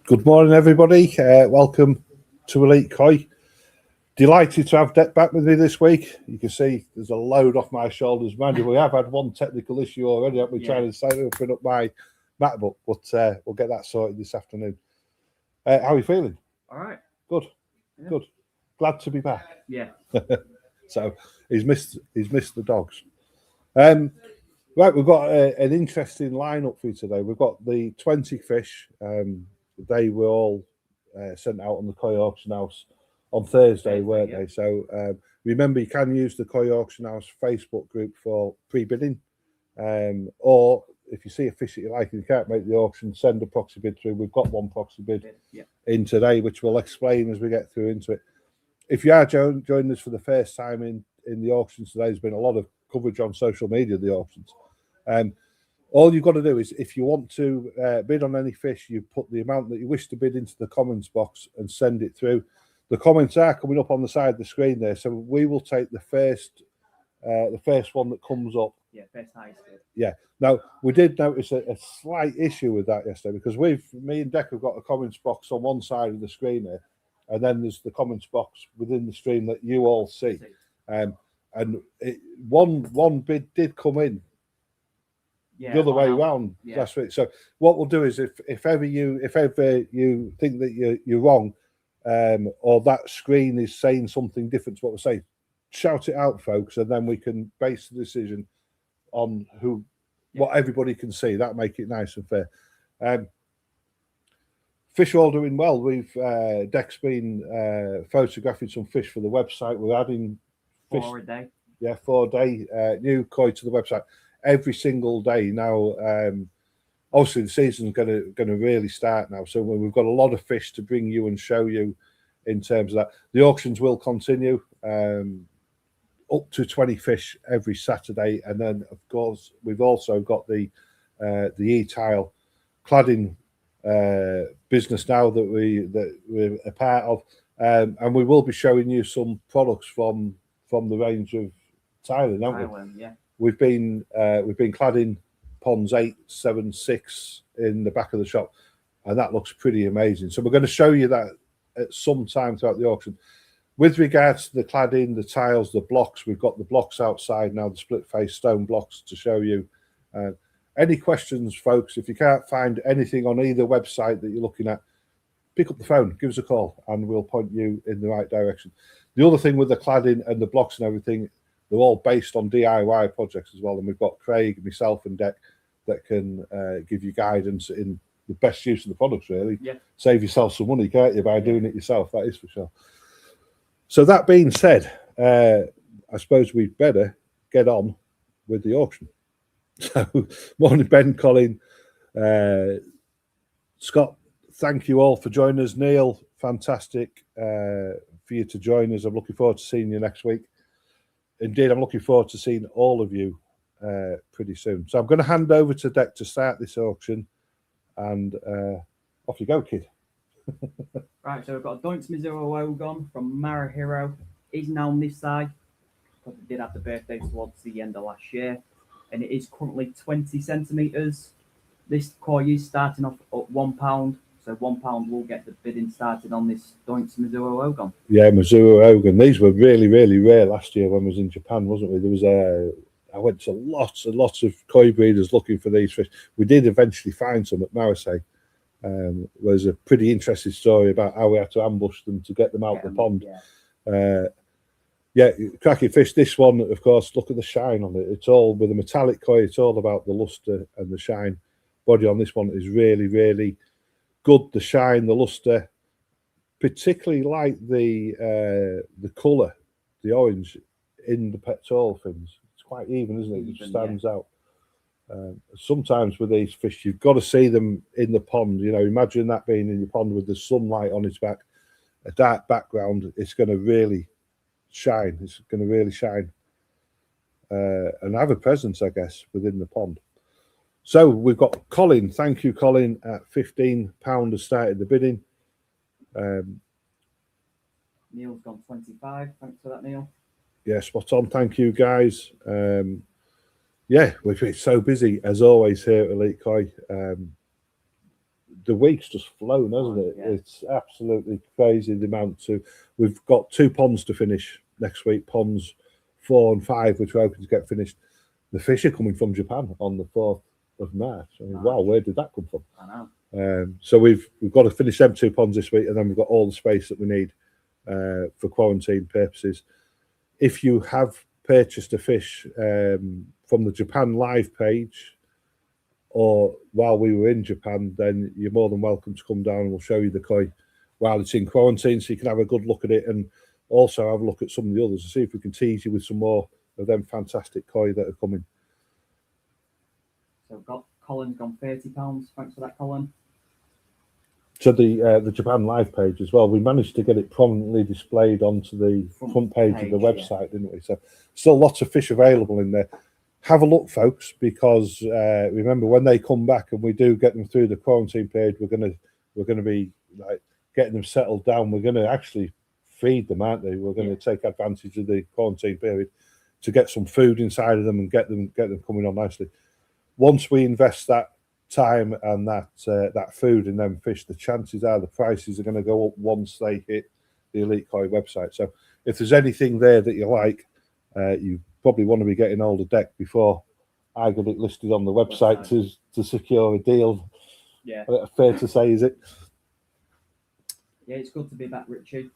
Good morning, everybody. Welcome to Elite Koi. Delighted to have Dek back with me this week. You can see there's a load off my shoulders. Mind you, we have had one technical issue already, haven't we? Trying to open up my MacBook, but we'll get that sorted this afternoon. How are you feeling? All right. Good. Yeah. Good. Glad to be back. Yeah. So he's missed the dogs. Right, we've got an interesting lineup for you today. We've got the 20 fish. They were all sent out on the Koi Auction House on Thursday, weren't they? So remember, you can use the Koi Auction House Facebook group for pre-bidding, or if you see a fish that you like and you can't make the auction, send a proxy bid through. We've got one proxy bid in today, which we'll explain as we get through into it. If you are joining us for the first time in the auctions today, there's been a lot of coverage on social media of the auctions. All you've got to do is, if you want to bid on any fish, you put the amount that you wish to bid into the comments box and send it through. The comments are coming up on the side of the screen there, so we will take the first one that comes up. Yeah, best highest bid. Yeah. Now, we did notice a slight issue with that yesterday, because me and Dek have got a comments box on one side of the screen there, and then there's the comments box within the stream that you all see. And one bid did come in the other way around last week. So what we'll do is, if ever you think that you're wrong, or that screen is saying something different to what we're saying, shout it out, folks, and then we can base the decision on what everybody can see. That make it nice and fair. Fish are all doing well. Dek's been photographing some fish for the website. We're adding fish 4 a day. Yeah, 4 a day new koi to the website every single day now. Obviously the season's going to really start now, so we've got a lot of fish to bring you and show you in terms of that. The auctions will continue, up to 20 fish every Saturday, and then of course we've also got the e-tile cladding business now that we're a part of, and we will be showing you some products from the range of tiling, haven't we? Yeah. We've been cladding ponds 8, 7, 6 in the back of the shop, and that looks pretty amazing. So we're going to show you that at some time throughout the auction. With regards to the cladding, the tiles, the blocks, we've got the blocks outside now, the split face stone blocks to show you. Any questions, folks? If you can't find anything on either website that you're looking at, pick up the phone, give us a call, and we'll point you in the right direction. The other thing with the cladding and the blocks and everything, they're all based on DIY projects as well, and we've got Craig, myself, and Dek that can give you guidance in the best use of the products, really. Yeah. Save yourself some money, can't you, by doing it yourself? That is for sure. So that being said, I suppose we'd better get on with the auction. So, morning, Ben, Colin, Scott, thank you all for joining us. Neil, fantastic for you to join us. I'm looking forward to seeing you next week. Indeed, I'm looking forward to seeing all of you pretty soon. So I'm going to hand over to Dek to start this auction, and off you go, kid. Right, so we've got a Doinks Mizuho Ogon from Mara Hero. He's now on this side, because he did have the birthday towards the end of last year, and it is currently 20 centimetres. This koi is starting off at £1, so £1 will get the bidding started on this Doinks Mizuho Ogon. Yeah, Mizuho Ogon. These were really, really rare last year when we was in Japan, wasn't we? There was I went to lots and lots of koi breeders looking for these fish. We did eventually find some at Marseille. There's a pretty interesting story about how we had to ambush them to get them out the pond. Yeah, cracking fish. This one, of course, look at the shine on it. It's all with a metallic koi. It's all about the luster and the shine. body on this one is really, really good. The shine, the luster, particularly like the colour, the orange in the pectoral fins. It's quite even, isn't it? It just stands out. Sometimes with these fish, you've got to see them in the pond. You know, imagine that being in your pond with the sunlight on its back, a dark background. It's going to really shine. It's going to really shine and have a presence, I guess, within the pond. So we've got Colin. Thank you, Colin. At £15 has started the bidding. Neil's gone 25. Thanks for that, Neil. Yeah, spot on. Thank you, guys. Yeah, we've been so busy as always here at Elite Koi. The week's just flown, hasn't it? Yeah. It's absolutely crazy the amount to. We've got 2 ponds to finish next week. Ponds 4 and 5, which we're hoping to get finished. The fish are coming from Japan on the 4th of March. I mean, wow, where did that come from? I know. So we've got to finish them 2 ponds this week, and then we've got all the space that we need for quarantine purposes. If you have purchased a fish from the Japan Live page, or while we were in Japan, then you're more than welcome to come down and we'll show you the koi while it's in quarantine, so you can have a good look at it and also have a look at some of the others and see if we can tease you with some more of them fantastic koi that are coming. So Colin's gone £30. Thanks for that, Colin. So the Japan Live page as well, we managed to get it prominently displayed onto the front page of the website, didn't we? So still lots of fish available in there. Have a look, folks, because remember, when they come back and we do get them through the quarantine period, we're gonna be like getting them settled down. We're gonna actually feed them, aren't they? We're going to take advantage of the quarantine period to get some food inside of them and get them coming on nicely. Once we invest that time and that food in them fish, the chances are the prices are going to go up once they hit the Elite Koi website. So if there's anything there that you like, you probably want to be getting hold of Dek before I get it listed on the website to secure a deal. Yeah. Fair to say, is it? Yeah, it's good to be back, Richie.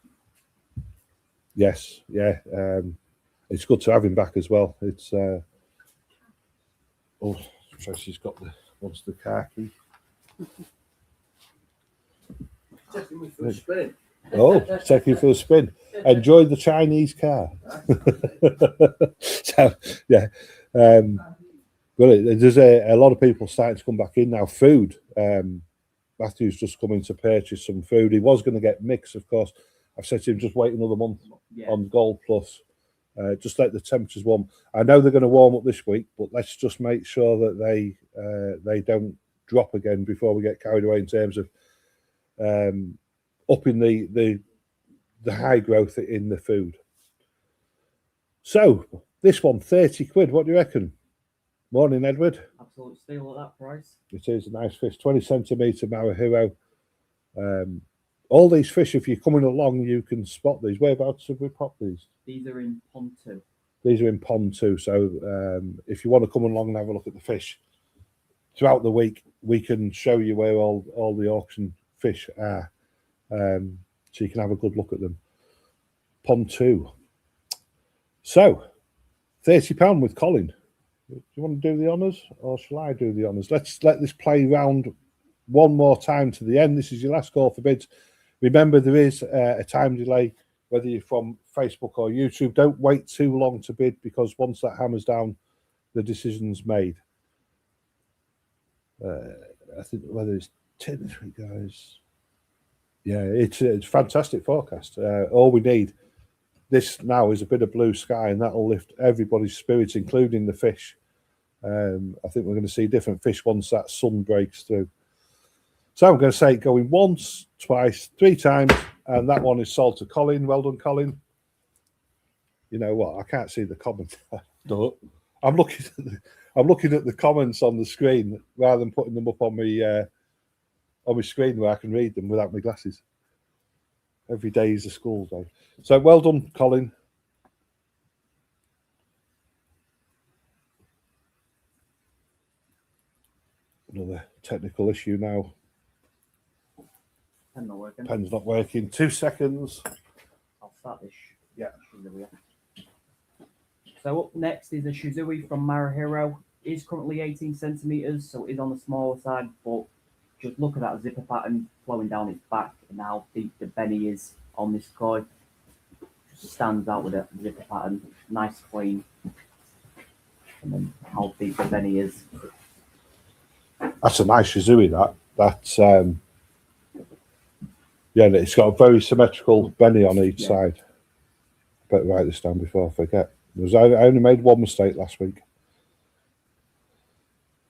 Yes, yeah. It's good to have him back as well. It's Tracy's got wants the car key. Taking me for a spin. Oh, taking you for a spin. Enjoy the Chinese car. So yeah, well, there's a lot of people starting to come back in now. Food. Matthew's just coming to purchase some food. He was going to get mix, of course. I've said to him, just wait another month on Gold Plus. Just let the temperatures warm. I know they're going to warm up this week, but let's just make sure that they don't drop again before we get carried away in terms of upping the high growth in the food. So this one, 30 quid. What do you reckon? Morning, Edward. Absolute steal at that price. It is a nice fish, 20 centimetre Marahiro. All these fish, if you're coming along, you can spot these. Whereabouts have we popped these? These are in pond 2. These are in pond 2. So if you want to come along and have a look at the fish throughout the week, we can show you where all the auction fish are, so you can have a good look at them. Pond 2. So £30 with Colin. Do you want to do the honours, or shall I do the honours? Let's let this play round one more time to the end. This is your last call for bids. Remember, there is a time delay, whether you're from Facebook or YouTube. Don't wait too long to bid, because once that hammer's down, the decision's made. I think whether it's 10 this week, guys. Yeah, it's fantastic forecast. All we need this now is a bit of blue sky, and that'll lift everybody's spirits, including the fish. I think we're going to see different fish once that sun breaks through. So I'm going to say going once, twice, 3 times, and that one is sold to Colin. Well done, Colin. You know what? I can't see the comment. I'm looking at the comments on the screen rather than putting them up on my screen where I can read them without my glasses. Every day is a school day. So well done, Colin. Another technical issue now. Pen's not working. Pen's not working. 2 seconds. I'll start this. Yeah. So up next is a Shizui from Marahiro. is currently 18 centimeters, so it is on the smaller side, but just look at that zipper pattern flowing down its back and how deep the belly is on this koi. Just stands out with a zipper pattern, nice clean. And then how deep the belly is. That's a nice Shizui, that's yeah, it's got a very symmetrical belly on each side. Better write this down before I forget. I only made one mistake last week.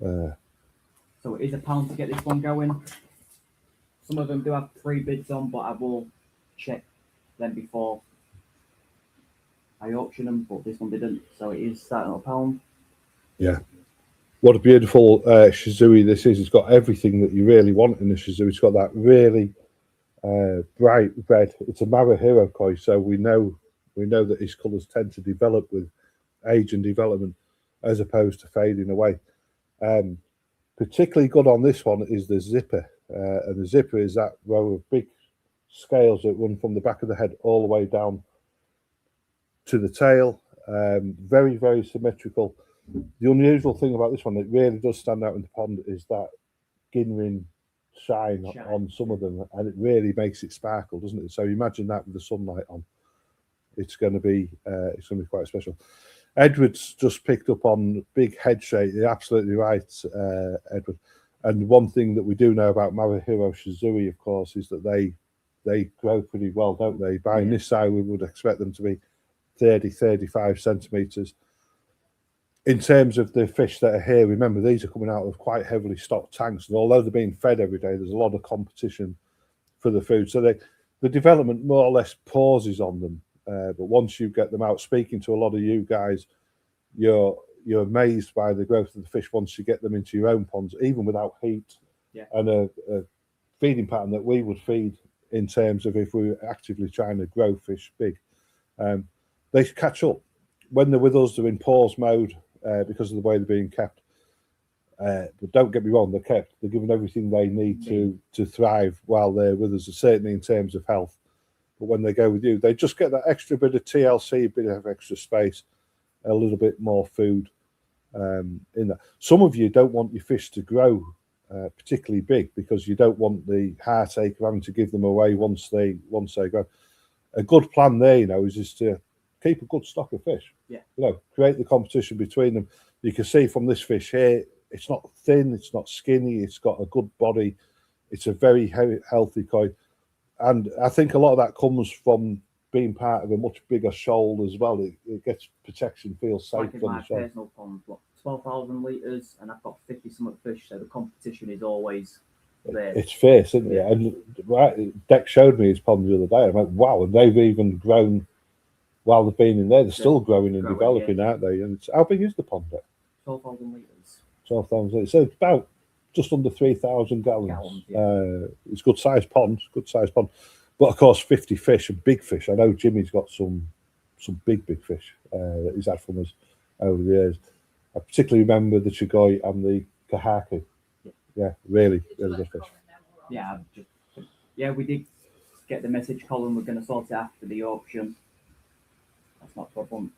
So it is £1 to get this one going. Some of them do have 3 bids on, but I will check them before I auction them, but this one didn't. So it is starting at £1. Yeah. What a beautiful Shizui this is. It's got everything that you really want in the Shizui. It's got that really bright red. It's a Marahiro koi, so we know that his colours tend to develop with age and development as opposed to fading away. Particularly good on this one is the zipper. And the zipper is that row of big scales that run from the back of the head all the way down to the tail. Very, very symmetrical. The unusual thing about this one that really does stand out in the pond is that Ginrin shine on some of them, and it really makes it sparkle, doesn't it? So imagine that with the sunlight on. It's going to be quite special. Edward's just picked up on big head shape. You're absolutely right, Edward. And one thing that we do know about Marahiro Shizui, of course, is that they grow pretty well, don't they? By this side, we would expect them to be 30, 35 centimetres. In terms of the fish that are here, remember, these are coming out of quite heavily stocked tanks. And although they're being fed every day, there's a lot of competition for the food. So the development more or less pauses on them. But once you get them out, speaking to a lot of you guys, you're amazed by the growth of the fish once you get them into your own ponds, even without heat and a feeding pattern that we would feed in terms of if we were actively trying to grow fish big. They catch up. When they're with us, they're in pause mode because of the way they're being kept. But don't get me wrong, they're kept. They're given everything they need to thrive while they're with us, certainly in terms of health. But when they go with you, they just get that extra bit of TLC, a bit of extra space, a little bit more food in there. Some of you don't want your fish to grow particularly big because you don't want the heartache of having to give them away once they grow. A good plan there, is just to keep a good stock of fish. Create the competition between them. You can see from this fish here, it's not thin, it's not skinny, it's got a good body. It's a very healthy koi. And I think a lot of that comes from being part of a much bigger shoal as well. It gets protection, feels safe. Like in my personal pond, 12,000 litres, and I've got 50 something fish, so the competition is always there. It's fierce, isn't it? And Dek showed me his pond the other day. I'm like, wow, and they've even grown while they've been in there. They're still growing and developing, aren't they? And how big is the pond, Dek? 12,000 litres. 12,000 litres. So it's about just under 3,000 gallons. It's good sized pond, But of course, 50 fish and big fish. I know Jimmy's got some big fish that he's had from us over the years. I particularly remember the Chigoi and the Kahaku. Yeah, really good fish. Yeah, we did get the message, Colin. We're going to sort it after the auction. That's not a problem.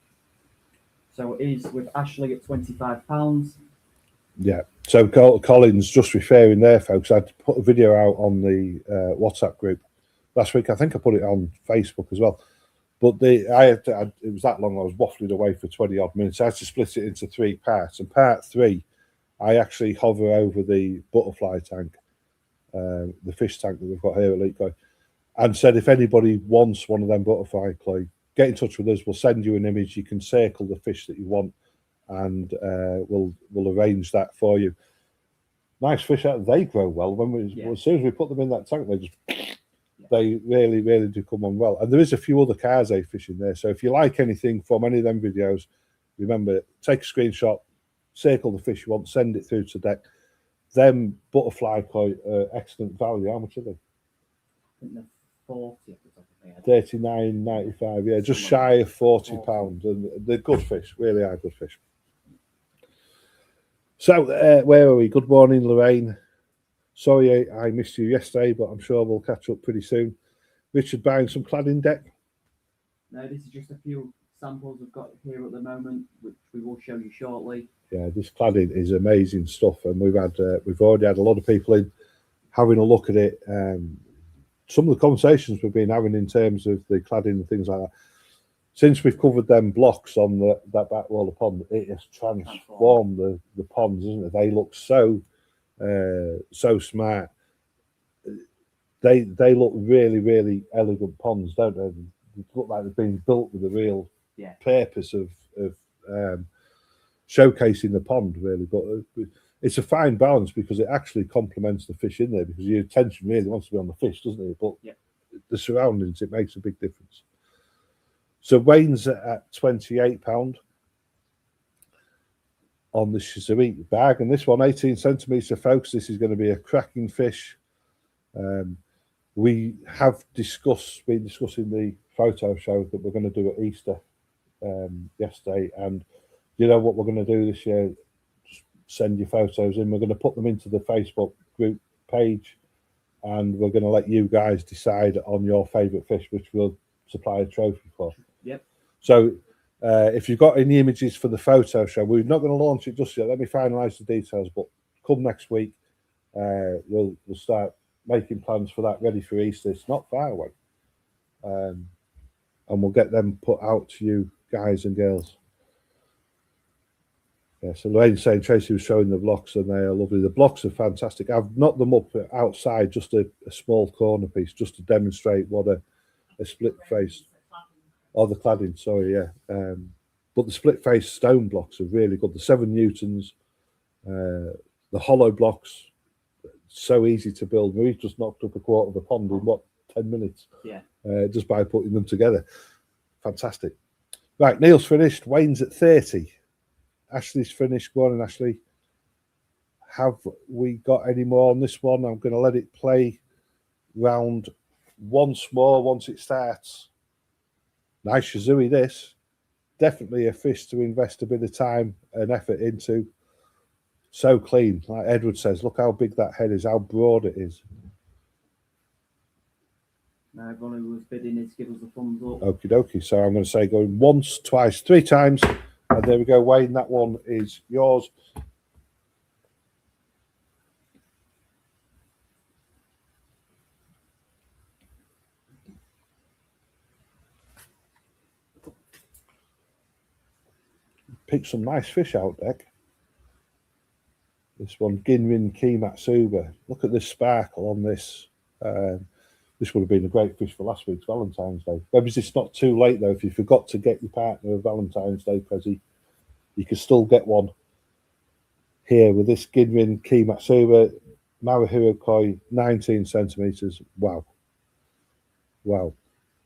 So it is with Ashley at £25. Yeah. So Colin's just referring there, folks. I'd put a video out on the WhatsApp group last week. I think I put it on Facebook as well. But it was that long. I was waffling away for 20 odd minutes. I had to split it into 3 parts. And part 3, I actually hover over the butterfly tank, the fish tank that we've got here at Elite Koi, and said if anybody wants one of them butterfly koi, get in touch with us. We'll send you an image. You can circle the fish that you want, and we'll arrange that for you. Nice fish out. They grow well. As soon as we put them in that tank, they really, really do come on well. And there is a few other Kaze fish in there. So if you like anything from any of them videos, remember, take a screenshot, circle the fish you want, send it through to Dek. Them butterfly koi are excellent value. How much are they? I think they're 40 off the top of my head. $39.95. Yeah, just shy of £40. And they're good fish. Really are good fish. So where are we? Good morning, Lorraine. Sorry I missed you yesterday, but I'm sure we'll catch up pretty soon. Richard buying some cladding, Dek? No, this is just a few samples we've got here at the moment, which we will show you shortly. Yeah, this cladding is amazing stuff, and we've already had a lot of people in having a look at it. Some of the conversations we've been having in terms of the cladding and things like that. Since we've covered them blocks on that back wall of pond, it has transformed the ponds, isn't it? They look so smart. They look really, really elegant ponds, don't they? They look like they've been built with a real purpose of showcasing the pond, really. But it's a fine balance because it actually complements the fish in there, because your attention really wants to be on the fish, doesn't it? But the surroundings, it makes a big difference. So Wayne's at £28 on the Shizui bag, and this one 18 centimetres, folks. This is going to be a cracking fish. We have been discussing the photo show that we're going to do at Easter yesterday, and you know what we're going to do this year? Just send your photos in. We're going to put them into the Facebook group page, and we're going to let you guys decide on your favourite fish, which we'll supply a trophy for. Yep. So if you've got any images for the photo show, we're not going to launch it just yet. Let me finalise the details, but come next week, we'll start making plans for that, ready for Easter. It's not far away, and we'll get them put out to you guys and girls. Yeah, so Lorraine's saying Tracy was showing the blocks, and they are lovely. The blocks are fantastic. I've knocked them up outside, just a small corner piece, just to demonstrate what a split face, or the cladding, sorry, yeah. But the split face stone blocks are really good. The 7 Newtons, the hollow blocks, so easy to build. We've just knocked up a quarter of a pond in 10 minutes? Yeah. Just by putting them together. Fantastic. Right, Neil's finished. Wayne's at 30. Ashley's finished. Go on, Ashley. Have we got any more on this one? I'm going to let it play round once more once it starts. Nice Shizui, this. Definitely a fish to invest a bit of time and effort into. So clean. Like Edward says, look how big that head is, how broad it is. Now, everyone who was bidding is give us a thumbs up. Okie dokie. So I'm going to say going once, twice, 3 times. And there we go, Wayne. That one is yours. Pick some nice fish out, Dek. This one, Ginrin Kimatsuba. Look at this sparkle on this. This would have been a great fish for last week's Valentine's Day. Maybe it's not too late, though. If you forgot to get your partner a Valentine's Day present, you can still get one here with this Ginrin Kimatsuba Marahiro koi, 19 centimetres. Wow. Wow.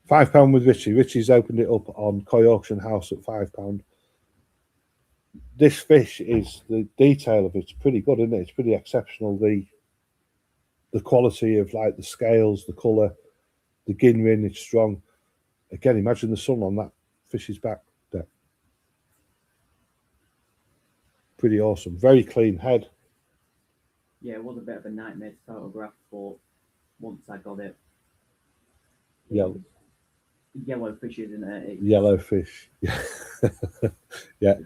£5 with Richie. Richie's opened it up on Koi Auction House at £5. This fish is, the detail of it's pretty good, isn't it? It's pretty exceptional. The quality of like the scales, the colour, the Ginrin, it's strong. Again, imagine the sun on that fish's back there. Pretty awesome. Very clean head. Yeah, it was a bit of a nightmare to photograph, but once I got it, yellow fish, isn't it? Yellow fish. Yeah.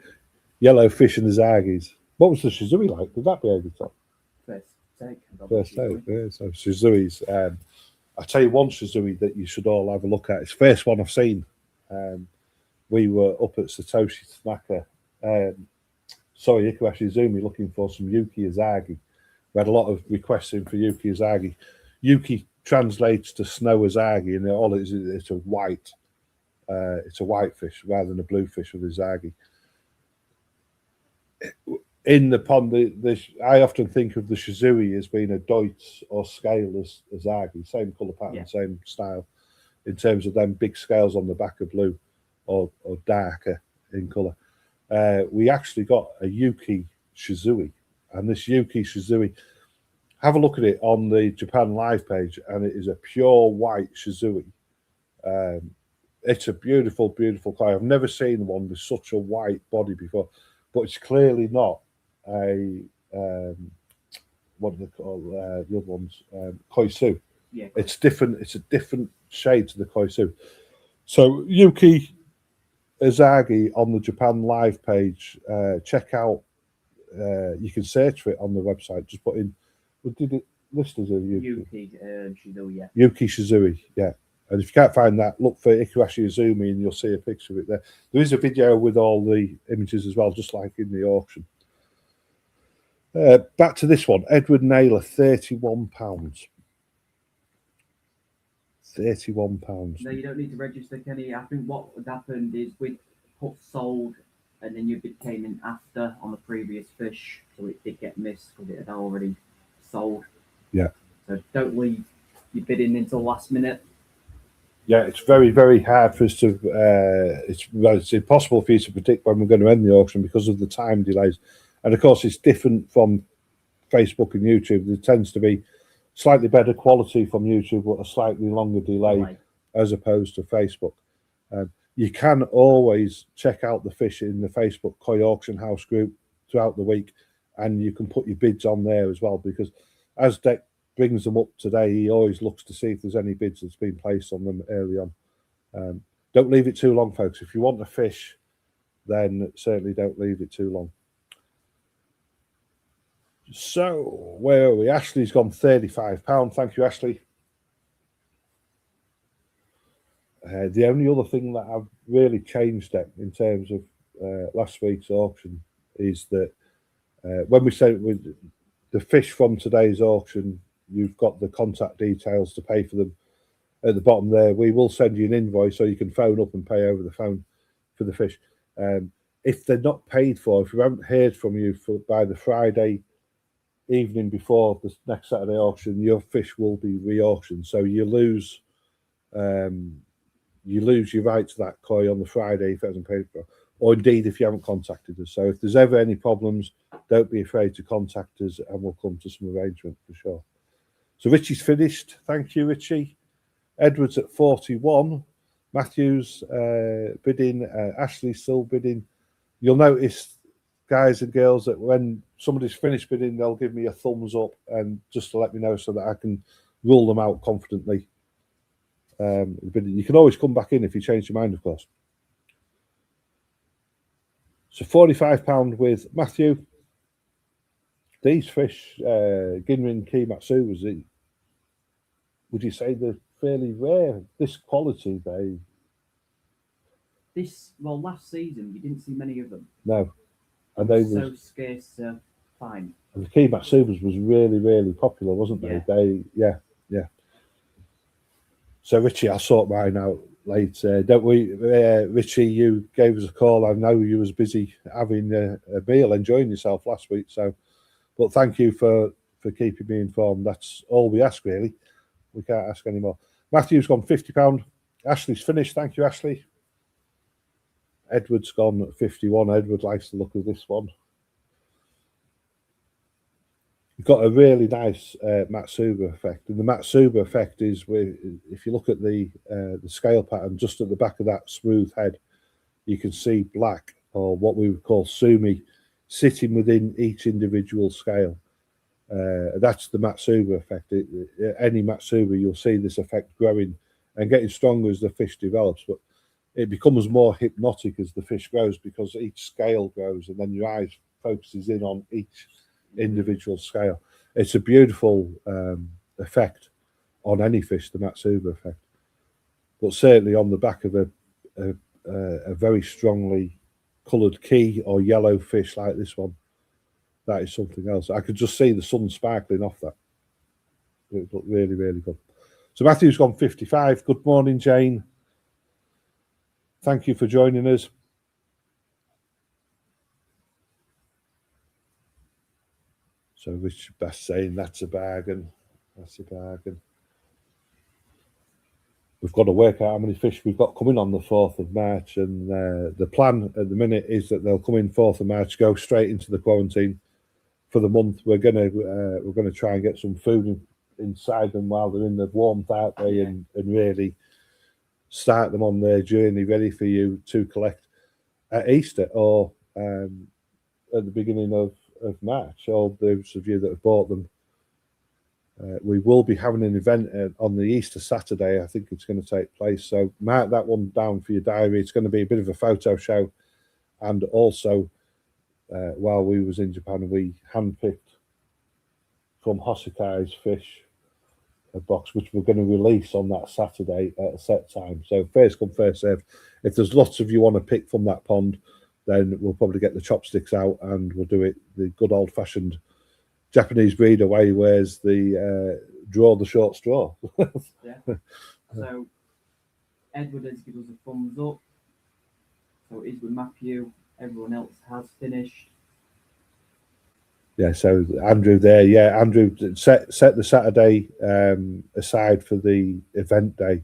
Yellow fish and the Zagis. What was the Shizui like? Did that behave at all? First take, yeah. So Shizui's, I tell you one Shizui that you should all have a look at. It's the first one I've seen. We were up at Satoshi Tanaka, Ikuashi Izumi, looking for some Yuki Azagi. We had a lot of requests in for Yuki Azagi. Yuki translates to snow Azagi, and all it is, it's a white fish rather than a blue fish with Azagi. In the pond, I often think of the Shizui as being a Deutz or scale as Azagi, same colour pattern, same style, in terms of them big scales on the back of blue or darker in colour. We actually got a Yuki Shizui, and this Yuki Shizui, have a look at it on the Japan Live page, and it is a pure white Shizui. It's a beautiful, beautiful koi. I've never seen one with such a white body before, but it's clearly not a what do they call the other ones? Koisu. Yeah, it's different. It's a different shade to the Koisu. So Yuki Azagi on the Japan Live page. Check out you can search for it on the website. Just put in, what did it list as a Yuki Shizui, yeah. Yuki Shizui, yeah. And if you can't find that, look for Ikuashi Izumi and you'll see a picture of it there. There is a video with all the images as well, just like in the auction. Back to this one, Edward Naylor, £31. £31. No, you don't need to register, Kenny. I think what had happened is we'd put sold and then your bid came in after on the previous fish, so it did get missed because it had already sold. Yeah. So don't leave your bidding until last minute. Yeah, it's very, very hard for us to. It's impossible for you to predict when we're going to end the auction because of the time delays, and of course, it's different from Facebook and YouTube. There tends to be slightly better quality from YouTube, but a slightly longer delay as opposed to Facebook. You can always check out the fish in the Facebook Koi Auction House group throughout the week, and you can put your bids on there as well, because as Dek brings them up today, he always looks to see if there's any bids that's been placed on them early on. Don't leave it too long, folks. If you want a fish, then certainly don't leave it too long. So, where are we? Ashley's gone £35. Thank you, Ashley. The only other thing that I've really changed it in terms of last week's auction is that when we say with the fish from today's auction, you've got the contact details to pay for them at the bottom there. We will send you an invoice so you can phone up and pay over the phone for the fish. If they're not paid for, if we haven't heard from you by the Friday evening before the next Saturday auction, your fish will be re-auctioned. So you lose your right to that koi on the Friday if it hasn't paid for, or indeed if you haven't contacted us. So if there's ever any problems, don't be afraid to contact us and we'll come to some arrangement for sure. So Richie's finished. Thank you, Richie. Edwards at 41. Matthews bidding. Ashley still bidding. You'll notice, guys and girls, that when somebody's finished bidding, they'll give me a thumbs up and just to let me know so that I can rule them out confidently. You can always come back in if you change your mind, of course. So £45 with Matthew. These fish, Ginrin Kimatsu, would you say they're fairly rare? This quality, last season you didn't see many of them. No, and they so scarce to find. And the Kimatsubas was really, really popular, wasn't they? Yeah. Yeah. So Richie, I'll sort mine out later, don't we? Richie, you gave us a call. I know you was busy having a meal, enjoying yourself last week. So, but thank you for keeping me informed. That's all we ask, really. We can't ask any more. Matthew's gone £50. Ashley's finished. Thank you, Ashley. Edward's gone at 51. Edward likes the look of this one. You've got a really nice Matsuba effect, and the Matsuba effect is if you look at the scale pattern just at the back of that smooth head, you can see black, or what we would call sumi, sitting within each individual scale. That's the Matsuba effect. Any Matsuba, you'll see this effect growing and getting stronger as the fish develops, but it becomes more hypnotic as the fish grows because each scale grows, and then your eyes focuses in on each individual scale. It's a beautiful effect on any fish, the Matsuba effect, but certainly on the back of a very strongly coloured key or yellow fish like this one, that is something else. I could just see the sun sparkling off that. It looked really, really good. So Matthew's gone 55. Good morning, Jane. Thank you for joining us. So Richard Bass saying that's a bargain. That's a bargain. We've got to work out how many fish we've got coming on the 4th of March, and the plan at the minute is that they'll come in 4th of March, go straight into the quarantine for the month. We're gonna try and get some food inside them while they're in the warmth out there, and really start them on their journey ready for you to collect at Easter or at the beginning of March. All those of you that have bought them, we will be having an event on the Easter Saturday. I think it's going to take place, so mark that one down for your diary. It's going to be a bit of a photo show, and also while we was in Japan, and we handpicked from Hosikai's fish a box which we're going to release on that Saturday at a set time. So first come, first serve. If there's lots of you want to pick from that pond, then we'll probably get the chopsticks out and we'll do it the good old-fashioned Japanese breeder way, where's the draw the short straw. Yeah. So Edward has given us a thumbs up. So it is with Matthew. Everyone else has finished. Yeah, so Andrew there, yeah, Andrew set the Saturday aside for the event day.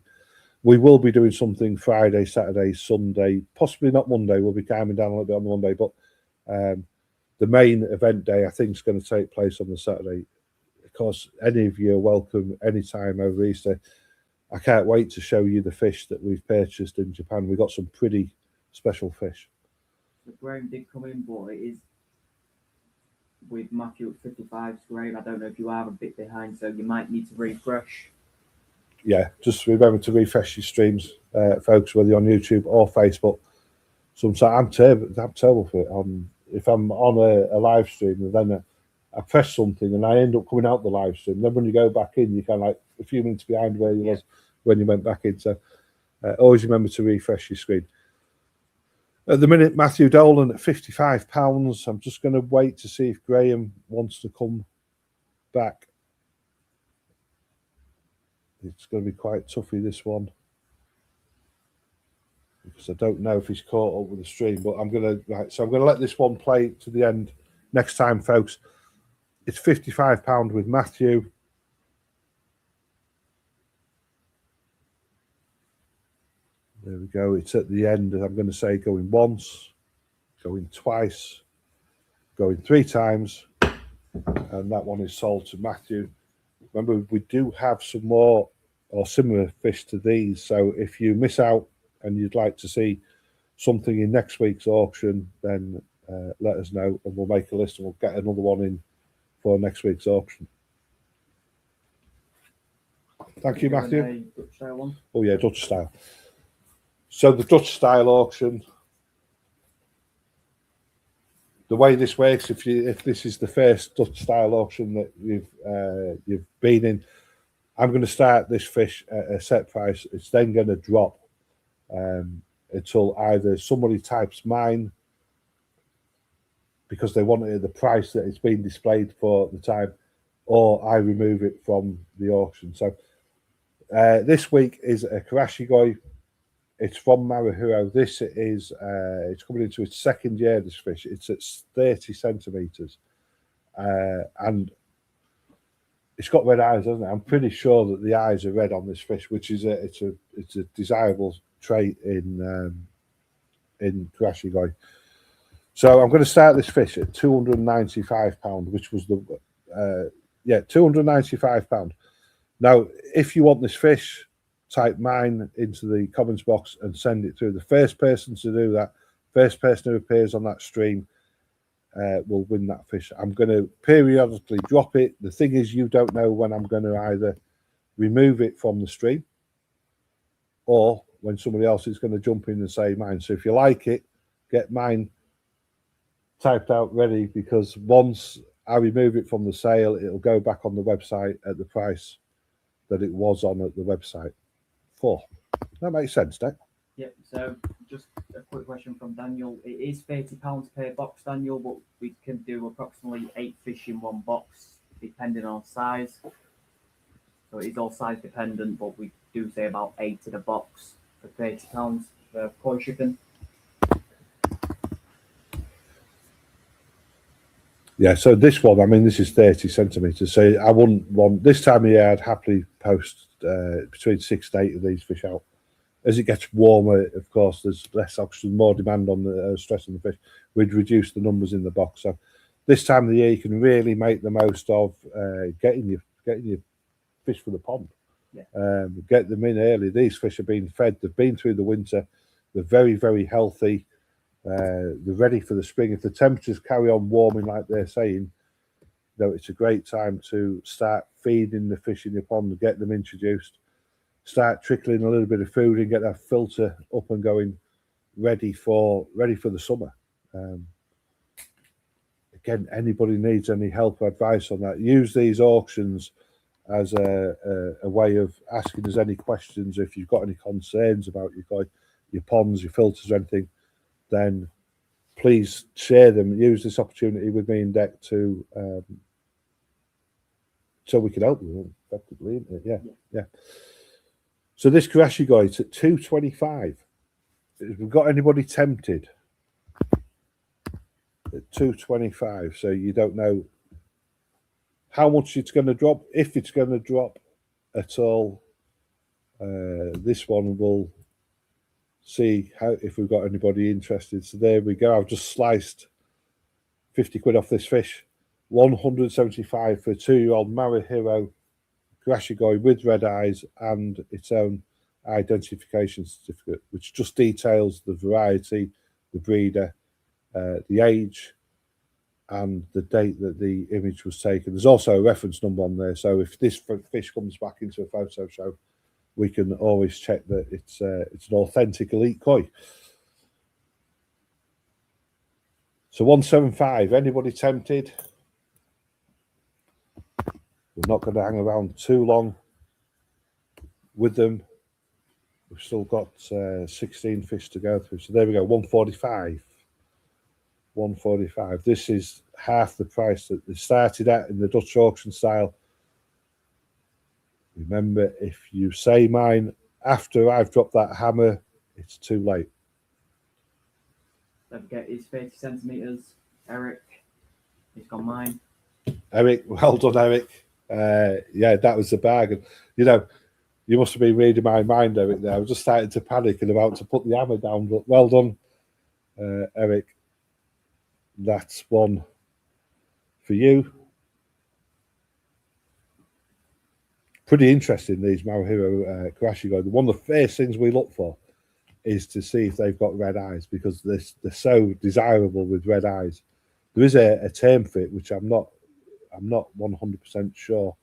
We will be doing something Friday, Saturday, Sunday, possibly not Monday. We'll be calming down a little bit on the Monday, but the main event day I think is going to take place on the Saturday. Of course, any of you are welcome anytime over Easter. I can't wait to show you the fish that we've purchased in Japan. We've got some pretty special fish. The Graham did come in, but it is with Matthew at 55 Graham. I don't know if you are a bit behind, so you might need to refresh. Yeah, just remember to refresh your streams, folks, whether you're on YouTube or Facebook. Sometimes I'm terrible for it. If I'm on a live stream and then I press something and I end up coming out the live stream, then when you go back in, you're kind of like a few minutes behind where you was when you went back in. So always remember to refresh your screen. At the minute, Matthew Dolan at £55. I'm just going to wait to see if Graham wants to come back. It's going to be quite toughy, this one, because I don't know if he's caught up with the stream. But I'm going to let this one play to the end next time, folks. It's £55 with Matthew. There we go. It's at the end. I'm going to say going once, going twice, going 3 times, and that one is sold to Matthew. Remember, we do have some more or similar fish to these. So if you miss out and you'd like to see something in next week's auction, then let us know and we'll make a list and we'll get another one in for next week's auction. Thank you, Matthew. Oh yeah, Dutch style. So the Dutch style auction, the way this works, if this is the first Dutch style auction that you've been in, I'm going to start this fish at a set price. It's then going to drop until either somebody types mine because they want it at the price that it's been displayed for at the time, or I remove it from the auction. So this week is a Karashigoi. It's from Marahiro. This is it's coming into its second year, this fish. It's at 30 centimetres. And it's got red eyes, doesn't it? I'm pretty sure that the eyes are red on this fish, which is it's a desirable trait in Karashigoi. So I'm going to start this fish at £295, which was the £295. Now, if you want this fish, type mine into the comments box and send it through. The first person to do that, first person who appears on that stream, will win that fish. I'm going to periodically drop it. The thing is, you don't know when I'm going to either remove it from the stream or when somebody else is going to jump in and say mine. So if you like it, get mine typed out ready, because once I remove it from the sale, it'll go back on the website at the price that it was on at the website for. That makes sense, Dek? Yep. So just a quick question from Daniel. It is £30 per box, Daniel, but we can do approximately 8 fish in one box, depending on size. So it is all size dependent, but we do say about 8 in a box for £30 for koi shipping. Yeah, so this one, I mean, this is 30 centimetres. So I wouldn't want, this time of year, I'd happily post between 6 to 8 of these fish out. As it gets warmer, of course, there's less oxygen, more demand on the stress on the fish. We'd reduce the numbers in the box. So this time of the year, you can really make the most of getting your fish for the pond. Yeah. Get them in early. These fish are being fed. They've been through the winter. They're very, very healthy. They're ready for the spring. If the temperatures carry on warming like they're saying, it's a great time to start feeding the fish in your pond and get them introduced. Start trickling a little bit of food and get that filter up and going, ready for the summer. again, anybody needs any help or advice on that, use these auctions as a way of asking us any questions. If you've got any concerns about your ponds, your filters, or anything, then please share them. Use this opportunity with me and Dek to so we can help you effectively, isn't it? Yeah. So this Karashi guy, it's at 225. Have we got anybody tempted at 225? So you don't know how much it's going to drop, if it's going to drop at all. This one will see if we've got anybody interested. So there we go. I've just sliced 50 quid off this fish. 175 for a 2-year-old Marahiro Karashigoi with red eyes and its own identification certificate, which just details the variety, the breeder, the age, and the date that the image was taken. There's also a reference number on there, so if this fish comes back into a photo show, we can always check that it's an authentic elite koi. So 175. Anybody tempted? We're not going to hang around too long with them. We've still got 16 fish to go through. So there we go, 145. 145. This is half the price that they started at in the Dutch auction style. Remember, if you say mine after I've dropped that hammer, it's too late. Don't forget his 30 centimetres. Eric, he's got mine. Eric, well done, Eric. Yeah, that was the bargain. You know, you must have been reading my mind, Eric, there. I was just starting to panic and about to put the hammer down, but well done, Eric. That's one for you. Pretty interesting, these Marahiro Karashigoi. One of the first things we look for is to see if they've got red eyes, because they're so desirable with red eyes. There is a term for it, which I'm not 100% sure.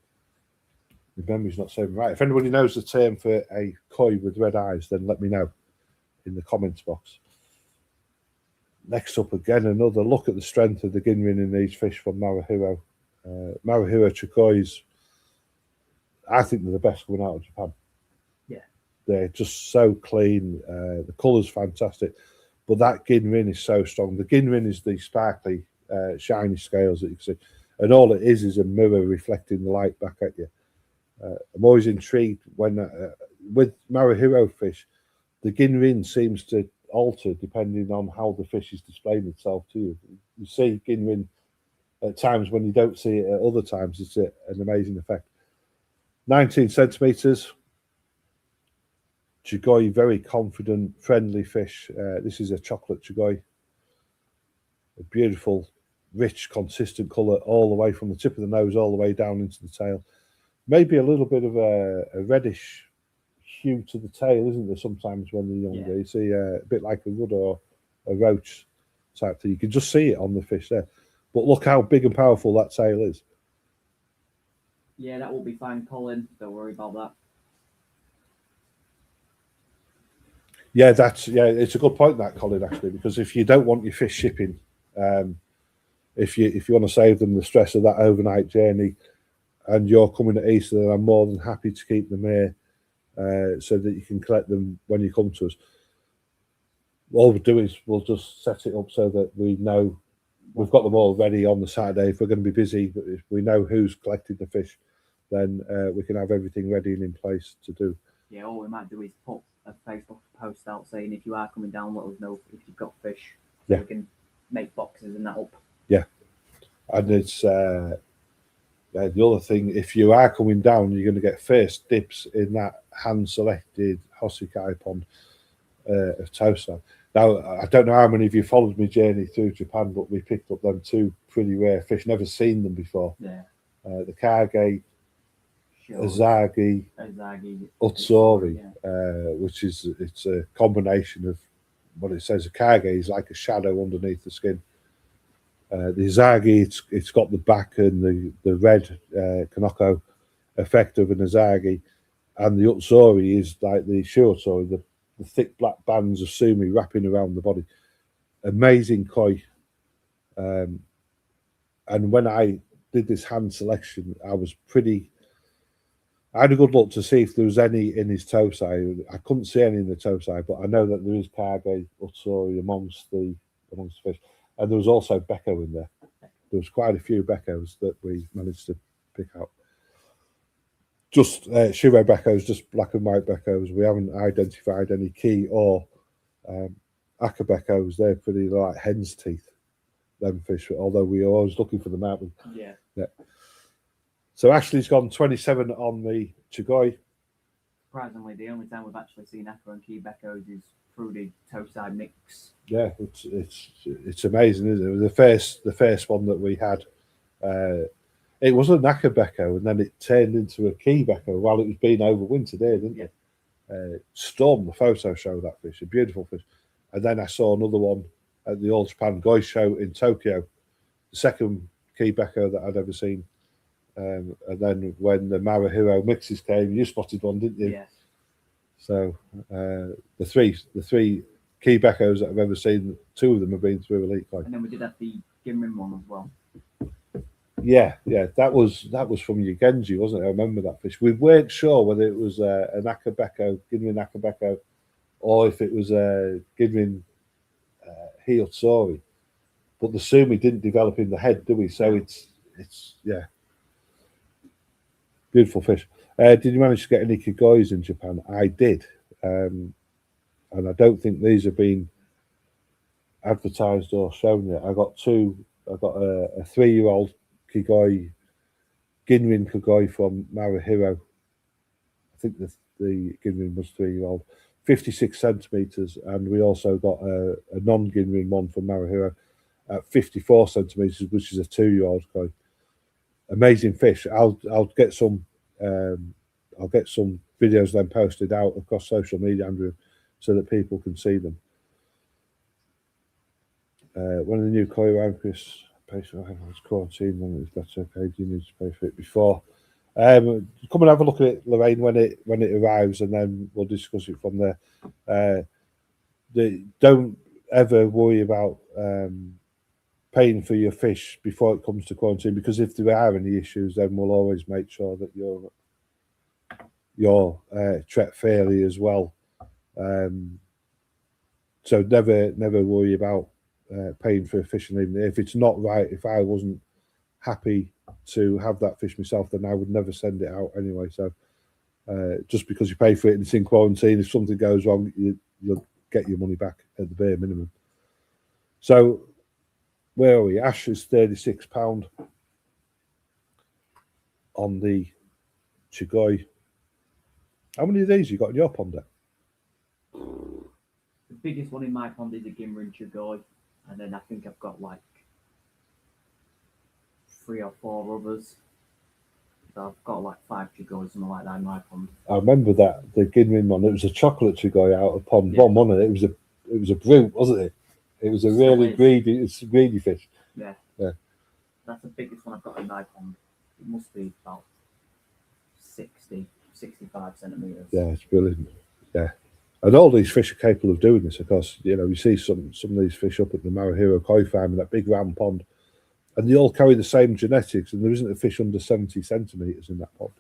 My memory's not serving right. If anybody knows the term for a koi with red eyes, then let me know in the comments box. Next up, again, another look at the strength of the ginrin in these fish from Marahiro. Marahiro Chikois, I think they're the best coming out of Japan. Yeah. They're just so clean. The colour's fantastic. But that ginrin is so strong. The ginrin is the sparkly, shiny scales that you can see. And all it is a mirror reflecting the light back at you. I'm always intrigued when, with Marahiro fish, the ginrin seems to alter depending on how the fish is displaying itself to you. You see ginrin at times when you don't see it at other times. It's an amazing effect. 19 centimetres. Chigoi, very confident, friendly fish. This is a chocolate Chigoi. A beautiful, rich, consistent colour all the way from the tip of the nose all the way down into the tail. Maybe a little bit of a reddish hue to the tail, isn't there, sometimes when they're younger? Yeah. You see a bit like a wood or a roach type thing. You can just see it on the fish there. But look how big and powerful that tail is. Yeah, that will be fine, Colin. Don't worry about that. Yeah, it's a good point, that, Colin, actually, because if you don't want your fish shipping, if you want to save them the stress of that overnight journey and you're coming at Easter, then I'm more than happy to keep them here so that you can collect them when you come to us. All we'll do is we'll just set it up so that we know we've got them all ready on the Saturday. If we're going to be busy, but if we know who's collected the fish, then we can have everything ready and in place to do. Yeah, all we might do is put a Facebook post out saying if you are coming down, let us know if you've got fish. So we can make boxes and that up. Yeah. And it's the other thing, if you are coming down, you're going to get first dips in that hand-selected Hossikai pond of Tosa. Now, I don't know how many of you followed my journey through Japan, but we picked up them two pretty rare fish. Never seen them before. Yeah. The Kage, Azagi, Utsori, which is it's a combination of what it says. A Kage is like a shadow underneath the skin. The Azagi, it's got the back and the red Kanoko effect of an Azagi, and the Utsori is like the Shirotsori, the thick black bands of sumi wrapping around the body. Amazing koi. And when I did this hand selection, I had a good look to see if there was any in his toe side. I couldn't see any in the toe side, but I know that there is cargo utsori amongst the fish. And there was also Becco in there. There was quite a few Beccos that we managed to pick out. Just Shiro Beccos, just black and white Beccos. We haven't identified any key or Aka Beccos. They're pretty like hen's teeth, them fish, although we are always looking for them out. Yeah. So Ashley's gone 27 on the Chigoi. Surprisingly, the only time we've actually seen Aka and Key Beccos is through the toe side mix. Yeah, it's amazing, isn't it? The first one that we had, it was a Naka Becco, and then it turned into a Key Becco while it was being overwintered here, didn't it? Storm, the photo showed that fish, a beautiful fish. And then I saw another one at the All Japan Goi show in Tokyo, the second Key Becco that I'd ever seen. And then when the Marahiro mixes came, you spotted one, didn't you? Yes. So the three Key Beccos that I've ever seen, two of them have been through Elite Koi. And then we did have the Ginrin one as well. Yeah, that was from Yugenji, wasn't it? I remember that fish. We weren't sure whether it was an Akabeko, Ginrin Akabeko, or if it was a Ginrin Hiotsori. But the Sumi didn't develop in the head, do we? So it's beautiful fish. Did you manage to get any Kigois in Japan? I did. And I don't think these have been advertised or shown yet. I got two. I got a 3-year-old Kigoi, Ginrin Kigoi from Marahiro. I think the Ginrin was 3-year-old, 56 centimeters, and we also got a non-Ginrin one from Marahiro at 54 centimeters, which is a 2-year-old koi. Amazing fish. I'll get some videos then posted out across social media, Andrew, so that people can see them. One of the new koi around, Chris. It's quarantined, then it's better. Okay, you need to pay for it before. Come and have a look at it, Lorraine, when it arrives, and then we'll discuss it from there. Don't ever worry about paying for your fish before it comes to quarantine, because if there are any issues, then we'll always make sure that you're treated fairly as well. So never worry about paying for a fish, and even if it's not right, if I wasn't happy to have that fish myself, then I would never send it out anyway. So just because you pay for it and it's in quarantine, if something goes wrong, you'll get your money back at the bare minimum. So where are we? Ash is £36 on the Chigoi. How many of these you got in your pond there? The biggest one in my pond is a Ginrin Chigoi, and then I think I've got like 3 or 4 others. So I've got like 5 Chigois, something like that in my pond. I remember that, the Ginrin one. It was a chocolate Chigoi out of pond 1, wasn't it? It was a brute, wasn't it? It was a really greedy fish. Yeah. That's the biggest one I've got in my pond. It must be about 60, 65 centimeters. Yeah, it's brilliant. Yeah. And all these fish are capable of doing this, of course. You know, you see some of these fish up at the Marahiro Koi Farm in that big round pond, and they all carry the same genetics, and there isn't a fish under 70 centimeters in that pond.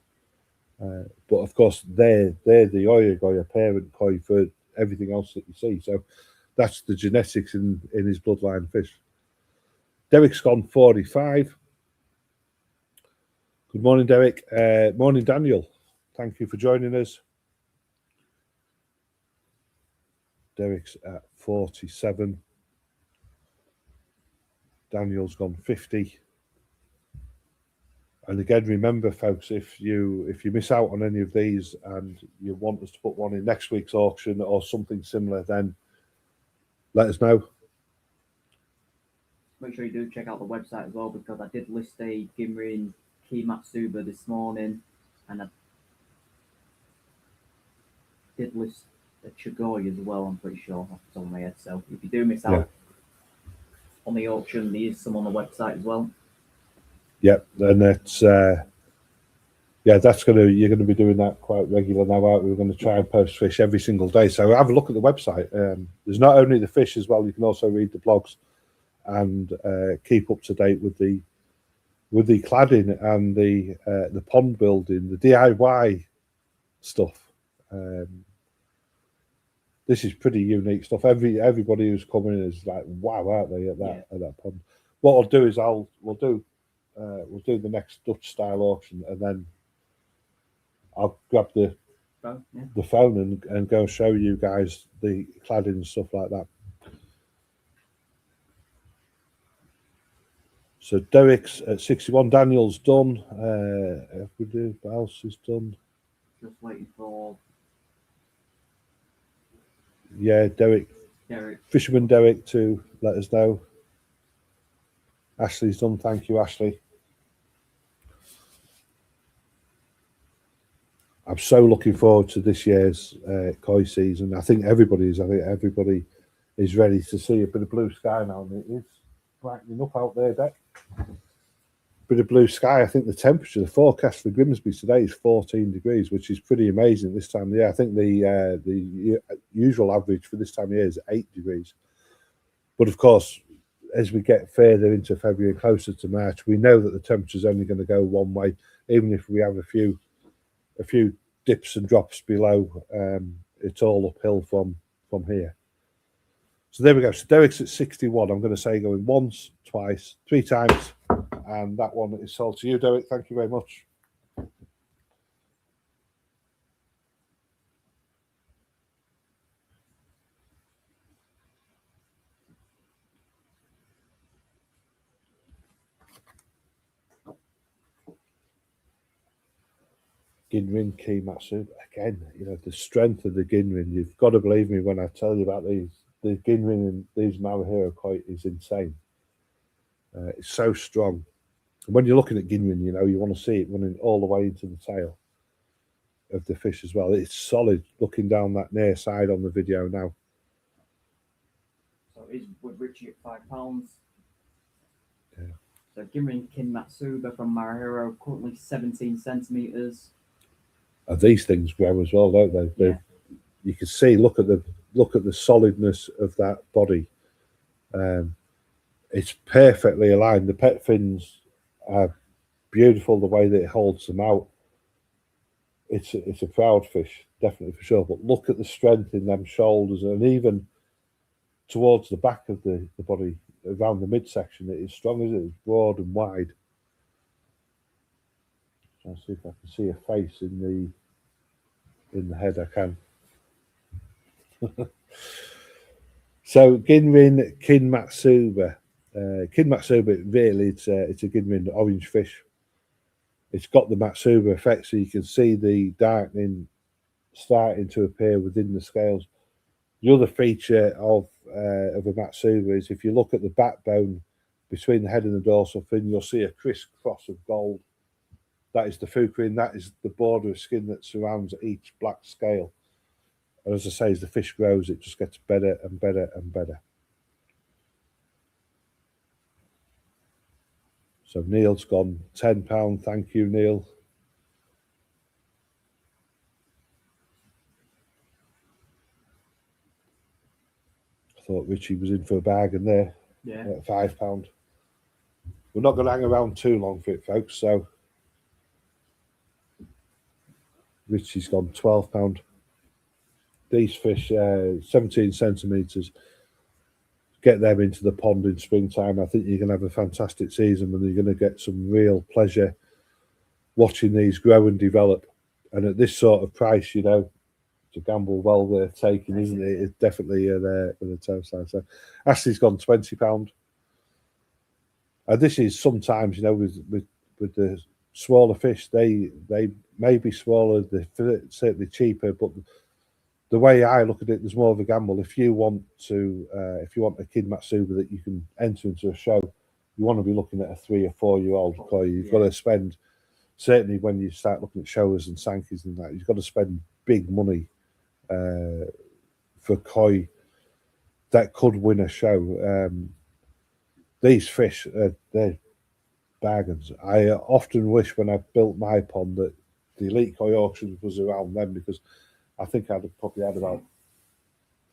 But of course, they're the Oyogoya parent koi for everything else that you see. So that's the genetics in his bloodline fish. Derek's gone 45. Good morning, Derek. Morning, Daniel. Thank you for joining us. Derek's at 47. Daniel's gone 50. And again, remember, folks, if you miss out on any of these and you want us to put one in next week's auction or something similar, then let us know. Make sure you do check out the website as well, because I did list a Ginrin Kimatsuba this morning, and I did list a Chigoi as well, I'm pretty sure, off the top of my head. So if you do miss out on the auction, there is some on the website as well. Yep, and that's you're gonna be doing that quite regular now, aren't we? We're going to try and post fish every single day. So have a look at the website. There's not only the fish as well, you can also read the blogs and keep up to date with the with the cladding and the pond building, the DIY stuff. This is pretty unique stuff. Everybody who's coming is like, wow, aren't they, at that pond? What I'll do is we'll do the next Dutch style auction, and then I'll grab the phone and go show you guys the cladding and stuff like that. So Derek's at 61. Daniel's done. What else is done? Just waiting for. Yeah, Derek. Fisherman Derek to let us know. Ashley's done. Thank you, Ashley. I'm so looking forward to this year's koi season. I think everybody is ready to see a bit of blue sky now, and it is brightening up out there, Dek. Bit of blue sky. I think the temperature, the forecast for Grimsby today is 14 degrees, which is pretty amazing this time of year. I think the usual average for this time of year is 8 degrees. But of course, as we get further into February, closer to March, we know that the temperature is only going to go one way. Even if we have a few dips and drops below, it's all uphill from here. So there we go. So Derek's at 61. I'm going to say going once, twice, 3 times, and that one is sold to you, Derek. Thank you very much. Ginrin Kimatsu again. You know, the strength of the Ginrin. You've got to believe me when I tell you about these. The Ginrin and these Marahira koi is insane. It's so strong. And when you're looking at Ginrin, you know, you want to see it running all the way into the tail of the fish as well. It's solid looking down that near side on the video now. So it is with Richie at £5. Yeah. So Ginrin Kinmatsuba from Marahiro, currently 17 centimetres. And these things grow as well, don't they? Yeah. You can see. Look at the solidness of that body. It's perfectly aligned. The pet fins are beautiful. The way that it holds them out. It's a proud fish, definitely for sure. But look at the strength in them shoulders, and even towards the back of the body, around the midsection, it is strong, isn't it? It's broad and wide. Trying to see if I can see a face in the head. I can. So Ginrin Kinmatsuba. Kinmatsuba, really, it's a Ginrin orange fish. It's got the Matsuba effect, so you can see the darkening starting to appear within the scales. The other feature of a Matsuba is if you look at the backbone between the head and the dorsal fin, you'll see a crisscross of gold. That is the fucrin, that is the border of skin that surrounds each black scale. And as I say, as the fish grows, it just gets better and better and better. So Neil's gone £10. Thank you, Neil. I thought Richie was in for a bargain there. Yeah. At £5. We're not going to hang around too long for it, folks. So Richie's gone £12. These fish, 17 centimetres. Get them into the pond in springtime. I think you're going to have a fantastic season, and you're going to get some real pleasure watching these grow and develop. And at this sort of price, you know, it's a gamble well worth taking, isn't it? It's definitely there for the toe side. So Ashley's gone £20. And this is sometimes, you know, with the smaller fish, they may be smaller, they're certainly cheaper, but the way I look at it, there's more of a gamble. If you want a Kinmatsuba that you can enter into a show, you want to be looking at a 3 or 4 year old koi. You've got to spend, certainly when you start looking at showers and sankis and that, you've got to spend big money for koi that could win a show. These fish, they're bargains. I often wish when I built my pond that the Elite Koi Auctions was around then, because I think I'd have probably had about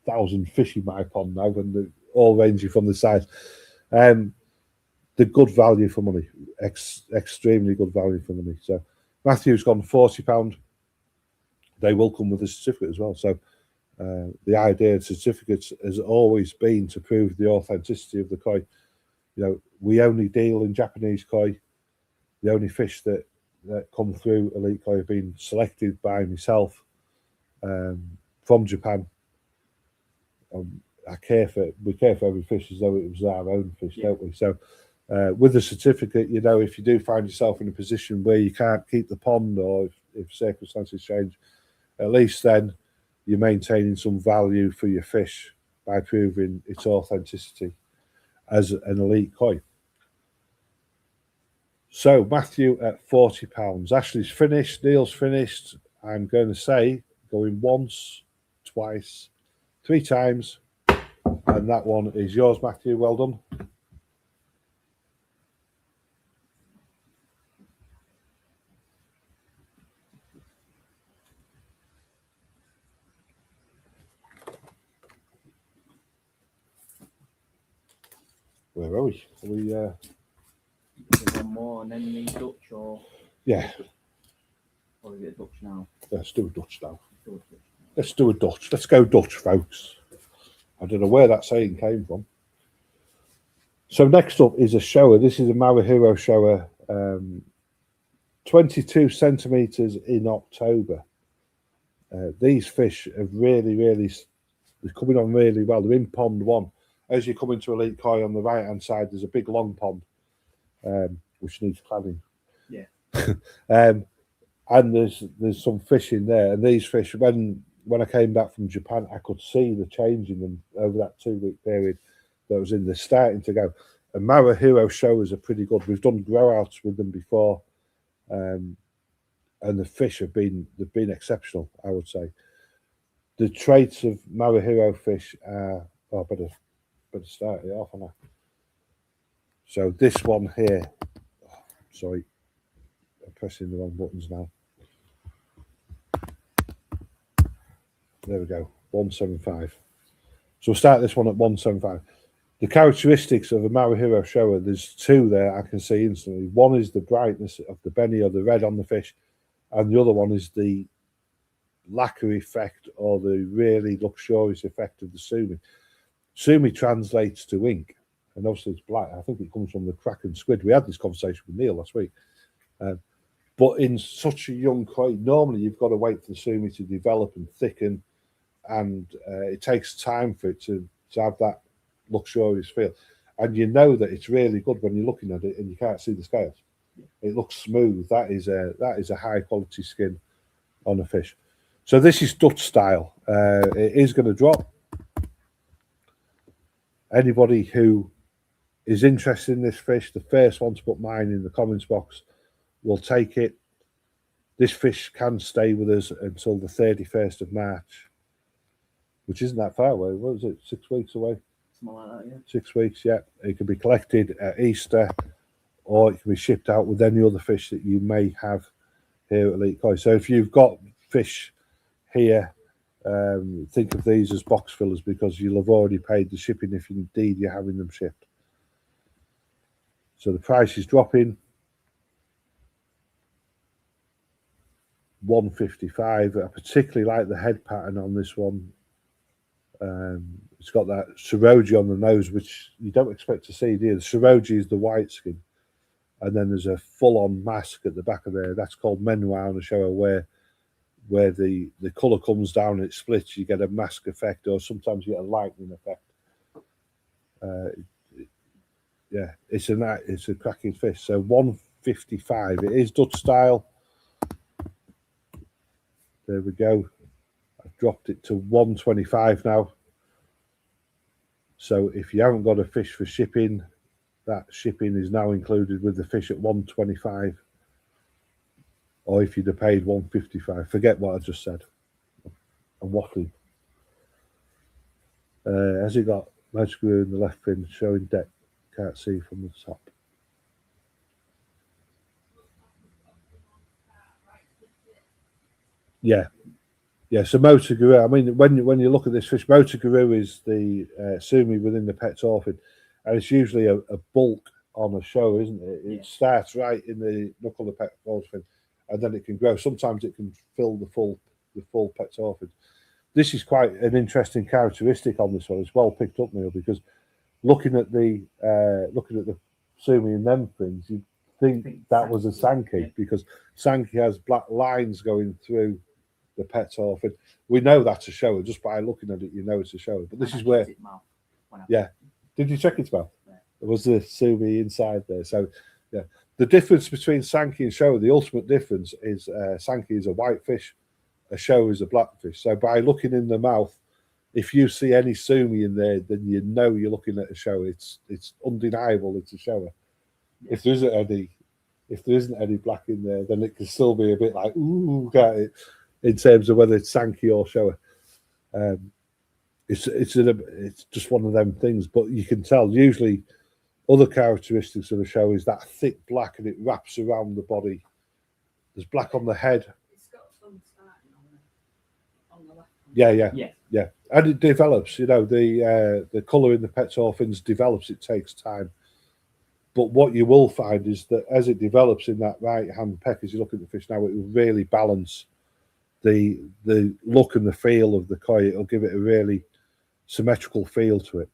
1,000 fish in my pond now, and they're all ranging from the size. they're good value for money, extremely good value for money. So Matthew's gone £40. They will come with a certificate as well. So the idea of certificates has always been to prove the authenticity of the koi. You know, we only deal in Japanese koi. The only fish that come through Elite Koi have been selected by myself from Japan. We care for every fish as though it was our own fish, don't we? So with the certificate, you know, if you do find yourself in a position where you can't keep the pond, or if circumstances change, at least then you're maintaining some value for your fish by proving its authenticity as an Elite Koi. So Matthew at £40. Ashley's finished. Neil's finished. I'm going to say going once, twice, 3 times, and that one is yours, Matthew. Well done. Where are we? Are we one more and then the Dutch, or yeah. Or is it Dutch now? Let's do a Dutch now. Let's do a Dutch. Let's go Dutch, folks. I don't know where that saying came from. So next up is a shower. This is a Marahiro shower, 22 centimetres in October. These fish have really, they're coming on really well. They're in pond 1. As you come into Elite Koi, on the right-hand side, there's a big long pond, which needs cladding. Yeah. And there's some fish in there. And these fish, when I came back from Japan, I could see the change in them over that 2-week period that was in. They're starting to go. And Marahiro showers are pretty good. We've done grow outs with them before, and the fish they've been exceptional, I would say. The traits of Marahiro fish are, better start it off, haven't I? So this one here, sorry, I'm pressing the wrong buttons now. There we go, 175. So we'll start this one at 175. The characteristics of a Marahiro shower, there's 2 there I can see instantly. One is the brightness of the benny or the red on the fish, and the other one is the lacquer effect, or the really luxurious effect of the sumi. Sumi translates to ink, and obviously it's black. I think it comes from the kraken squid. We had this conversation with Neil last week. But in such a young koi, normally you've got to wait for the sumi to develop and thicken, and it takes time for it to have that luxurious feel. And you know that it's really good when you're looking at it and you can't see the scales. It looks smooth. That is a high quality skin on a fish. So this is Dutch style. It is going to drop. Anybody who is interested in this fish, the first one to put mine in the comments box will take it. This fish can stay with us until the 31st of March, which isn't that far away. What is it, 6 weeks away? Something like that, yeah. 6 weeks, yeah. It can be collected at Easter, or it can be shipped out with any other fish that you may have here at Elite Koi. So if you've got fish here, think of these as box fillers, because you'll have already paid the shipping if indeed you're having them shipped. So the price is dropping. 155. I particularly like the head pattern on this one. It's got that Shiroji on the nose, which you don't expect to see, do you? The Shiroji is the white skin, and then there's a full-on mask at the back of there. That's called Menwa on a shower, where the colour comes down and it splits. You get a mask effect, or sometimes you get a lightning effect. Yeah, it's a cracking fish. So 155. It is Dutch style. There we go. I've dropped it to 125 now. So if you haven't got a fish for shipping, that shipping is now included with the fish at 125. Or if you'd have paid 155, forget what I just said. I'm waffling. Has it got magic screw in the left fin showing deck? Can't see from the top. Yeah. So motor guru. I mean, when you look at this fish, motor guru is the sumi within the pet's orphan, and it's usually a bulk on a show, isn't it? It starts right in the knuckle of the pectoral fin, and then it can grow. Sometimes it can fill the full pectoral fin. This is quite an interesting characteristic on this one. It's well picked up, Neil, because looking at the sumi and them things, you'd think that was a Sankey, because Sankey has black lines going through the pectoral fin. We know that's a shower. Just by looking at it, you know it's a shower. But this is where, did you check its mouth? Yeah. There was the sumi inside there. So, yeah, the difference between Sankey and shower, the ultimate difference is Sankey is a white fish, a shower is a black fish. So by looking in the mouth, if you see any sumi in there, then you know you're looking at a shower. It's undeniable it's a shower. Yeah. If there isn't any black in there, then it can still be a bit like, ooh, got it, in terms of whether it's Sankey or shower. It's just one of them things, but you can tell usually other characteristics of a shower is that thick black and it wraps around the body. There's black on the head. It's got some starting on the left. Yeah. And it develops, you know, the colour in the pectoral fins develops, it takes time. But what you will find is that as it develops in that right hand peck, as you look at the fish now, it will really balance the look and the feel of the koi. It'll give it a really symmetrical feel to it.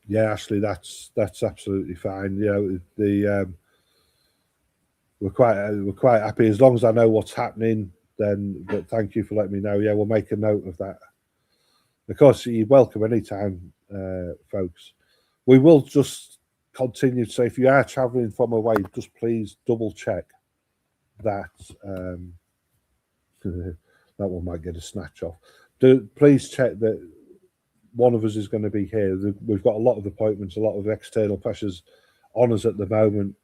Yeah, Ashley, that's absolutely fine. You know, we're quite happy as long as I know what's happening. Then, but thank you for letting me know. Yeah, we'll make a note of that. Of course, you're welcome anytime, folks. We will just continue to say, if you are travelling from away, just please double check that that one might get a snatch off. Please check that one of us is going to be here. We've got a lot of appointments, a lot of external pressures on us at the moment.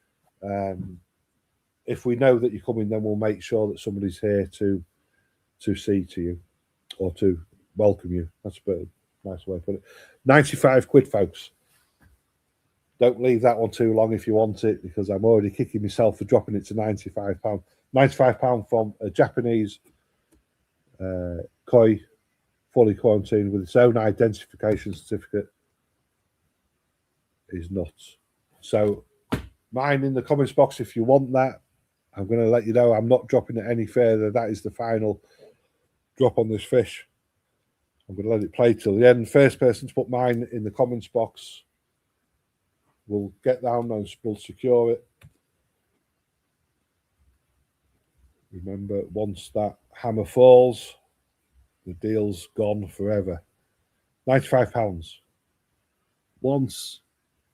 If we know that you're coming, then we'll make sure that somebody's here to see to you or to welcome you. That's a nice way to put it. 95 quid, folks. Don't leave that one too long if you want it, because I'm already kicking myself for dropping it to £95. £95 from a Japanese koi, fully quarantined with its own identification certificate, is nuts. So mine in the comments box if you want that. I'm going to let you know I'm not dropping it any further. That is the final drop on this fish. I'm going to let it play till the end. First person to put mine in the comments box will get down and we'll secure it. Remember, once that hammer falls, the deal's gone forever. £95. Once,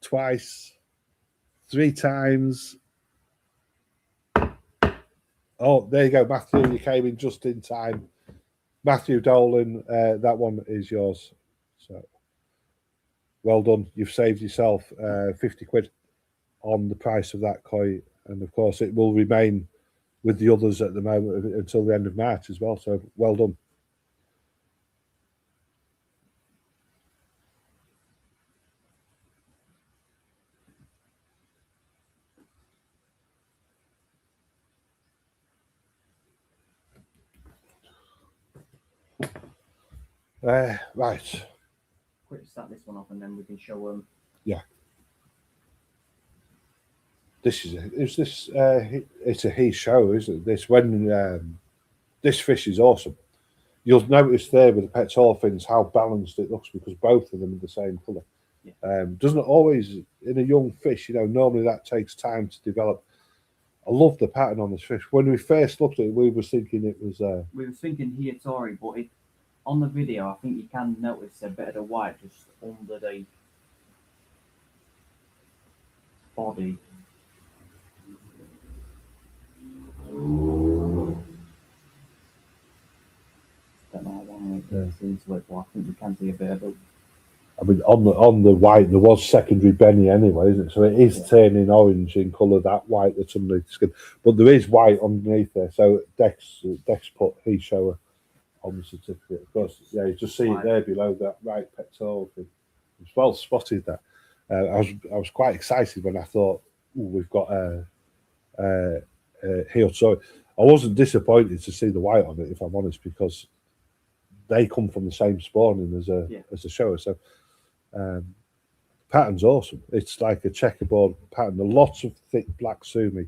twice, 3 times. Oh, there you go, Matthew. You came in just in time. Matthew Dolan, that one is yours. So, well done. You've saved yourself 50 quid on the price of that koi. And, of course, it will remain with the others at the moment until the end of March as well. So, well done. Right. Quick start this one off and then we can show them. Yeah. This is it's a he show, isn't it? This when this fish is awesome. You'll notice there with the pectoral fins how balanced it looks because both of them are the same colour. Yeah. Doesn't it always in a young fish, you know, normally that takes time to develop. I love the pattern on this fish. When we first looked at it, we were thinking it was we were thinking Hiatori, but on the video I think you can notice a bit of the white just under the body. Don't know how long it goes into it, but I think you can see a bit of it. I mean, on the white, there was secondary Benny anyway, isn't it? So it is turning orange in colour, that white that's underneath the skin. But there is white underneath there. So Dek's put he shower on the certificate. Of course, yeah, you just see it there below that right pectoral thing. It's well spotted that. I was quite excited when I thought, we've got here. So I wasn't disappointed to see the white on it, if I'm honest, because they come from the same spawning as a shower. So pattern's awesome. It's like a checkerboard pattern. Lots of thick black sumi.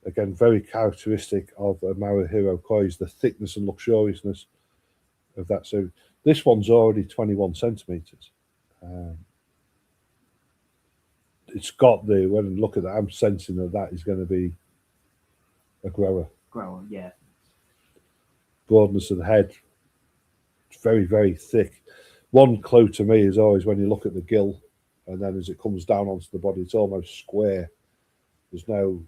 Again, very characteristic of a Marahiro koi is the thickness and luxuriousness of that. So this one's already 21 centimeters. It's got the, when I look at that, I'm sensing that is going to be a grower. Yeah. Broadness of the head, it's very, very thick. One clue to me is always when you look at the gill, and then as it comes down onto the body, it's almost square. There's no,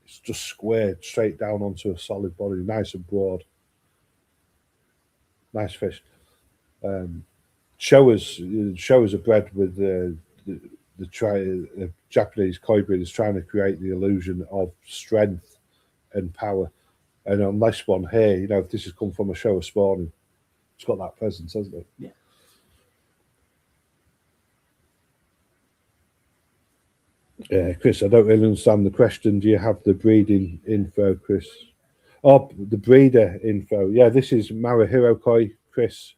it's just squared straight down onto a solid body, nice and broad. Nice fish. Showers are bred with the Japanese koi breeders trying to create the illusion of strength and power. And on this one here, you know, if this has come from a shower spawning, it's got that presence, hasn't it? Yeah. Yeah, Chris, I don't really understand the question. Do you have the breeding info, Chris? Oh, the breeder info. Yeah, this is Marahiro koi, Chris.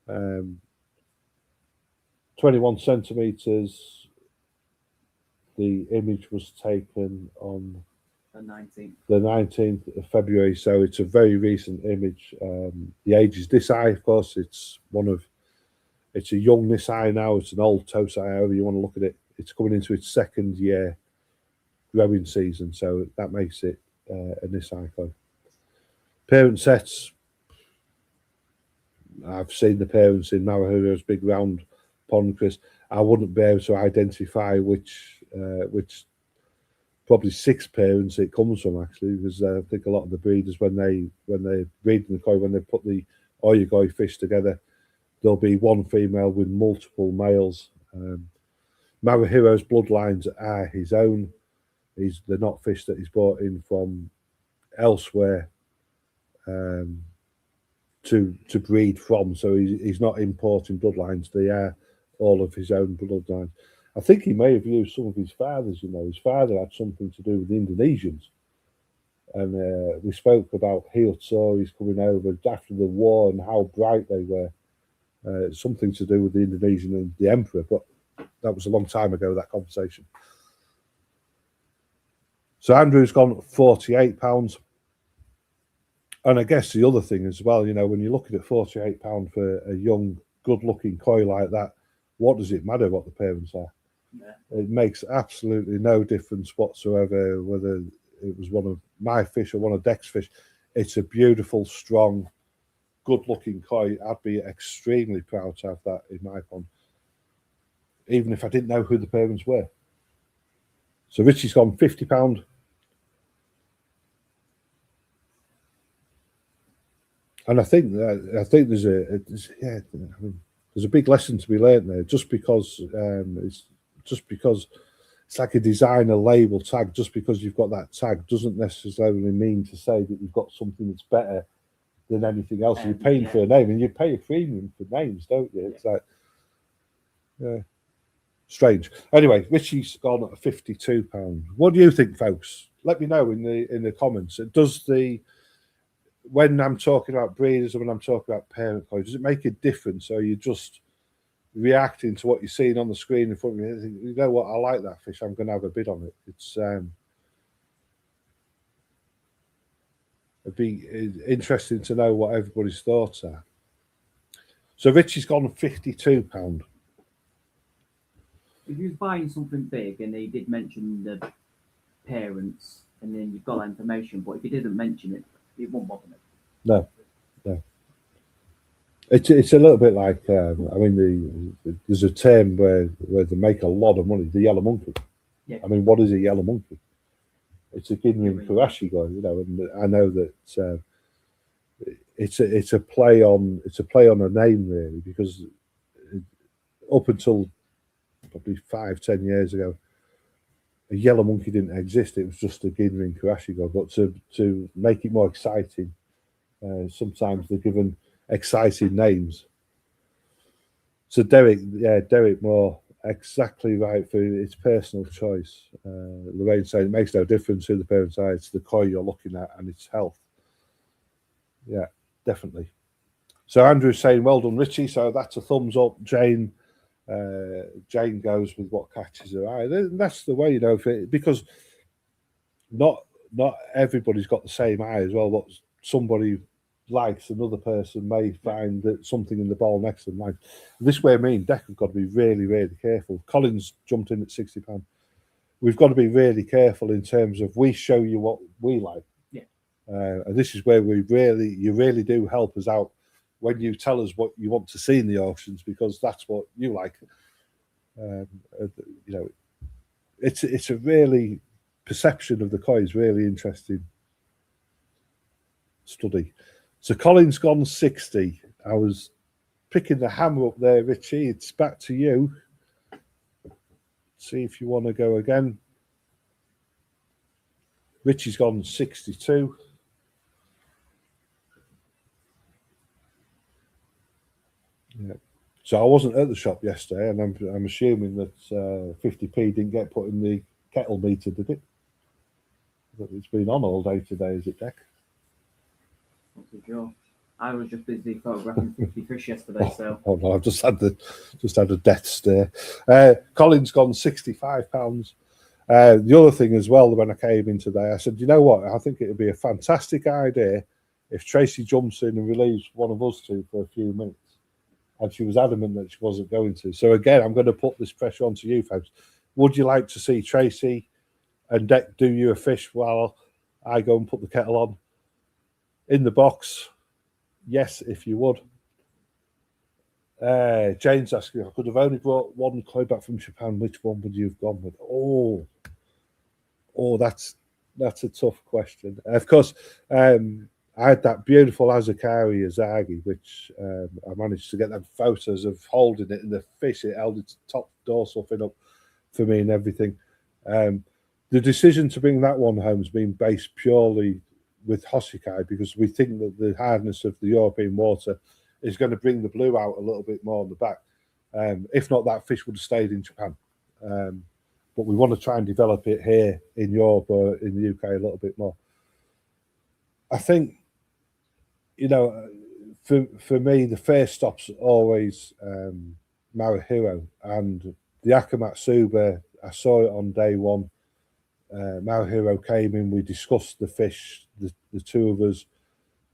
21 centimeters. The image was taken on the 19th of February, so it's a very recent image. The age is this eye, of course. It's a young this eye now. It's an old Tosai, however you want to look at it. It's coming into its second year growing season, so that makes it a Nisai koi. Parent sets, I've seen the parents in Marahiro's big round pond, Chris. I wouldn't be able to identify which probably 6 parents it comes from, actually, because I think a lot of the breeders, when they're breeding the koi, when they put the oyugoi fish together, there'll be one female with multiple males. Marahiro's bloodlines are his own. They're not fish that he's brought in from elsewhere to breed from. So he's not importing bloodlines. They are all of his own bloodlines. I think he may have used some of his father's. You know, his father had something to do with the Indonesians, and we spoke about Hiotsuris coming over after the war and how bright they were. Something to do with the Indonesian and the emperor, but that was a long time ago, that conversation. So Andrew's gone £48. And I guess the other thing as well, you know, when you're looking at £48 for a young, good-looking koi like that, what does it matter what the parents are? Yeah. It makes absolutely no difference whatsoever whether it was one of my fish or one of Dek's fish. It's a beautiful, strong, good-looking koi. I'd be extremely proud to have that in my pond, even if I didn't know who the parents were. So Richie's gone £50. And I think there's a big lesson to be learned there. Just because it's like a designer label tag. Just because you've got that tag doesn't necessarily mean to say that you've got something that's better than anything else. You're paying for a name, and you pay a premium for names, don't you? It's like, yeah, strange. Anyway, Richie's gone at £52. What do you think, folks? Let me know in the comments. When I'm talking about breeders or when I'm talking about parent koi, does it make a difference? Or are you just reacting to what you're seeing on the screen in front of you? You know what? I like that fish. I'm going to have a bid on it. It'd be interesting to know what everybody's thoughts are. So Richie's gone £52. If you was buying something big and he did mention the parents, and then you've got that information, but if he didn't mention it, it won't bother me. No. It's a little bit like there's a term where they make a lot of money. The yellow monkey. Yeah. I mean, what is a yellow monkey? It's a Ginrin Kurashigoi, you know, and I know that it's a play on a name really, because up until probably 5-10 years ago, a yellow monkey didn't exist. It was just a Ginrin Kurashigoi. But to make it more exciting, sometimes they're given exciting names. So Derek Moore, exactly right for its personal choice. Lorraine saying it makes no difference who the parents are. It's the koi you're looking at and its health. Yeah, definitely. So Andrew's saying, well done, Richie. So that's a thumbs up. Jane goes with what catches her eye. That's the way, because not everybody's got the same eye as well. What somebody likes, another person may find that something in the ball next to them likes. This way, me and Dek have got to be really, really careful. Collins jumped in at £60. We've got to be really careful in terms of we show you what we like. Yeah. And this is where you really do help us out when you tell us what you want to see in the auctions, because that's what you like. It's a really perception of the coin is really interesting study. So Colin's gone 60. I was picking the hammer up there, Richie. It's back to you. See if you want to go again. Richie's gone 62. Yeah. So I wasn't at the shop yesterday, and I'm assuming that 50p didn't get put in the kettle meter, did it? It's been on all day today, is it, Dek? Not too sure. I was just busy photographing 50 fish yesterday, so. Oh no, I've just had a death stare. Colin's gone £65. The other thing as well, when I came in today, I said, you know what? I think it would be a fantastic idea if Tracy jumps in and relieves one of us two for a few minutes. And she was adamant that she wasn't going to. So again, I'm going to put this pressure onto you folks. Would you like to see Tracy and Dek do you a fish while I go and put the kettle on? In the box, yes, if you would. Jane's asking, I could have only brought one koi back from Japan. Which one would you have gone with? Oh, that's a tough question. Of course, I had that beautiful Azakari Azagi, which I managed to get them photos of holding it, and the fish, it held its top dorsal fin up for me and everything. The decision to bring that one home has been based purely with Hossikai, because we think that the hardness of the European water is going to bring the blue out a little bit more on the back. If not, that fish would have stayed in Japan. But we want to try and develop it here in Europe or in the UK a little bit more. I think, for me, the first stop's always Marahiro, and the Akamatsuba, I saw it on day one. Marahiro came in, we discussed the fish, the two of us,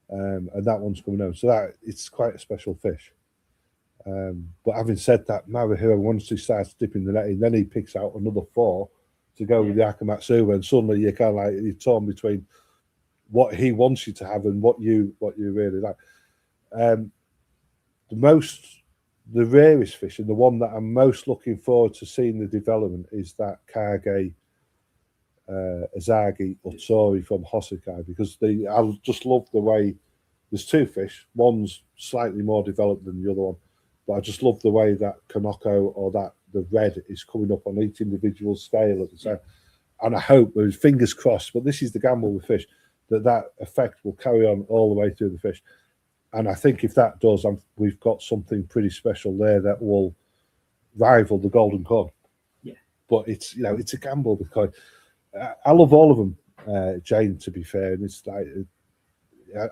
and that one's coming home. So that it's quite a special fish. But having said that, Marahiro, once he starts dipping the net in, then he picks out another 4 to go with the Akamatsuba, and suddenly you're kind of like you're torn between what he wants you to have and what you really like. The rarest fish, and the one that I'm most looking forward to seeing the development, is that Kage Azagi Utori from Hossikai, because I just love the way there's 2 fish. One's slightly more developed than the other one, but I just love the way that Kanoko, or that the red, is coming up on each individual scale at the same. And I hope, with fingers crossed, but this is the gamble with fish, that effect will carry on all the way through the fish. And I think if that does, we've got something pretty special there that will rival the golden corn. Yeah. But it's a gamble with koi. I love all of them, Jane, to be fair, and it's like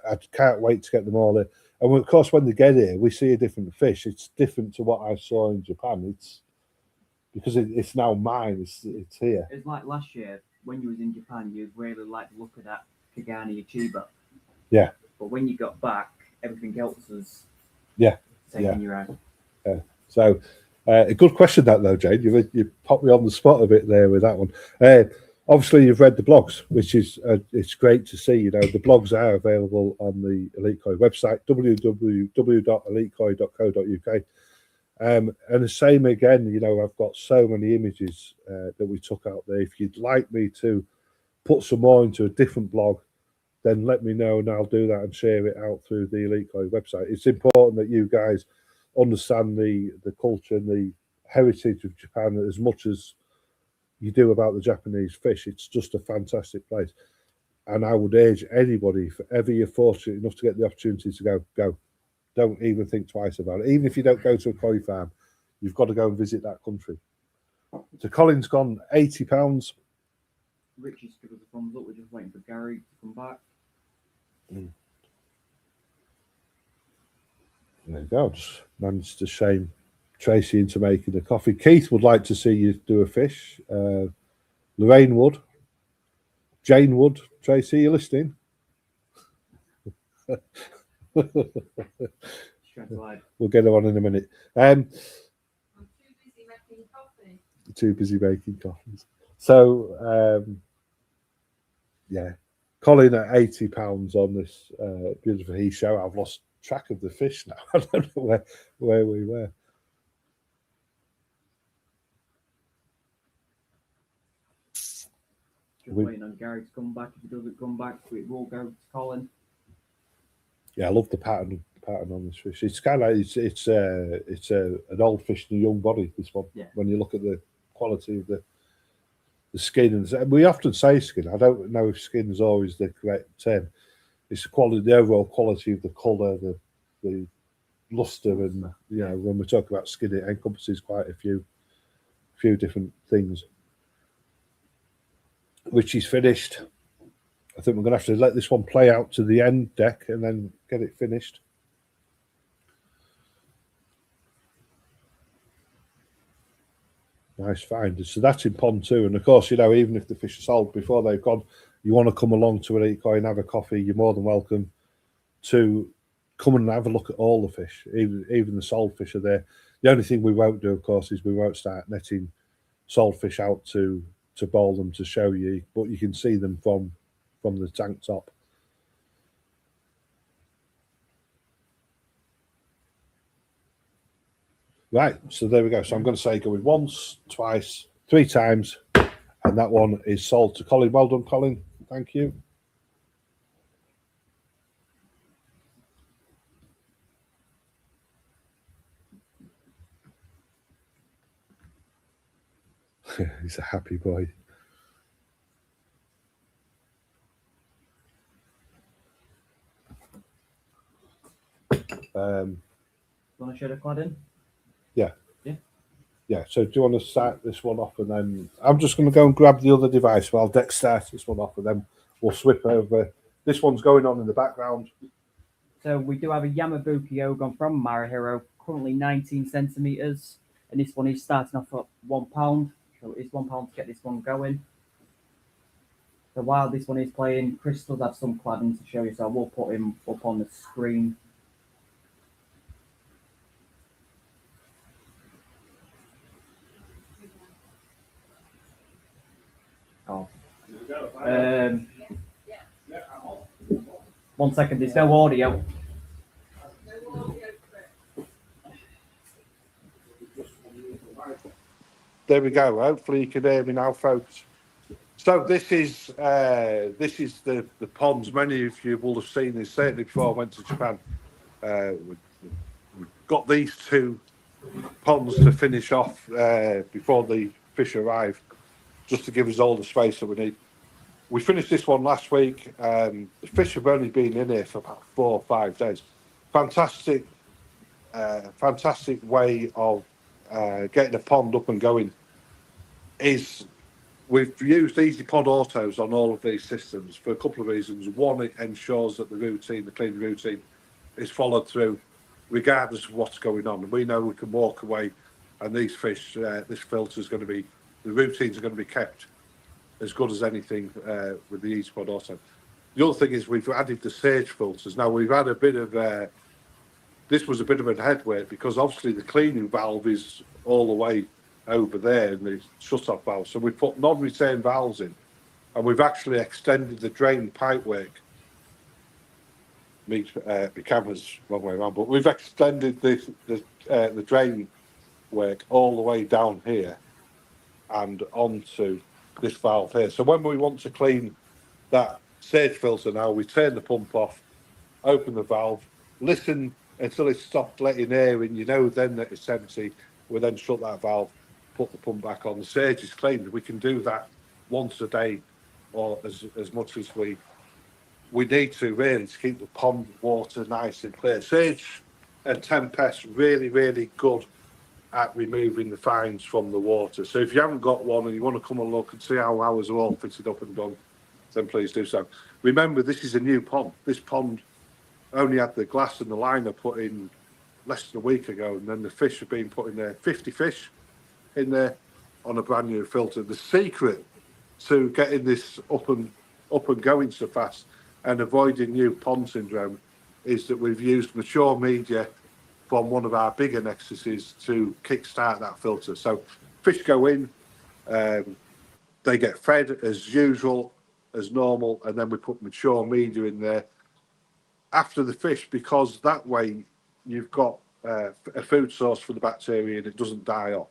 I can't wait to get them all in. And of course, when they get here, we see a different fish. It's different to what I saw in Japan. It's because it's now mine. It's here. It's like last year when you was in Japan, you really liked the look of that Kagani Chiba. Yeah. But when you got back, everything else was taking you out. So a good question that though, Jane. You popped me on the spot a bit there with that one. Obviously, you've read the blogs, which is it's great to see. The blogs are available on the Elite Koi website, www.elitekoi.co.uk. And the same again, I've got so many images that we took out there. If you'd like me to put some more into a different blog, then let me know and I'll do that and share it out through the Elite Koi website. It's important that you guys understand the culture and the heritage of Japan as much as you do about the Japanese fish. It's just a fantastic place. And I would urge anybody, if ever you're fortunate enough to get the opportunity to go. Don't even think twice about it. Even if you don't go to a koi farm, you've got to go and visit that country. So Colin's gone £80. Richie's give us a thumbs up. We're just waiting for Gary to come back. There you go. Just managed to shame Tracy into making a coffee. Keith would like to see you do a fish. Lorraine would. Jane would. Tracy, you listening? We'll get her on in a minute. I'm too busy making coffee. Too busy making coffees. So, yeah. Colin at £80 on this beautiful he show. I've lost track of the fish now. I don't know where we were. Just waiting on Gary to come back. If he doesn't come back, it will go to Colin. Yeah, I love the pattern on this fish. It's kind of it's an old fish in a young body. This one, Yeah. When you look at the quality of the skin, and we often say skin. I don't know if skin is always the correct term. It's the overall quality of the colour, the luster, and when we talk about skin, it encompasses quite a few different things. Which is finished. I think we're going to have to let this one play out to the end, Dek, and then get it finished. Nice find. So that's in pond 2. And of course, even if the fish are sold before they've gone, you want to come along to an eco and have a coffee, you're more than welcome to come and have a look at all the fish. Even the sold fish are there. The only thing we won't do, of course, is we won't start netting sold fish out to bowl them to show you, but you can see them from the tank top. Right, so there we go. So I'm going to say going once, twice, 3 times, and that one is sold to Colin. Well done, Colin. Thank you. He's a happy boy. Want to share the clad in? Yeah. Yeah. Yeah. So do you want to start this one off, and then I'm just going to go and grab the other device while Dek starts this one off, and then we'll swip over. This one's going on in the background. So we do have a Yamabuki Ogon from Marahiro, currently 19 centimeters, and this one is starting off at £1. So it's £1 to get this one going. So while this one is playing, Chris does have some cladding to show you, so we'll put him up on the screen. Oh. 1 second, there's no audio. There we go. Hopefully you can hear me now, folks. So this is the ponds. Many of you will have seen this, certainly before I went to Japan. We got these 2 ponds to finish off before the fish arrive, just to give us all the space that we need. We finished this one last week. The fish have only been in here for about 4 or 5 days. Fantastic way of getting a pond up and going is we've used Easy Pod Autos on all of these systems for a couple of reasons. One, it ensures that the cleaning routine is followed through regardless of what's going on. And we know we can walk away and these fish, this filter is going to be, the routines are going to be kept as good as anything with the Easy Pod Auto. The other thing is we've added the Sage filters. Now we've had a bit of, this was a bit of a headway because obviously the cleaning valve is all the way over there and the shut-off valve. So we put non-retain valves in and we've actually extended the drain pipework. The camera's wrong way around, but we've extended the drain work all the way down here and onto this valve here. So when we want to clean that Sage filter now, we turn the pump off, open the valve, listen until it's stopped letting air in, then that it's empty. We then shut that valve, put the pump back on. The Sage is cleaned. We can do that once a day or as much as we need to, really, to keep the pond water nice and clear. Sage and Tempest really, really good at removing the fines from the water. So if you haven't got one and you want to come and look and see how ours are all fitted up and done, then please do so. Remember, this is a new pond. This pond only had the glass and the liner put in less than a week ago, and then the fish have been put in there. 50 fish in there on a brand new filter. The secret to getting this up and going so fast and avoiding new pond syndrome is that we've used mature media from one of our bigger nexuses to kickstart that filter. So fish go in, they get fed as usual, as normal, and then we put mature media in there after the fish, because that way you've got a food source for the bacteria and it doesn't die off.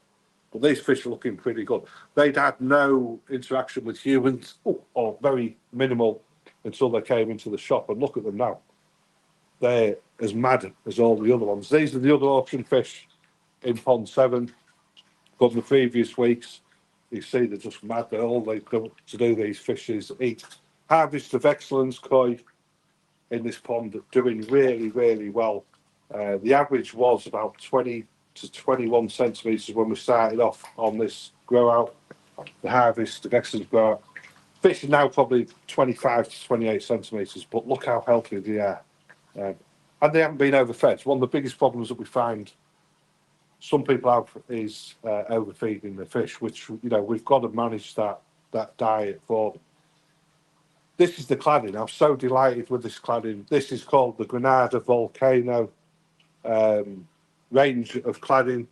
But these fish are looking pretty good. They'd had no interaction with humans, or very minimal, until they came into the shop. And look at them now. They're as mad as all the other ones. These are the other auction fish in Pond 7 from the previous weeks. You see, they're just mad. They're all they do to do these fish is eat. Harvest of Excellence koi in this pond, doing really, really well. The average was about 20 to 21 centimetres when we started off on this grow out, the Harvest of Excellence grow out. Fish are now probably 25 to 28 centimetres, but look how healthy they are. And they haven't been overfed. One of the biggest problems that we find some people have is overfeeding the fish, which, you know, we've got to manage that diet for them. This is the cladding. I'm so delighted with this cladding. This is called the Granada Volcano range of cladding.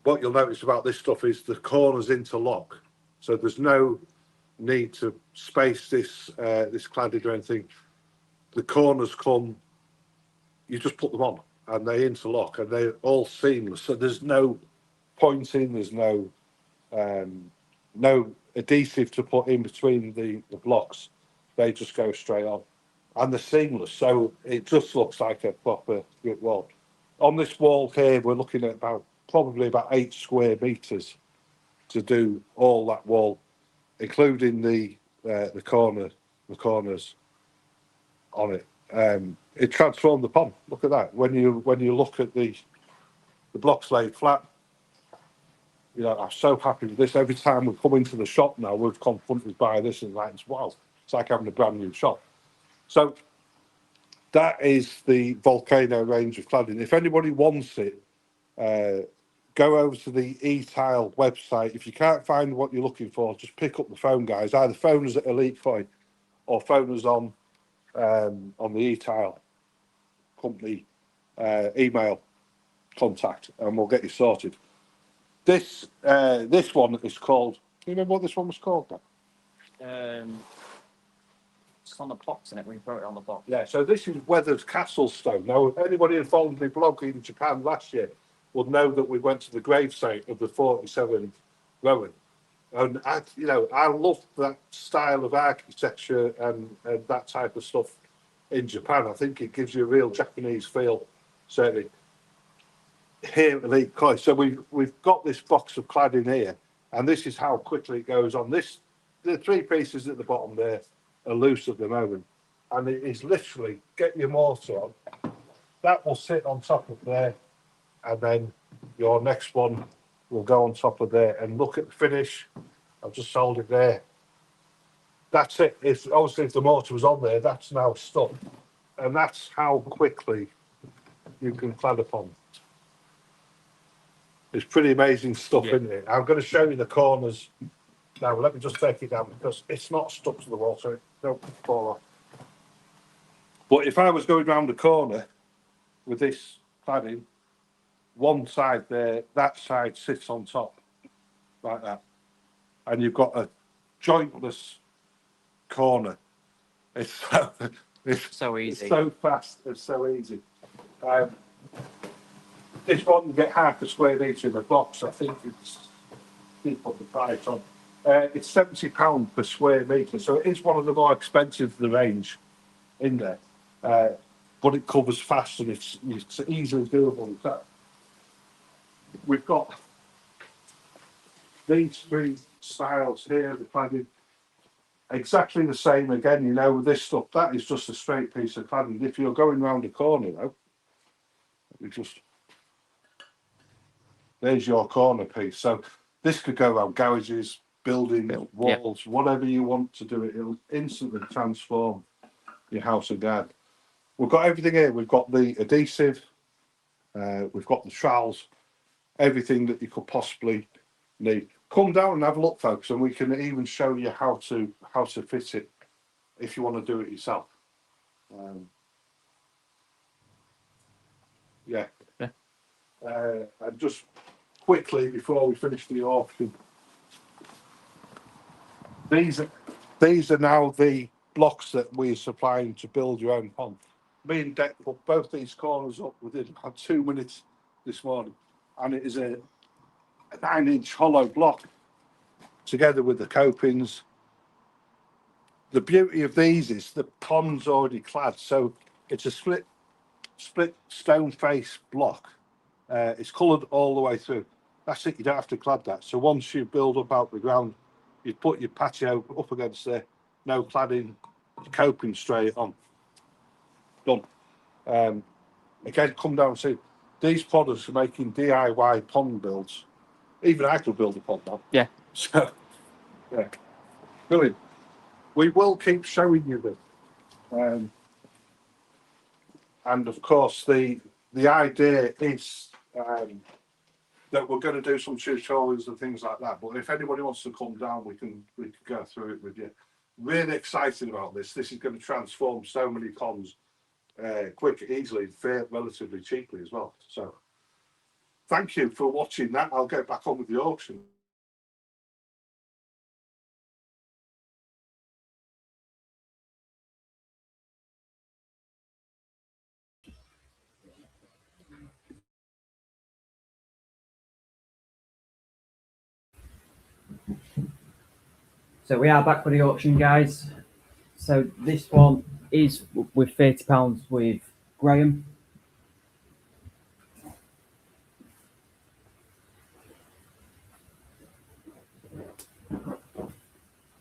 What you'll notice about this stuff is the corners interlock, so there's no need to space this cladding or anything. The corners come, you just put them on and they interlock and they're all seamless, so there's no pointing, there's no adhesive to put in between the blocks. They just go straight on and they're seamless, so it just looks like a proper brick wall. On this wall here we're looking at probably about 8 square meters to do all that wall, including the corners on it. It transformed the pond. Look at that. When you look at the blocks laid flat, you know, I'm so happy with this. Every time we come into the shop now, we're confronted by this and that. It's wow, it's like having a brand new shop. So that is the Volcano range of cladding. If anybody wants it, go over to the E-Tile website. If you can't find what you're looking for, just pick up the phone, guys. Either phone us at Elite Koi or phone us on the E-Tile company email contact, and we'll get you sorted. This one is called. Do you remember what this one was called? It's on the box, in it. We wrote it on the box. Yeah. So this is Weathered Castle Stone. Now, anybody who followed my blog in Japan last year would know that we went to the gravesite of the 47 Rowan, and I love that style of architecture and that type of stuff in Japan. I think it gives you a real Japanese feel, certainly here at Elite Koi. So we've got this box of cladding here, and this is how quickly it goes on. The 3 pieces at the bottom there are loose at the moment, and it is literally get your mortar on. That will sit on top of there, and then your next one will go on top of there. And look at the finish. I've just sold it there. That's it. If the mortar was on there, that's now stuck, and that's how quickly you can clad a pond. It's pretty amazing stuff, isn't it? I'm going to show you the corners now. Let me just take it down because it's not stuck to the wall, so it don't fall off. But if I was going round the corner with this cladding, one side there, that side sits on top like that, and you've got a jointless corner. It's so easy. It's so fast. It's so easy. This one you get half a square metre in the box. I think did put the price on. It's £70 per square metre, so it is one of the more expensive of the range in there. But it covers fast and it's easily doable. We've got these 3 styles here, the cladding. Exactly the same again, you know, with this stuff. That is just a straight piece of cladding. If you're going round the corner, though, there's your corner piece. So this could go around garages, buildings, walls, whatever you want to do it. It'll instantly transform your house and garden. We've got everything here. We've got the adhesive We've got the trowels, everything that you could possibly need. Come down and have a look, folks, and we can even show you how to fit it if you want to do it yourself. Yeah. And just quickly before we finish the auction, these are now the blocks that we're supplying to build your own pond. Me and Dek put both these corners up within about 2 minutes this morning, and it is a 9-inch hollow block together with the copings. The beauty of these is the pond's already clad, so it's a split stone face block. It's coloured all the way through. That's it, you don't have to clad that. So once you build up out the ground, you put your patio up against there, no cladding, coping straight on. Done. Again, come down and see. These products are making DIY pond builds. Even I could build a pond now. Yeah. So, yeah. Brilliant. We will keep showing you this. And of course, the idea is that we're going to do some tutorials and things like that. But if anybody wants to come down, we can go through it with you. Really excited about this. This is going to transform so many ponds quick, easily, fair, relatively cheaply as well. So thank you for watching that. I'll get back on with the auction. So we are back with the auction, guys. So this one is with £30 with Graham.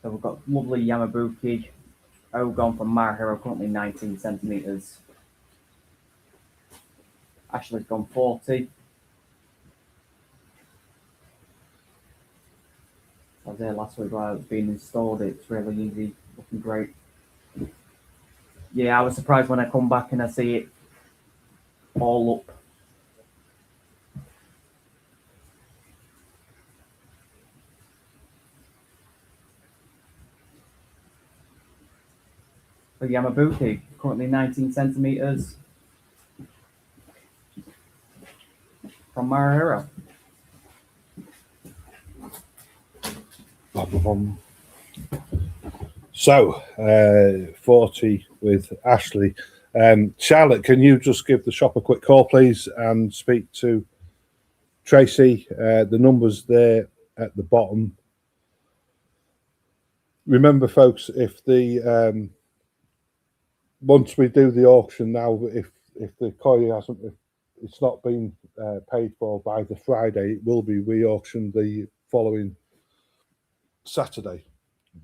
So we've got lovely Yamabuki Ogon from Marahiro, currently 19 centimetres. Ashley's gone 40. I was there last week while it's been installed. It's really easy, looking great. Yeah, I was surprised when I come back and I see it all up. For Yamabuki, currently 19 centimetres from Marahiro. So 40 with Ashley. Charlotte, can you just give the shop a quick call, please, and speak to Tracy? The numbers there at the bottom. Remember, folks, if the once we do the auction now, if the koi hasn't, if it's not been paid for by the Friday, it will be re-auctioned the following Saturday.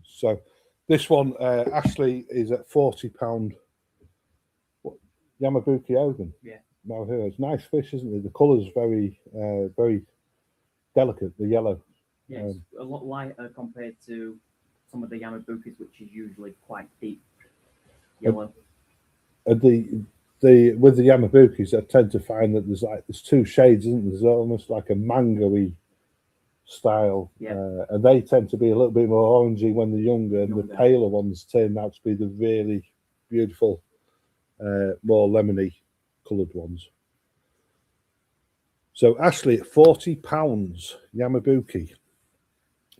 So this one, Ashley, is at £40. Yamabuki Ogun. Yeah. Now here, it's nice fish, isn't it? The colour's very, very delicate. The yellow. Yeah, it's a lot lighter compared to some of the Yamabukis, which is usually quite deep yellow. And the with the Yamabukis, I tend to find that there's two shades, isn't there? There's almost like a mango-y style, and they tend to be a little bit more orangey when they're younger, and the paler ones turn out to be the really beautiful, more lemony coloured ones. So Ashley, at £40, Yamabuki.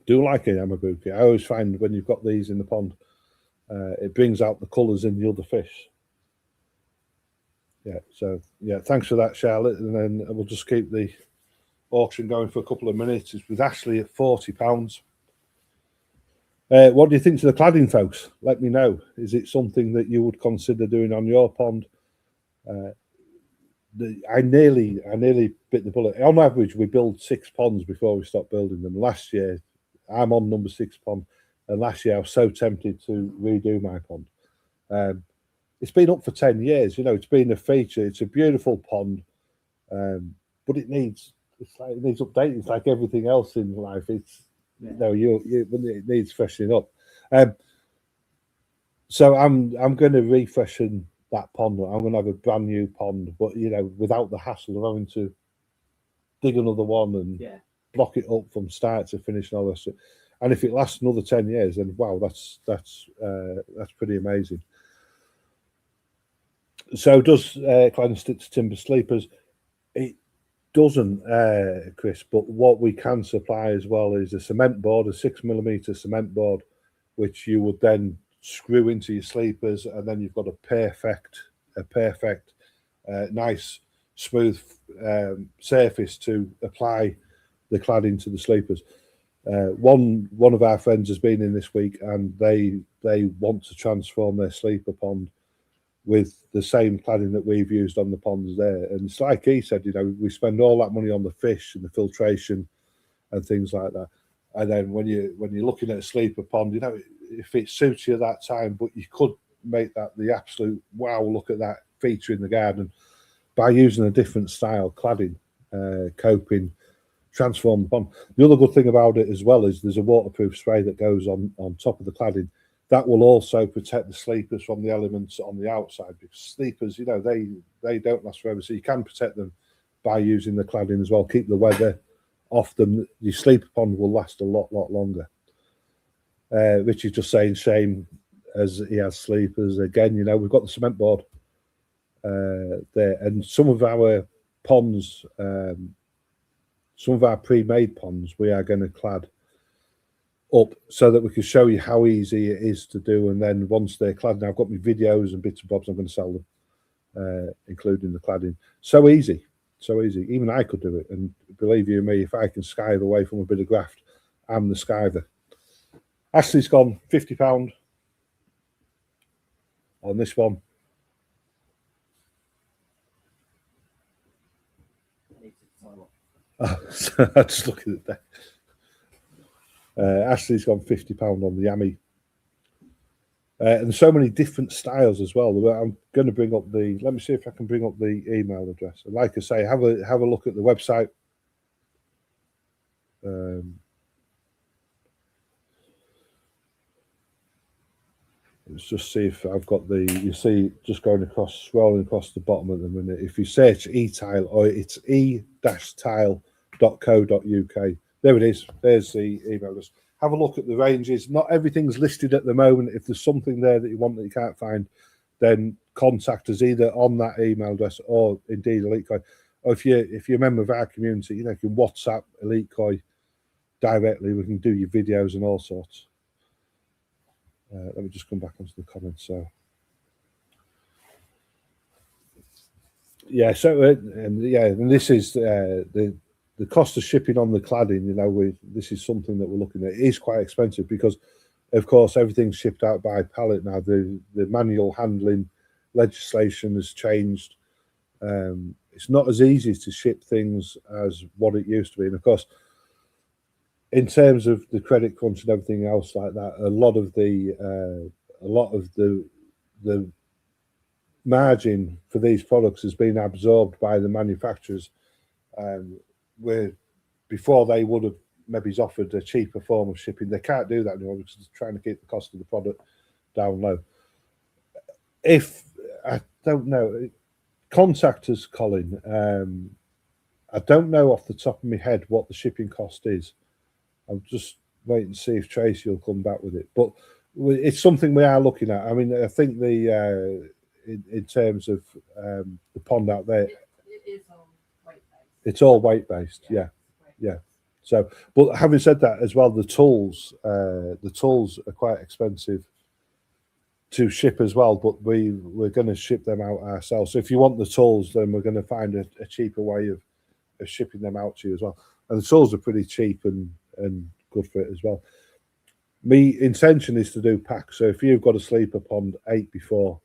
Do like a Yamabuki. I always find when you've got these in the pond, it brings out the colours in the other fish. Yeah, so yeah, thanks for that, Charlotte, and then we'll just keep the auction going for a couple of minutes. It's with Ashley at £40. What do you think to the cladding, folks? Let me know. Is it something that you would consider doing on your pond? I nearly bit the bullet. On average, we build 6 ponds before we stop building them. Last year, I'm on number 6 pond, and last year I was so tempted to redo my pond. It's been up for 10 years. You know, it's been a feature. It's a beautiful pond, but it needs updating. It's like everything else in life. It's it needs freshening up. So I'm going to refreshen that pond. I'm going to have a brand new pond, but without the hassle of having to dig another one and Yeah. block it up from start to finish and all this. And if it lasts another 10 years, then wow, that's pretty amazing. So does Cladding stick to timber sleepers? It doesn't, Chris, but what we can supply as well is a cement board, a 6mm cement board, which you would then screw into your sleepers, and then you've got a perfect, nice, smooth surface to apply the cladding to the sleepers. One of our friends has been in this week, and they want to transform their sleeper pond with the same cladding that we've used on the ponds there. And it's like he said, we spend all that money on the fish and the filtration and things like that. And then when you're looking at a sleeper pond, if it suits you at that time, but you could make that the absolute wow, look at that feature in the garden by using a different style cladding, coping, transform the pond. The other good thing about it as well is there's a waterproof spray that goes on top of the cladding. That will also protect the sleepers from the elements on the outside, because sleepers, they don't last forever. So you can protect them by using the cladding as well. Keep the weather off them. Your sleeper pond will last a lot longer. Richie's just saying shame as he has sleepers. Again, we've got the cement board there, and some of our ponds, some of our pre-made ponds, we are going to clad up so that we can show you how easy it is to do. And then once they're clad, now I've got my videos and bits and bobs, I'm going to sell them, including the cladding. So easy. Even I could do it. And believe you me, if I can skive away from a bit of graft, I'm the skiver. Ashley's gone £50 on this one. I'm just looking at that. Ashley's gone £50 on the Yami. And so many different styles as well. I'm going to bring up let me see if I can bring up the email address. And like I say, have a look at the website. Let's just see if I've got you see, just scrolling across the bottom at the minute. If you search e-tile, or it's e-tile.co.uk. There it is. There's the email address. Have a look at the ranges. Not everything's listed at the moment. If there's something there that you want that you can't find, then contact us either on that email address or indeed Elite Koi. Or if you're a member of our community, you can WhatsApp Elite Koi directly. We can do your videos and all sorts. Let me just come back onto the comments. So, yeah. So, and this is the cost of shipping on the cladding. This is something that we're looking at. It is quite expensive because, of course, everything's shipped out by pallet now. The manual handling legislation has changed. It's not as easy to ship things as what it used to be, and of course, in terms of the credit crunch and everything else like that, a lot of the margin for these products has been absorbed by the manufacturers, where before they would have maybe offered a cheaper form of shipping. They can't do that anymore because they're trying to keep the cost of the product down low. If I don't know, contact us, Colin. I don't know off the top of my head what the shipping cost is. I'll just wait and see if Tracy will come back with it. But it's something we are looking at. I mean, I think in terms of the pond out there, It is all weight based. it's all weight based. Yeah. So, but having said that as well, the tools are quite expensive to ship as well. But we're going to ship them out ourselves. So if you want the tools, then we're going to find a cheaper way of shipping them out to you as well. And the tools are pretty cheap and good for it as well. My intention is to do packs. So if you've got a sleeper pond 8x4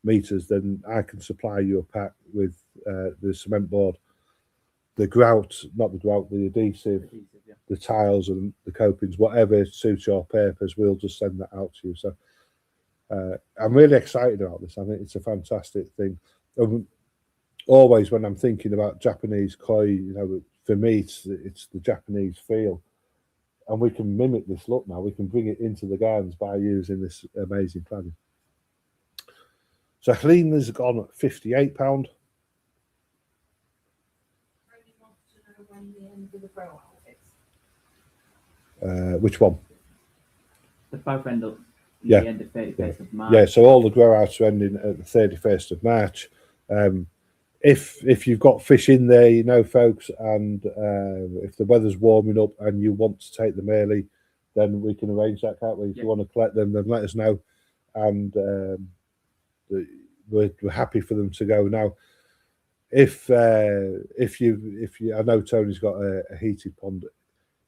meters, then I can supply you a pack with the cement board, the adhesive, Yeah. the tiles and the copings, whatever suits your purpose. We'll just send that out to you. So I'm really excited about this. I think it's a fantastic thing. Always when I'm thinking about Japanese koi, for me it's the Japanese feel, and we can mimic this look now. We can bring it into the gardens by using this amazing cladding. So Helena's gone at £58. Really want to know when the end of the grow out is. Which one? They both end up in Yeah. the end of 31st of March. Yeah, so all the grow outs are ending at the 31st of March. If you've got fish in there, you know, folks, and if the weather's warming up and you want to take them early, then we can arrange that, can't we? If you want to collect them, then let us know, and we're happy for them to go now. If you, I know Tony's got a heated pond.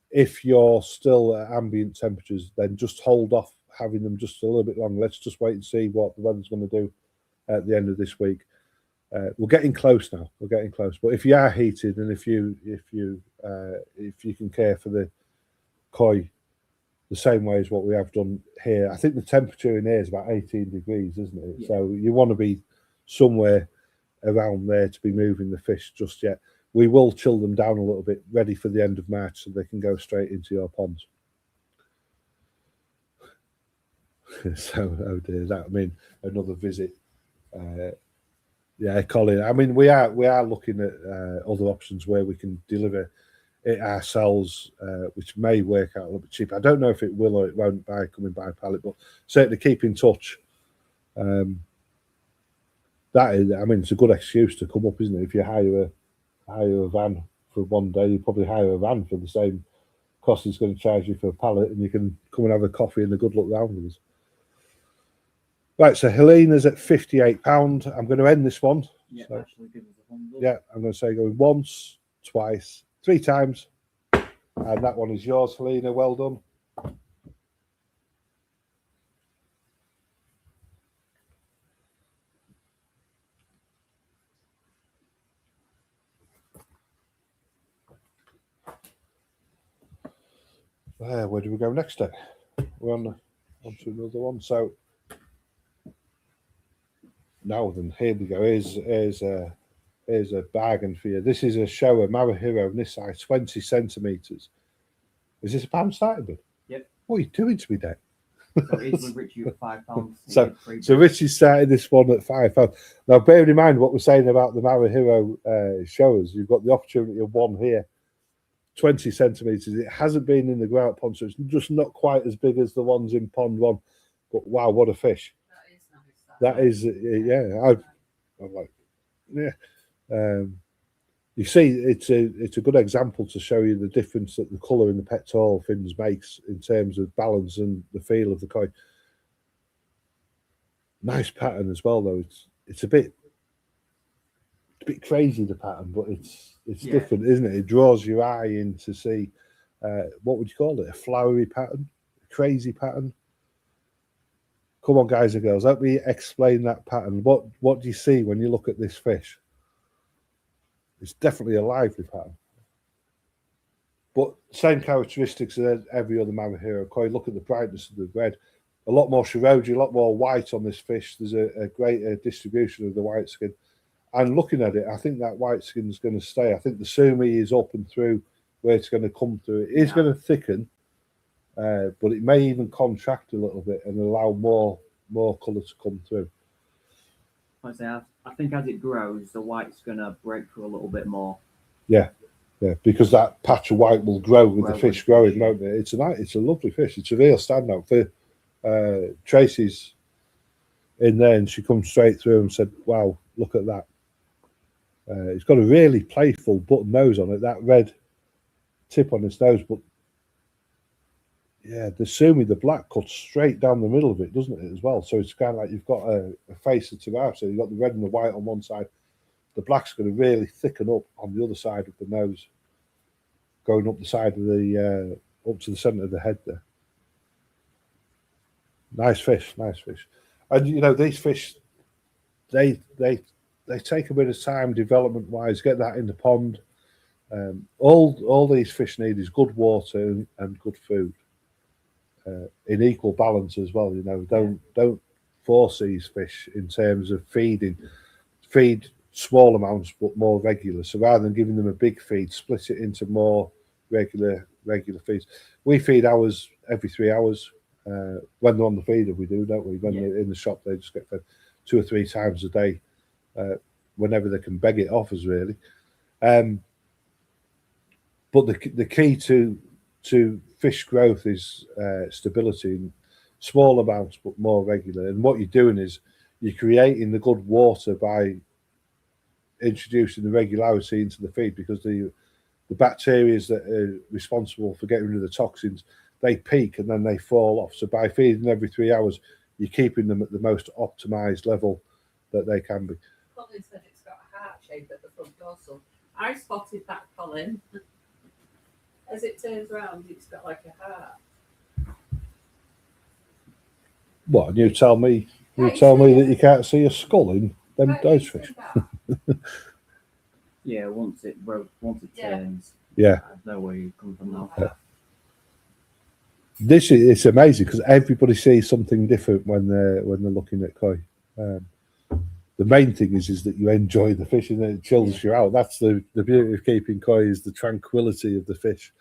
If you're still at ambient temperatures, then just hold off having them just a little bit longer. Let's just wait and see what the weather's going to do at the end of this week. We're getting close now. We're getting close. But if you are heated and if you can care for the koi the same way as what we have done here, I think the temperature in here is about 18 degrees, isn't it? Yeah. So you want to be somewhere around there to be moving the fish just yet. We will chill them down a little bit, ready for the end of March, so they can go straight into your ponds. So, oh dear, that, I mean, another visit. Yeah, Colin. I mean, we are looking at other options where we can deliver it ourselves, which may work out a little bit cheaper. I don't know if it will or it won't by coming by pallet, but certainly keep in touch. That is, I mean, it's a good excuse to come up, isn't it? If you hire a van for one day, you probably hire a van for the same cost it's going to charge you for a pallet, and you can come and have a coffee and a good look round with us. Right, so Helena's at £58. I'm going to end this one. Yeah, So, actually give us a thumbs up. yeah, I'm going to say going once, twice, 3 times. And that one is yours, Helena. Well done. Where do we go next then? We're on to another one. So now then, here we go. Here's a bargain for you. This is a shower Marahiro on this side, 20 centimetres. Is this a pound starting bid? Yep. What are you doing to me, Dek? So it is with Richie at £5. So Richie started this one at £5. Now, bear in mind what we're saying about the Marahiro showers. You've got the opportunity of one here, 20 centimetres. It hasn't been in the grout pond, so it's just not quite as big as the ones in pond 1. But wow, what a fish! That is nice. That is, yeah. I'm like, yeah. You see, it's a good example to show you the difference that the colour in the pectoral fins makes in terms of balance and the feel of the koi. Nice pattern as well, though. It's a bit crazy, the pattern, but it's different, isn't it? It draws your eye in to see what would you call it? A flowery pattern, a crazy pattern. Come on, guys and girls, help me explain that pattern. What do you see when you look at this fish? It's definitely a lively pattern. But same characteristics as every other Marahiro koi. Look at the brightness of the red. A lot more shiroji, a lot more white on this fish. There's a greater distribution of the white skin. And looking at it, I think that white skin is going to stay. I think the sumi is up and through where it's going to come through. It is going to thicken, but it may even contract a little bit and allow more colour to come through. I think as it grows, the white's going to break through a little bit more. Yeah, because that patch of white will grow with the fish growing, won't it? It's a lovely fish. It's a real standout. For Tracy's in there, and she comes straight through and said, "Wow, look at that." It's got a really playful button nose on it. That red tip on its nose, but yeah, the sumi, the black cuts straight down the middle of it, doesn't it, as well? So it's kind of like you've got a face of tomato. So you've got the red and the white on one side. The black's going to really thicken up on the other side of the nose, going up the side of the up to the centre of the head there. Nice fish. And you know, these fish, they take a bit of time development wise. Get that in the pond. All these fish need is good water and good food. In equal balance as well, you know. Don't force these fish in terms of feeding. Feed small amounts but more regular. So rather than giving them a big feed, split it into more regular feeds. We feed ours every 3 hours. When they're on the feeder, we do, don't we? When they're in the shop, they just get fed. 2 or 3 times a day, whenever they can beg it off us, really. But the key to fish growth is stability, in small amounts but more regular. And what you're doing is you're creating the good water by introducing the regularity into the feed, because the bacteria that are responsible for getting rid of the toxins, they peak and then they fall off. So by feeding every 3 hours, you're keeping them at the most optimized level that they can be. Colin said it's got a heart shape at the front dorsal. I spotted that, Colin. As it turns around, it's got like a heart. What? And you tell me Can't you that see you can't see a skull in them Can't those you fish? see that? Yeah, once it Yeah. turns, Yeah. I know where you come from now. Yeah. It's amazing because everybody sees something different when they're looking at koi. The main thing is that you enjoy the fish and it chills you out. That's the beauty of keeping koi, is the tranquility of the fish.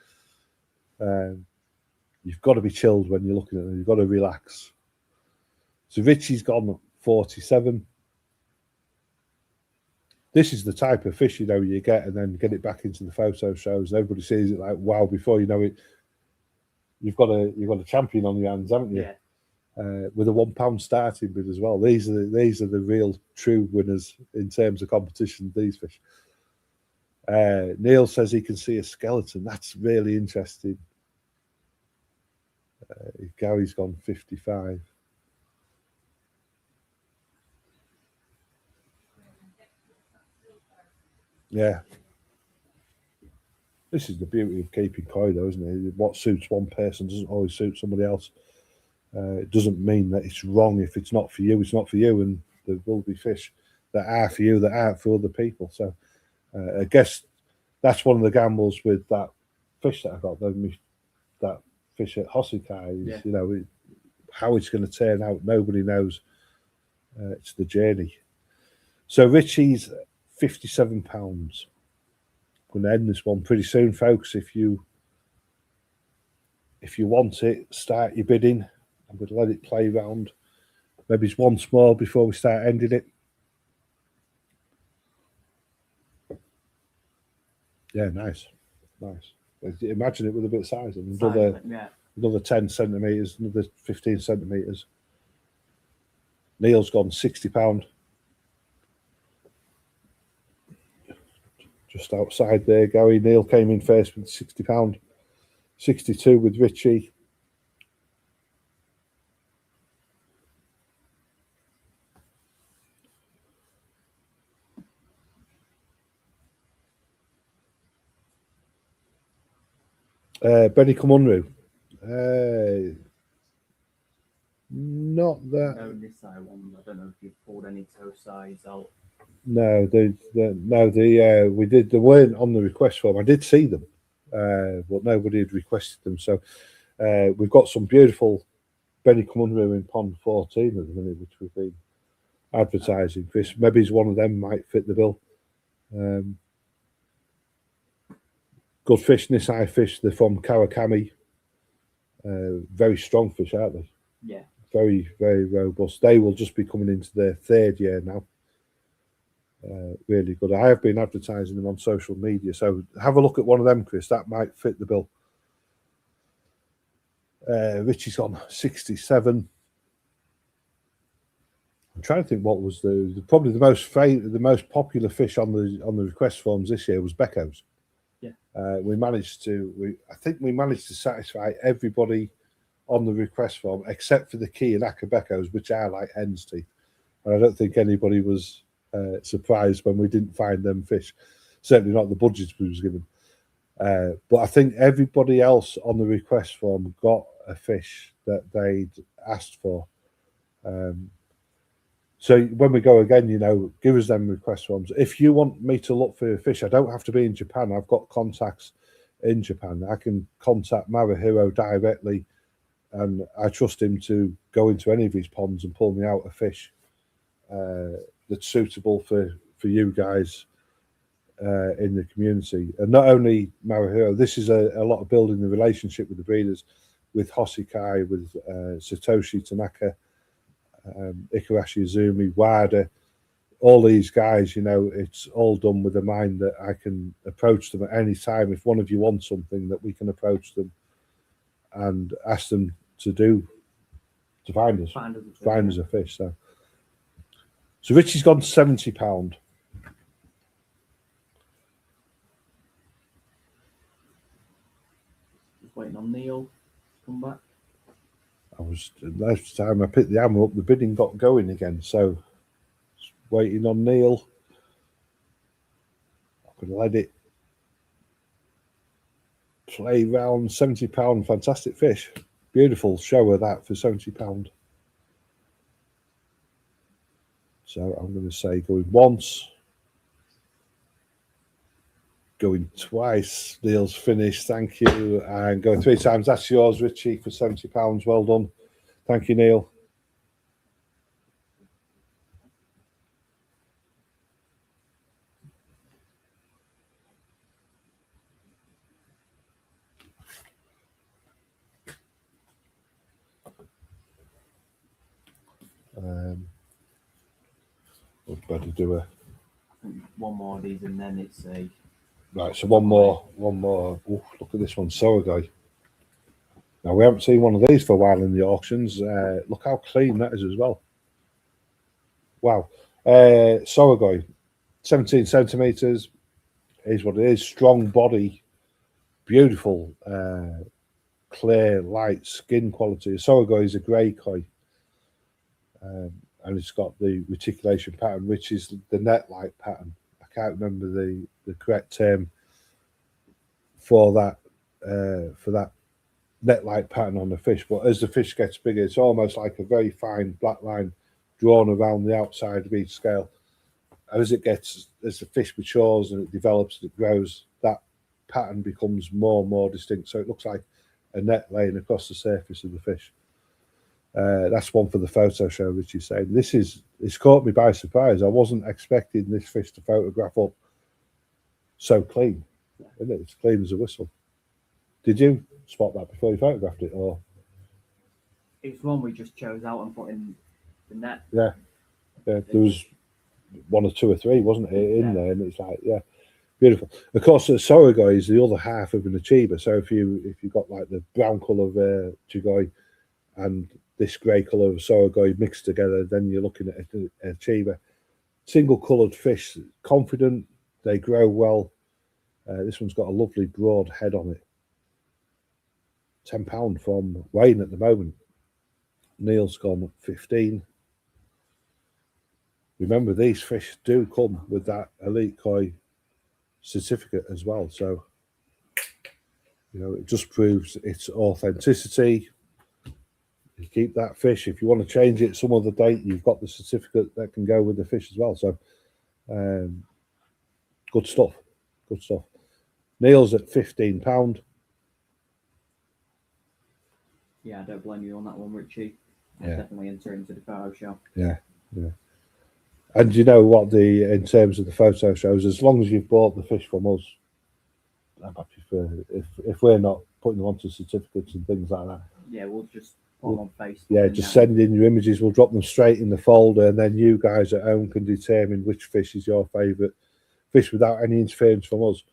You've got to be chilled when you're looking at them. You've got to relax. So Richie's gone 47. This is the type of fish, you get and then get it back into the photo shows. Everybody sees it like wow. Before you know it, you've got a champion on your hands, haven't you? Yeah. With a £1 starting bid as well. These are the real true winners in terms of competition. These fish. Neil says he can see a skeleton. That's really interesting. Gary's gone 55. Yeah. This is the beauty of keeping koi, though, isn't it? What suits one person doesn't always suit somebody else. It doesn't mean that it's wrong. If it's not for you, it's not for you. And there will be fish that are for you that aren't for other people. So I guess that's one of the gambles with that fish that I got, that fish at Hossikai, is, how it's going to turn out. Nobody knows. It's the journey. So Richie's £57. I'm going to end this one pretty soon, folks. If you want it, start your bidding. I'm going to let it play round. Maybe it's once more before we start ending it. Yeah, nice. Imagine it with a bit of size. Another 10 centimetres, another 15 centimetres. Neil's gone £60. Just outside there, Gary. Neil came in first with £60. 62 with Richie. Benny Comunru. Not that. No, this side one. I don't know if you've pulled any toe size out. No, we did. They weren't on the request form. I did see them, but nobody had requested them. So we've got some beautiful Benny Comunru in pond 14 at the minute, which we've been advertising. Chris, maybe one of them might fit the bill. Good fish, Nisai fish. They're from Kawakami. Very strong fish, aren't they? Yeah. Very, very robust. They will just be coming into their 3rd year now. Really good. I have been advertising them on social media, so have a look at one of them, Chris. That might fit the bill. Richie's on 67. I'm trying to think what was probably the most popular fish on the request forms this year was Beckos. Yeah. I think we managed to satisfy everybody on the request form except for the key and Aka Beckos, which are like hen's teeth. And I don't think anybody was surprised when we didn't find them fish. Certainly not the budgets we was given. But I think everybody else on the request form got a fish that they'd asked for. So when we go again, give us them request forms. If you want me to look for a fish, I don't have to be in Japan. I've got contacts in Japan. I can contact Marahiro directly, and I trust him to go into any of his ponds and pull me out a fish that's suitable for you guys in the community. And not only Marahiro, this is a lot of building the relationship with the breeders, with Hossikai, with Satoshi Tanaka. Ikarashi Izumi, Wada, all these guys, it's all done with the mind that I can approach them at any time. If one of you wants something, that we can approach them and ask them to find us a fish. So Richie's gone to £70. Just waiting on Neil to come back. Last time I picked the hammer up, the bidding got going again. So waiting on Neil. I could let it play round. £70, fantastic fish. Beautiful show of that for £70. So I'm going to say going once, going twice. Neil's finished, thank you. And going 3 times. That's yours, Richie, for £70. Well done. Thank you, Neil. We'd better do a one more of these and then it's a right. So one more. Ooh, look at this one, Soragoi. Now we haven't seen one of these for a while in the auctions. Look how clean that is as well. Wow. Soragoi, 17 centimeters is what it is. Strong body, beautiful, clear, light skin quality. Soragoi is a grey koi. And it's got the reticulation pattern, which is the net-like pattern. I can't remember the correct term for that net-like pattern on the fish. But as the fish gets bigger, it's almost like a very fine black line drawn around the outside of each scale. As the fish matures and it develops and it grows, that pattern becomes more and more distinct. So it looks like a net laying across the surface of the fish. That's one for the photo show, Richie's saying. It's caught me by surprise. I wasn't expecting this fish to photograph up so clean. Isn't it? It's clean as a whistle. Did you spot that before you photographed it, or? It's one we just chose out and put in the net. Yeah. There was 1 or 2 or 3, wasn't it, in there? And it's like, yeah, beautiful. Of course, the Soragoi is the other half of an Achiever. So if you've got like the brown colour of Chigoi and this grey colour of Soragoi mixed together, then you're looking at an Achiever. Single coloured fish, confident, they grow well. This one's got a lovely broad head on it. £10 from Wayne at the moment. Neil's gone 15. Remember, these fish do come with that Elite Koi certificate as well. So, it just proves its authenticity. You keep that fish. If you want to change it some other date, you've got the certificate that can go with the fish as well. So, good stuff. Good stuff. Neil's at £15. Yeah, I don't blame you on that one, Richie. Definitely enter into the photo show. Yeah. And you know what? In terms of the photo shows, as long as you've bought the fish from us, I'm happy for if we're not putting them onto certificates and things like that. Yeah, we'll just put them on Facebook. Yeah, just send in your images. We'll drop them straight in the folder, and then you guys at home can determine which fish is your favourite fish without any interference from us.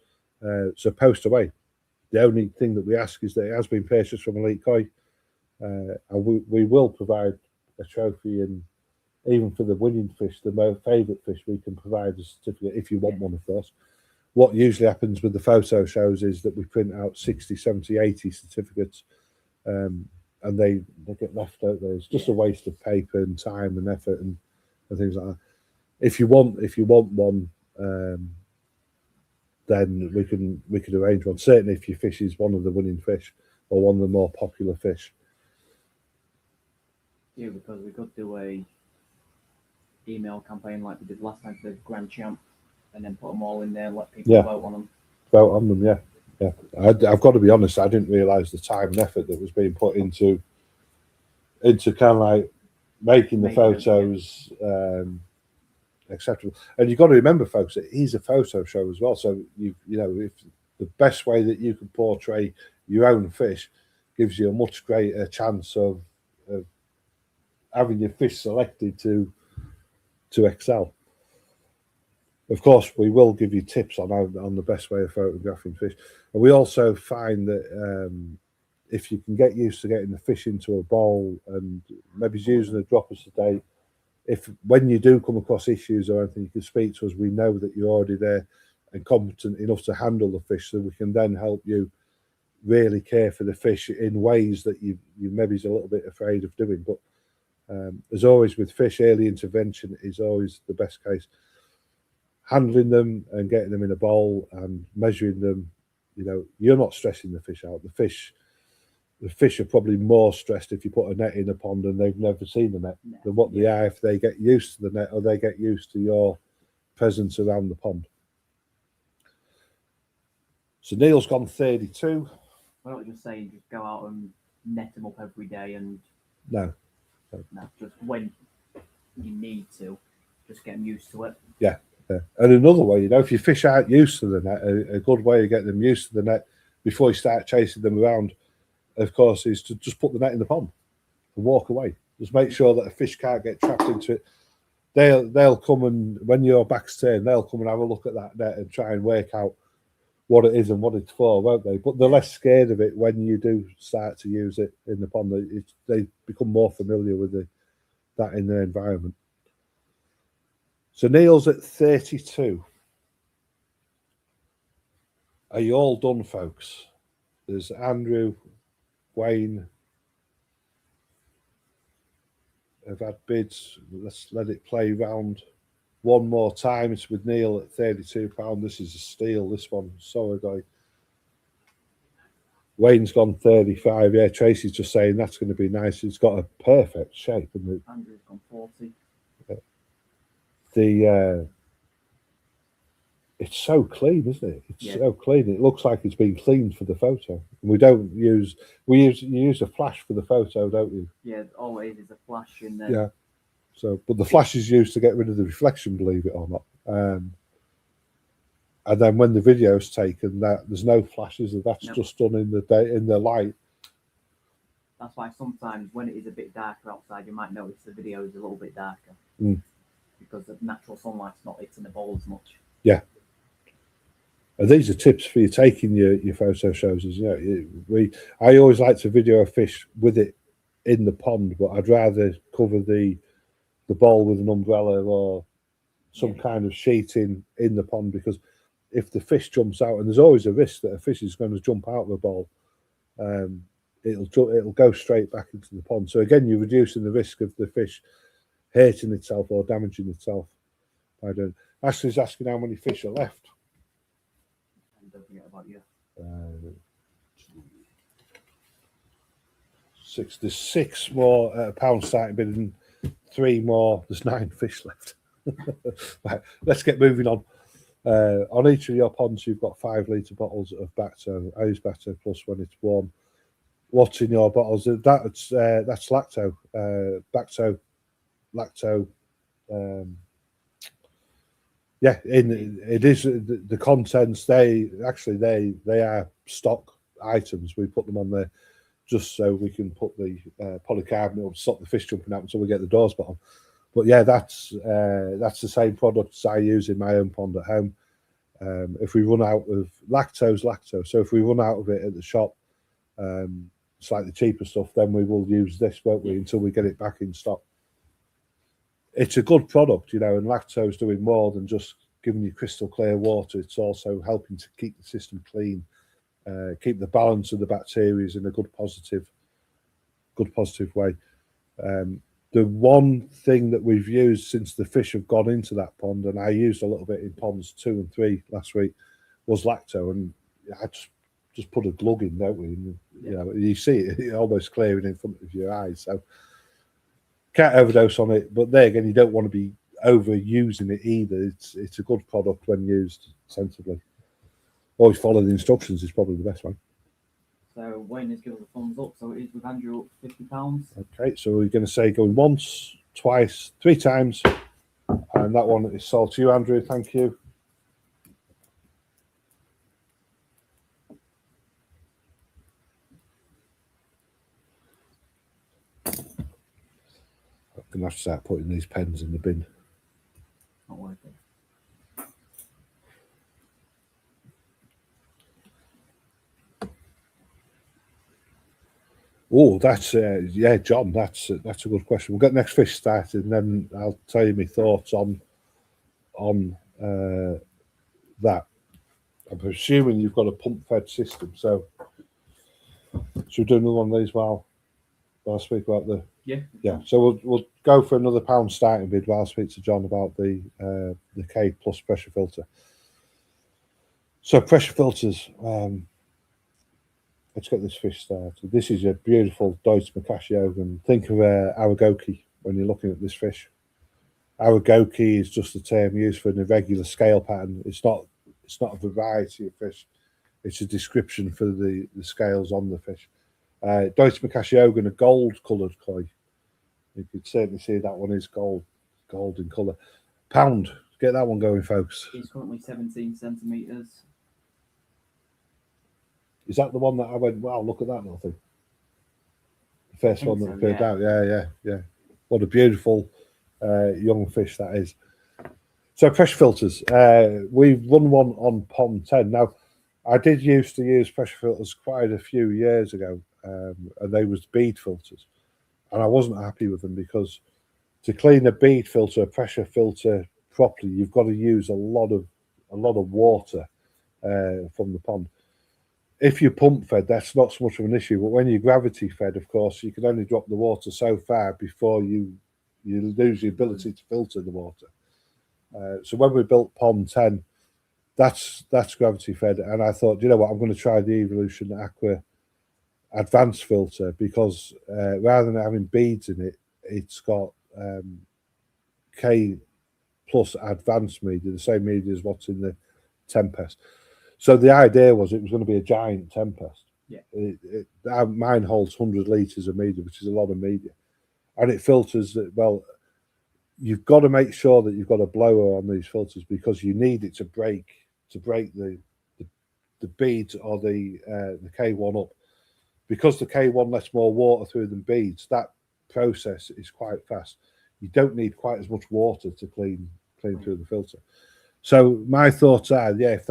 So post away. The only thing that we ask is that it has been purchased from Elite Koi, and we will provide a trophy, and even for the winning fish, the most favourite fish, we can provide a certificate if you want one, of course. What usually happens with the photo shows is that we print out 60, 70, 80 certificates, and they get left out there. It's just a waste of paper and time and effort and things like that. If you want one, then we can arrange one. Certainly if your fish is one of the winning fish or one of the more popular fish. Yeah, because we could do a email campaign like we did last time for the Grand Champ, and then put them all in there and let people vote on them. Vote on them, yeah. I've got to be honest, I didn't realise the time and effort that was being put into kind of like making the photos acceptable. And you've got to remember, folks, it is a photo show as well. So you know, if the best way that you can portray your own fish gives you a much greater chance of having your fish selected to excel. Of course, we will give you tips on the best way of photographing fish, and we also find that if you can get used to getting the fish into a bowl and maybe using the droppers today, if when you do come across issues or anything, you can speak to us. We know that you're already there and competent enough to handle the fish, so we can then help you really care for the fish in ways that you maybe is a little bit afraid of doing. But as always with fish, early intervention is always the best case. Handling them and getting them in a bowl and measuring them, you're not stressing the fish out. The fish are probably more stressed if you put a net in a pond and they've never seen the net than what they are if they get used to the net or they get used to your presence around the pond. So Neil's gone 32. We're not just saying just go out and net them up every day and No, just when you need to, just get them used to it. Yeah. And another way, if your fish aren't used to the net, a good way of getting them used to the net before you start chasing them around, of course, is to just put the net in the pond and walk away. Just make sure that a fish can't get trapped into it. They'll come, and when your back's turned, they'll come and have a look at that net and try and work out what it is and what it's for, won't they? But they're less scared of it when you do start to use it in the pond. They become more familiar with that in their environment. So Neil's at 32. Are you all done, folks? There's Andrew, Wayne have had bids. Let's let it play round one more time. It's with Neil at £32. This is a steal, this one. Sorry, guy. Wayne's gone 35. Yeah, Tracy's just saying that's going to be nice. It's got a perfect shape. And Andrew's gone 40. It's so clean, isn't it? It's so clean. It looks like it's been cleaned for the photo. And you use a flash for the photo, don't you? Yeah, all it is a flash in there. Yeah. So, but the flash is used to get rid of the reflection, believe it or not. And then when the video's taken, there's no flashes. That's just done in the light. That's why sometimes when it is a bit darker outside, you might notice the video is a little bit darker because the natural sunlight's not hitting the bowl as much. Yeah. And these are tips for you taking your photo shows. I always like to video a fish with it in the pond, but I'd rather cover the bowl with an umbrella or some kind of sheeting in the pond, because if the fish jumps out, and there's always a risk that a fish is going to jump out of the bowl, it'll go straight back into the pond. So again, you're reducing the risk of the fish hurting itself or damaging itself by doing. Ashley's asking how many fish are left. And don't forget about you. 6. There's 6 more at a pound starting bid and 3 more. There's 9 fish left. Right, let's get moving on. On each of your ponds, you've got 5 litre bottles of Bacto. I use Bacto Plus when it's warm. What's in your bottles? That's lacto. Bacto, lacto. It is the contents. They are stock items. We put them on there just so we can put the polycarbonate to stop the fish jumping out until we get the doors put on. But yeah, that's the same products I use in my own pond at home. If we run out of lacto. So if we run out of it at the shop, slightly cheaper stuff, then we will use this, won't we, until we get it back in stock. It's a good product, and lacto's doing more than just giving you crystal clear water. It's also helping to keep the system clean, keep the balance of the bacteria in a good positive way. The one thing that we've used since the fish have gone into that pond, and I used a little bit in ponds 2 and 3 last week, was lacto, and I just put a glug in, don't we? And, you see it almost clearing in front of your eyes. So can't overdose on it, but there again, you don't want to be overusing it either. It's a good product when used sensibly. Always follow the instructions is probably the best one. So Wayne has given us a thumbs up, so it is with Andrew up £50. Okay, so we're going to say going once, twice, 3 times, and that one is sold to you, Andrew. Thank you. gonna have to start putting these pens in the bin. Not worth it. Oh, that's yeah, John. That's a good question. We'll get the next fish started, and then I'll tell you my thoughts on that. I'm assuming you've got a pump fed system, so should we do another one of these while I speak about the Yeah. So we'll go for another pound starting bid while I speak to John about the K plus pressure filter. So pressure filters. Let's get this fish started. This is a beautiful Deutz Makashiogan. Think of Aragoki when you're looking at this fish. Aragoki is just a term used for an irregular scale pattern. It's not a variety of fish. It's a description for the scales on the fish. Deutz Makashiogan, a gold-coloured koi. You could certainly see that one is gold in colour. Pound, get that one going, folks. It's currently 17 centimetres. Is that the one that I went, wow, look at that little thing? The first one that appeared out. Yeah. What a beautiful young fish that is. So pressure filters. We've run one on pond 10. Now, I did used to use pressure filters quite a few years ago, and they was bead filters. And I wasn't happy with them because to clean a bead filter, a pressure filter properly, you've got to use a lot of water from the pond. If you're pump fed, that's not so much of an issue. But when you're gravity fed, of course, you can only drop the water so far before you lose the ability to filter the water. So when we built pond 10, that's gravity fed, and I thought, you know what, I'm going to try the Evolution Aqua Advanced filter because rather than having beads in it, it's got K plus advanced media, the same media as what's in the Tempest. So the idea was it was going to be a giant Tempest. Yeah. Mine holds 100 litres of media, which is a lot of media. And it filters, well, you've got to make sure that you've got a blower on these filters because you need it to break the beads or the K1 up. Because the K1 lets more water through than beads, that process is quite fast. You don't need quite as much water to clean through the filter. So my thoughts are, yeah, if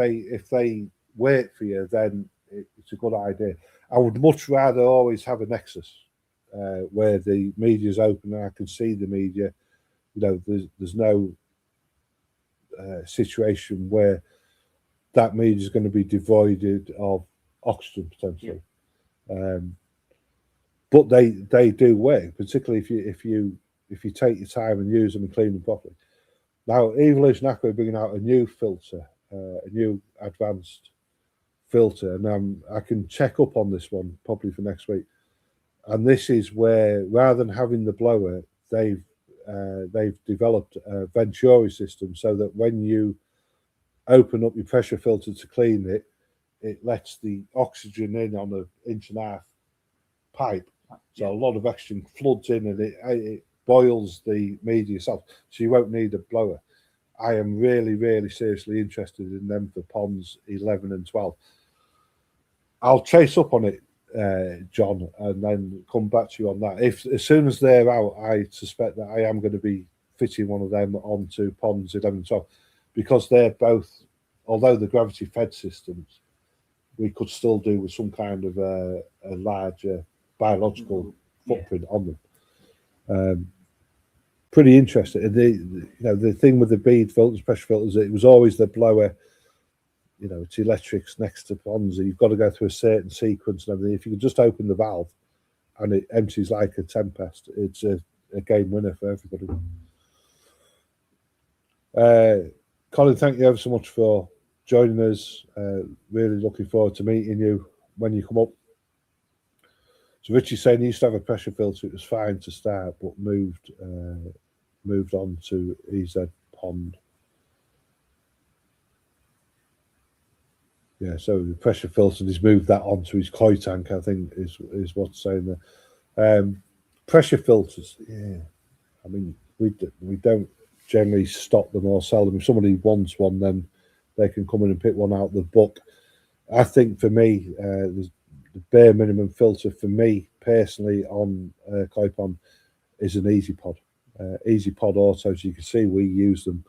they wait for you, then it's a good idea. I would much rather always have a nexus where the media is open and I can see the media. You know, there's no situation where that media is going to be devoid of oxygen potentially. Yeah. But they do work, particularly if you take your time and use them and clean them properly. Now, Evolution Aqua are bringing out a new filter, a new advanced filter, and I can check up on this one probably for next week. And this is where, rather than having the blower, they've developed a Venturi system so that when you open up your pressure filter to clean it, it lets the oxygen in on an 1.5 inch pipe. So a lot of oxygen floods in and it boils the media yourself, so you won't need a blower. I am really, really seriously interested in them for ponds 11 and 12. I'll chase up on it, John, and then come back to you on that. If as soon as they're out, I suspect that I am going to be fitting one of them onto ponds 11 and 12 because they're both, although the gravity fed systems, we could still do with some kind of a larger biological footprint on them. Pretty interesting. The thing with the bead filters, pressure filters, it was always the blower. You know, it's electrics next to ponds. You've got to go through a certain sequence and everything. If you can just open the valve and it empties like a Tempest, it's a game winner for everybody. Colin, thank you ever so much for joining us. Really looking forward to meeting you when you come up. So Richie's saying he used to have a pressure filter. It was fine to start, but moved on to EZ Pond. Yeah, so the pressure filter, he's moved that onto his koi tank, I think is what's saying there. Pressure filters, yeah. I mean, we don't generally stock them or sell them. If somebody wants one, then they can come in and pick one out of the book. I think for me, the bare minimum filter for me personally on koi pond is an easy pod. easy pod autos. You can see we use them.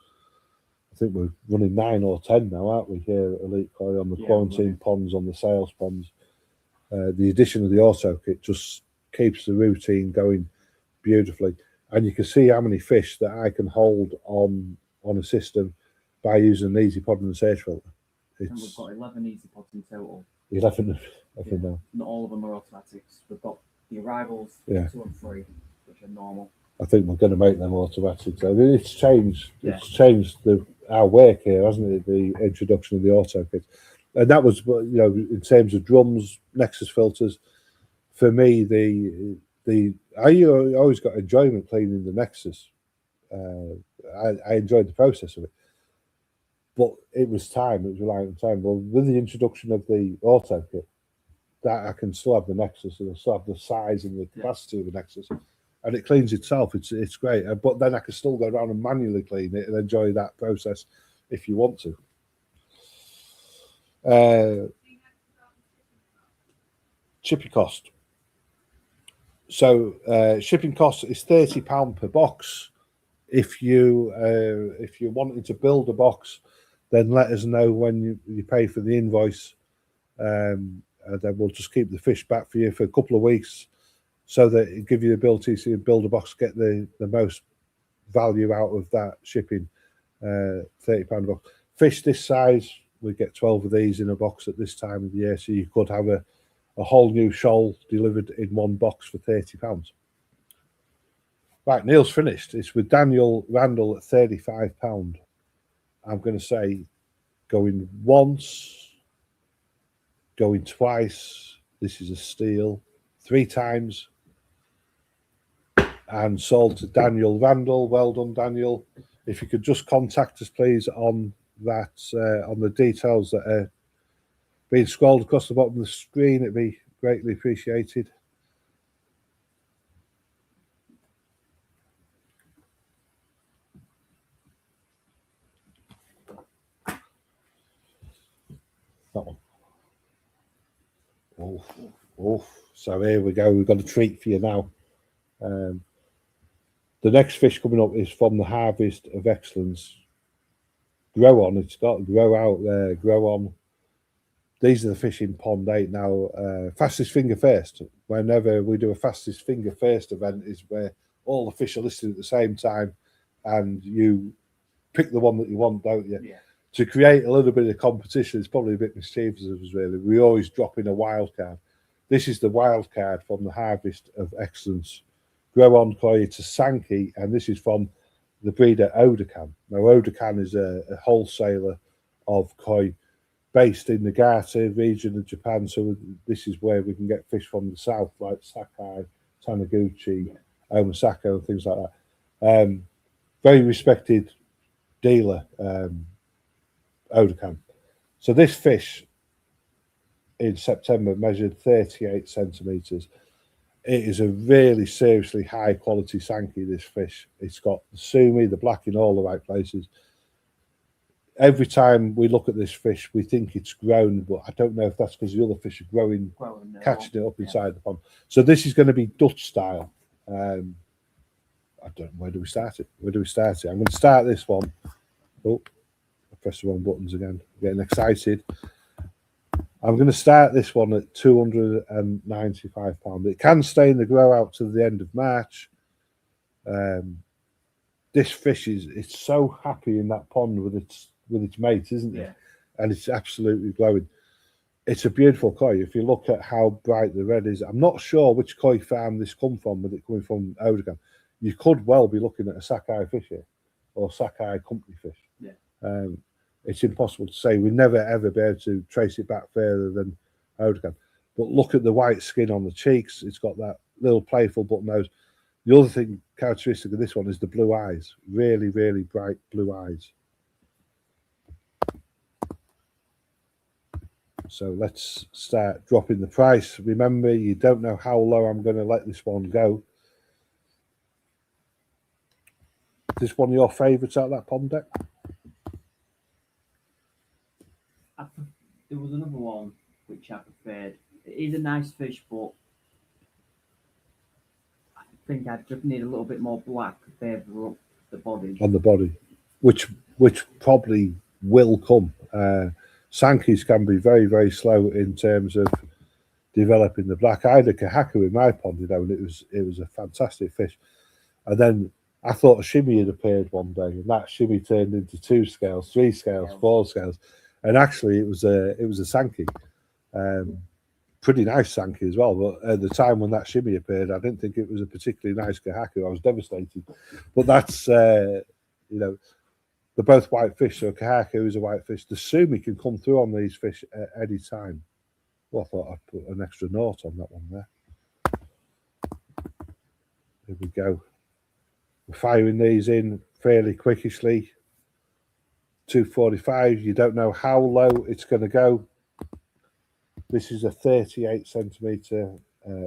I think we're running 9 or 10 now, aren't we, here at Elite Koi on the quarantine ponds, on the sales ponds. The addition of the auto kit just keeps the routine going beautifully. And you can see how many fish that I can hold on a system by using an easy pod and a sage filter. And we've got 11 easy pods in total. 11 now. Not all of them are automatics. We've got the arrivals, 2 and 3, which are normal. I think we're going to make them automatic. So it's changed. Yeah. It's changed our work here, hasn't it? The introduction of the auto kit, and that was, in terms of drums, Nexus filters. For me, I always got enjoyment cleaning the Nexus. I enjoyed the process of it, but it was time. It was relying on time. Well, with the introduction of the auto kit, that I can still have the Nexus and I still have the size and the capacity of the Nexus. And it cleans itself. It's great. But then I can still go around and manually clean it and enjoy that process if you want to. Shipping cost. So shipping cost is £30 per box. If you're wanting to build a box, then let us know when you pay for the invoice, and then we'll just keep the fish back for you for a couple of weeks, so that it give you the ability to build a box, get the most value out of that shipping. £30 a box. Fish this size, we get 12 of these in a box at this time of the year, so you could have a whole new shoal delivered in one box for £30. Right, Neil's finished. It's with Daniel Randall at £35. I'm going to say going once, going twice. This is a steal. 3 times. And sold to Daniel Randall. Well done, Daniel. If you could just contact us, please, on that, on the details that are being scrolled across the bottom of the screen, it'd be greatly appreciated. That one. Oh. So here we go. We've got a treat for you now. The next fish coming up is from the Harvest of Excellence. Grow On. It's got grow out there. Grow On. These are the fish in Pond 8 now. Fastest finger first. Whenever we do a fastest finger first event is where all the fish are listed at the same time, and you pick the one that you want, don't you? Yeah. To create a little bit of competition, it's probably a bit mischievous of us, really. We always drop in a wild card. This is the wild card from the Harvest of Excellence. Grow On koi, it's a Sankey, and this is from the breeder Odakan. Now, Odakan is a wholesaler of koi based in the Gata region of Japan, so this is where we can get fish from the south, like Sakai, Taniguchi, Omasako, and things like that. Very respected dealer, Odakan. So this fish in September measured 38 centimetres. It is a really seriously high quality Sankey, this fish. It's got the sumi, the black in all the right places. Every time we look at this fish, we think it's grown, but I don't know if that's because the other fish are growing catching it up inside the pond. So this is going to be Dutch style. I don't know, where do we start it? I'm going to start this one. Oh, I pressed the wrong buttons again. I'm getting excited. I'm going to start this one at £295. It can stay in the grow out to the end of March. This fish it's so happy in that pond with its mate, isn't it? And it's absolutely glowing. It's a beautiful koi. If you look at how bright the red is, I'm not sure which koi farm this come from, with it coming from Odakan. You could well be looking at a Sakai fish here, or Sakai company fish. Yeah. It's impossible to say. We never ever be able to trace it back further than Odakan. But look at the white skin on the cheeks. It's got that little playful button nose. The other thing characteristic of this one is the blue eyes. Really, really bright blue eyes. So let's start dropping the price. Remember, you don't know how low I'm going to let this one go. Is this one of your favourites out of that pond deck? There was another one which I preferred. It is a nice fish, but think I just need a little bit more black to favour up the body. On the body, which probably will come. Sankeys can be very, very slow in terms of developing the black. I had a kahaku in my pond, and it was a fantastic fish. And then I thought a shimmy had appeared one day, and that shimmy turned into 2 scales, 3 scales, 4 scales, and actually it was a sankey, pretty nice sankey as well. But at the time when that shimmy appeared, I didn't think it was a particularly nice kahaku. I was devastated. But that's they're both white fish. So kahaku is a white fish. The sumi can come through on these fish at any time. Well, I thought I'd put an extra note on that one there. Here we go. We're firing these in fairly quickishly. 245. You don't know how low it's going to go. This is a 38 centimetre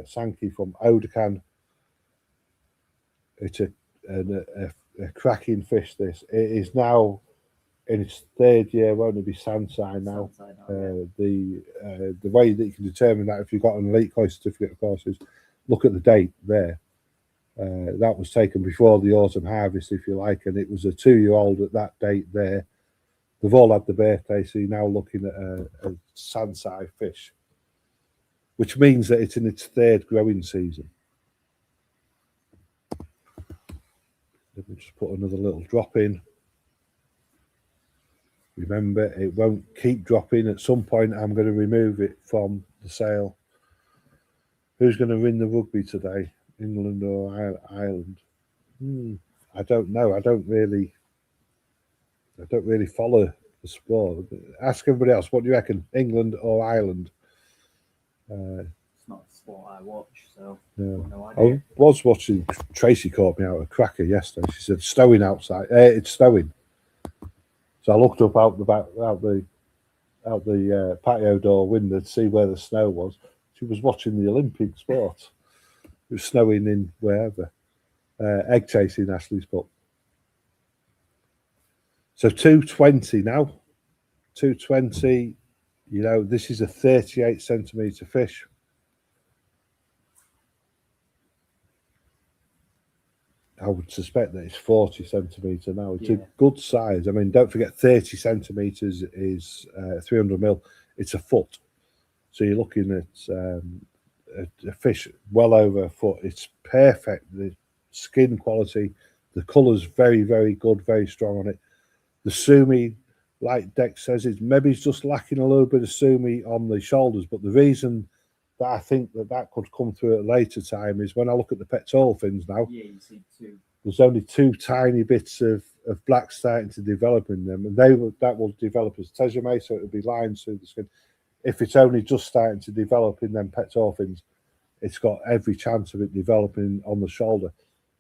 sankey from Odokan. It's a cracking fish. This it is now in its 3rd year. Won't it be Sansai now? The way that you can determine that, if you've got an elite koi certificate, of course, is look at the date there. That was taken before the autumn harvest, if you like, and it was a 2-year-old at that date there. They've all had the birthday, so you're now looking at a Sansai fish, which means that it's in its 3rd growing season. Let me just put another little drop in. Remember, it won't keep dropping. At some point, I'm going to remove it from the sale. Who's going to win the rugby today? England or Ireland? I don't know. I don't really follow the sport. Ask everybody else. What do you reckon? England or Ireland? It's not a sport I watch, so no I idea. was watching. Tracy caught me out a cracker yesterday. She said snowing outside. It's snowing. So I looked up out the patio door window to see where the snow was. She was watching the Olympic sport. It was snowing in wherever. Egg chasing, Ashley's put. So 220 now. 220. This is a 38 centimetre fish. I would suspect that it's 40 centimetre now. It's a good size. I mean, don't forget 30 centimetres is 300 mil. It's a foot. So you're looking at a fish well over a foot. It's perfect. The skin quality, the colour's very, very good, very strong on it. The sumi, like Dek says, maybe it's just lacking a little bit of sumi on the shoulders. But the reason that I think that could come through at a later time is when I look at the pectoral fins now. Yeah, you see 2. There's only 2 tiny bits of black starting to develop in them, and that will develop as tejame, so it'll be lines through the skin. If it's only just starting to develop in them pectoral fins, it's got every chance of it developing on the shoulder.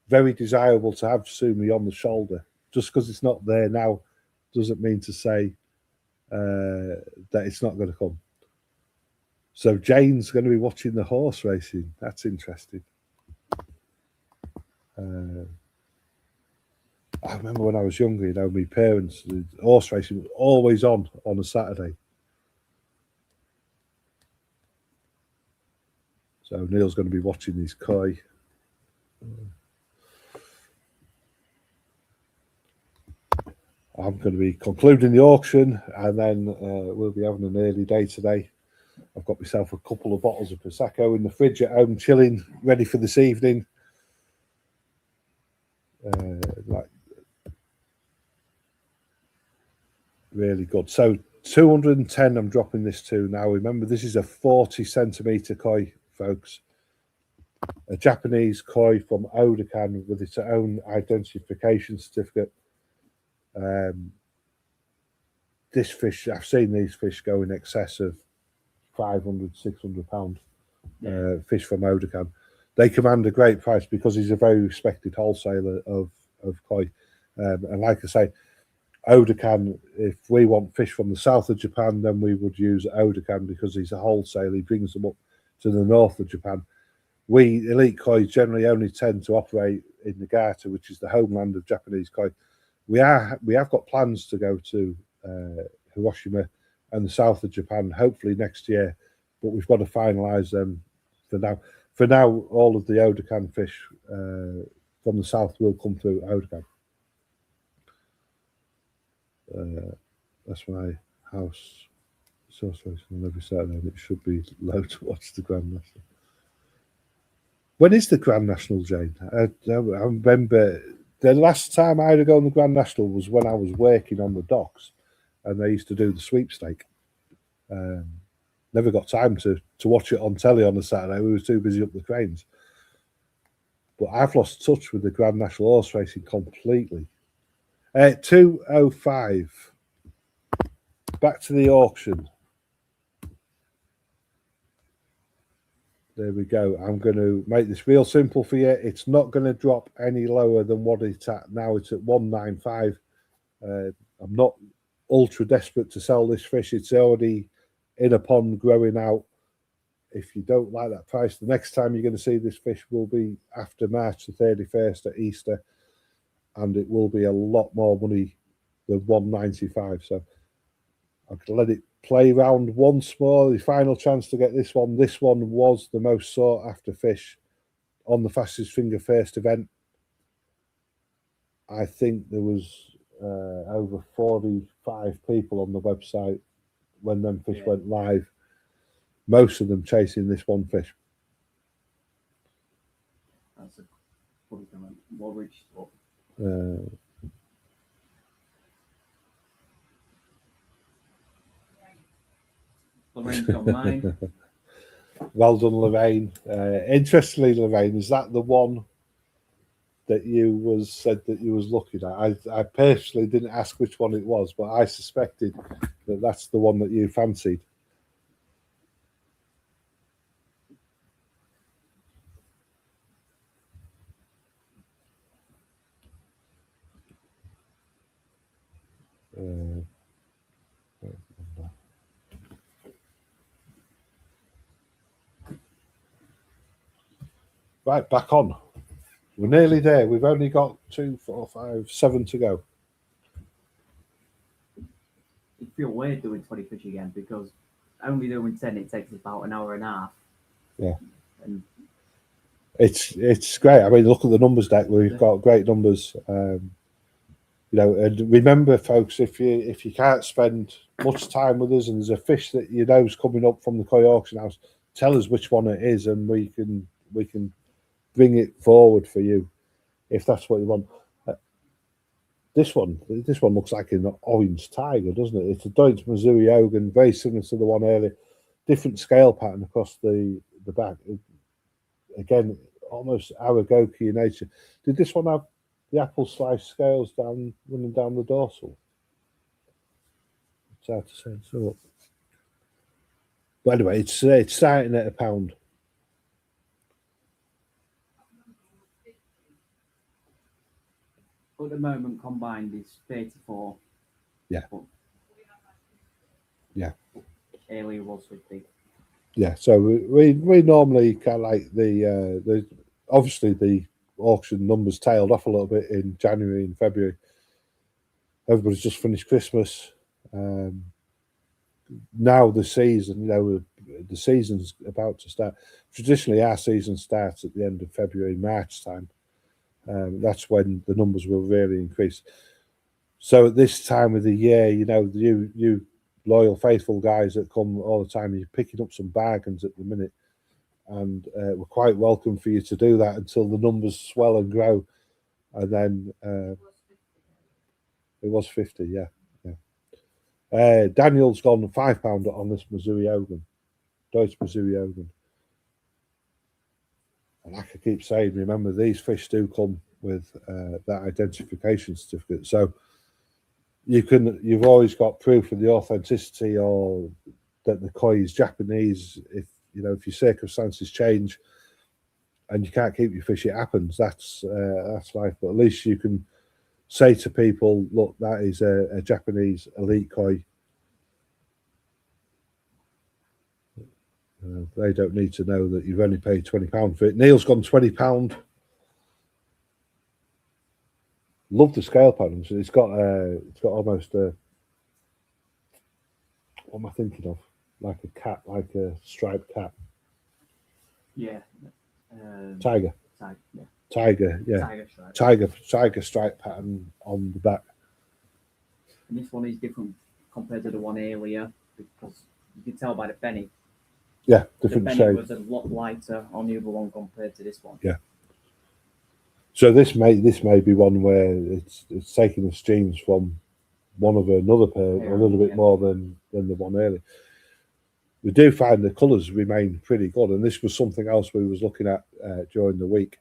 Very desirable to have sumi on the shoulder. Just because it's not there now doesn't mean to say that it's not going to come. So Jane's going to be watching the horse racing. That's interesting. I remember when I was younger, my parents, the horse racing was always on a Saturday. So Neil's going to be watching these koi. I'm going to be concluding the auction, and then we'll be having an early day today. I've got myself a couple of bottles of Prosecco in the fridge at home, chilling, ready for this evening. Really good. So 210 I'm dropping this to now. Remember, this is a 40 centimetre koi, folks. A Japanese koi from Odokan with its own identification certificate. This fish, I've seen these fish go in excess of 500, 600 pound fish from Odokan. They command a great price because he's a very respected wholesaler of koi. And like I say, Odokan, if we want fish from the south of Japan, then we would use Odokan because he's a wholesaler. He brings them up to the north of Japan. We elite koi generally only tend to operate in Nagata, which is the homeland of Japanese koi. We have got plans to go to Hiroshima and the south of Japan, hopefully next year, but we've got to finalise them for now. for now, all of the Odecan fish from the south will come through Odecan. That's my house association on every Saturday, and it should be low to watch the Grand National. When is the Grand National, Jane? I remember the last time I had to go on the Grand National was when I was working on the docks, and they used to do the sweepstake. Never got time to watch it on telly on a Saturday. We were too busy up the cranes. But I've lost touch with the Grand National horse racing completely. 205. Back to the auction. There we go. I'm going to make this real simple for you. It's not going to drop any lower than what it's at now. It's at 195. I'm not ultra desperate to sell this fish. It's already in a pond growing out. If you don't like that price, the next time you're going to see this fish will be after March the 31st at Easter, and it will be a lot more money than 195. So I could let it play round once more. The final chance to get this one. This one was the most sought after fish on the Fastest Finger First event. I think there was over 45 people on the website when them fish went live. Most of them chasing this one fish. That's a funny comment. What reached up? Lorraine's got mine. Well done, Lorraine. Interestingly, Lorraine, is that the one that you said that you was looking at? I personally didn't ask which one it was, but I suspected that that's the one that you fancied. Right, back on. We're nearly there. We've only got 2, 4, 5, 7 to go. It feel weird doing 20 fish again because only doing 10 it takes about an hour and a half. Yeah. And it's great. I mean, look at the numbers, Dek. We've got great numbers. And remember, folks, if you can't spend much time with us and there's a fish that you know is coming up from the Koi auction house, tell us which one it is, and we can bring it forward for you if that's what you want. This one looks like an orange tiger, doesn't it? It's a Deutsch Missouri Ogan, very similar to the one earlier. Different scale pattern across the back. Again, almost Aragoki in nature. Did this one have the apple slice scales running down the dorsal? It's hard to say. So, but anyway, it's starting at £1. at the moment, combined is 34. Yeah. But yeah. Earlier was 50. Yeah. So we normally kind of like the obviously the auction numbers tailed off a little bit in January and February. Everybody's just finished Christmas. Now the season, the season's about to start. Traditionally, our season starts at the end of February, March time. That's when the numbers will really increase. So at this time of the year, you loyal, faithful guys that come all the time, you're picking up some bargains at the minute. And we're quite welcome for you to do that until the numbers swell and grow. And then it was 50, yeah. Daniel's gone £5 on this Missouri Ogan, Deutsch Missouri Ogan. And like I keep saying, remember, these fish do come with that identification certificate. So you've always got proof of the authenticity or that the koi is Japanese. If your circumstances change and you can't keep your fish, it happens. That's life. But at least you can say to people, look, that is a Japanese elite koi. They don't need to know that you've only paid £20 for it. Neil's gone £20. Love the scale patterns. It's got almost a, what am I thinking of? Like a cat, like a striped cat. Yeah, Tiger. Yeah. Tiger, yeah. Tiger stripe pattern on the back. And this one is different compared to the one earlier because you can tell by the penny. Yeah, The different penny shape. was a lot lighter on the other one compared to this one. Yeah. So this may be one where it's taking the streams from one of another pair a little bit more than the one earlier. We do find the colours remain pretty good, and this was something else we was looking at during the week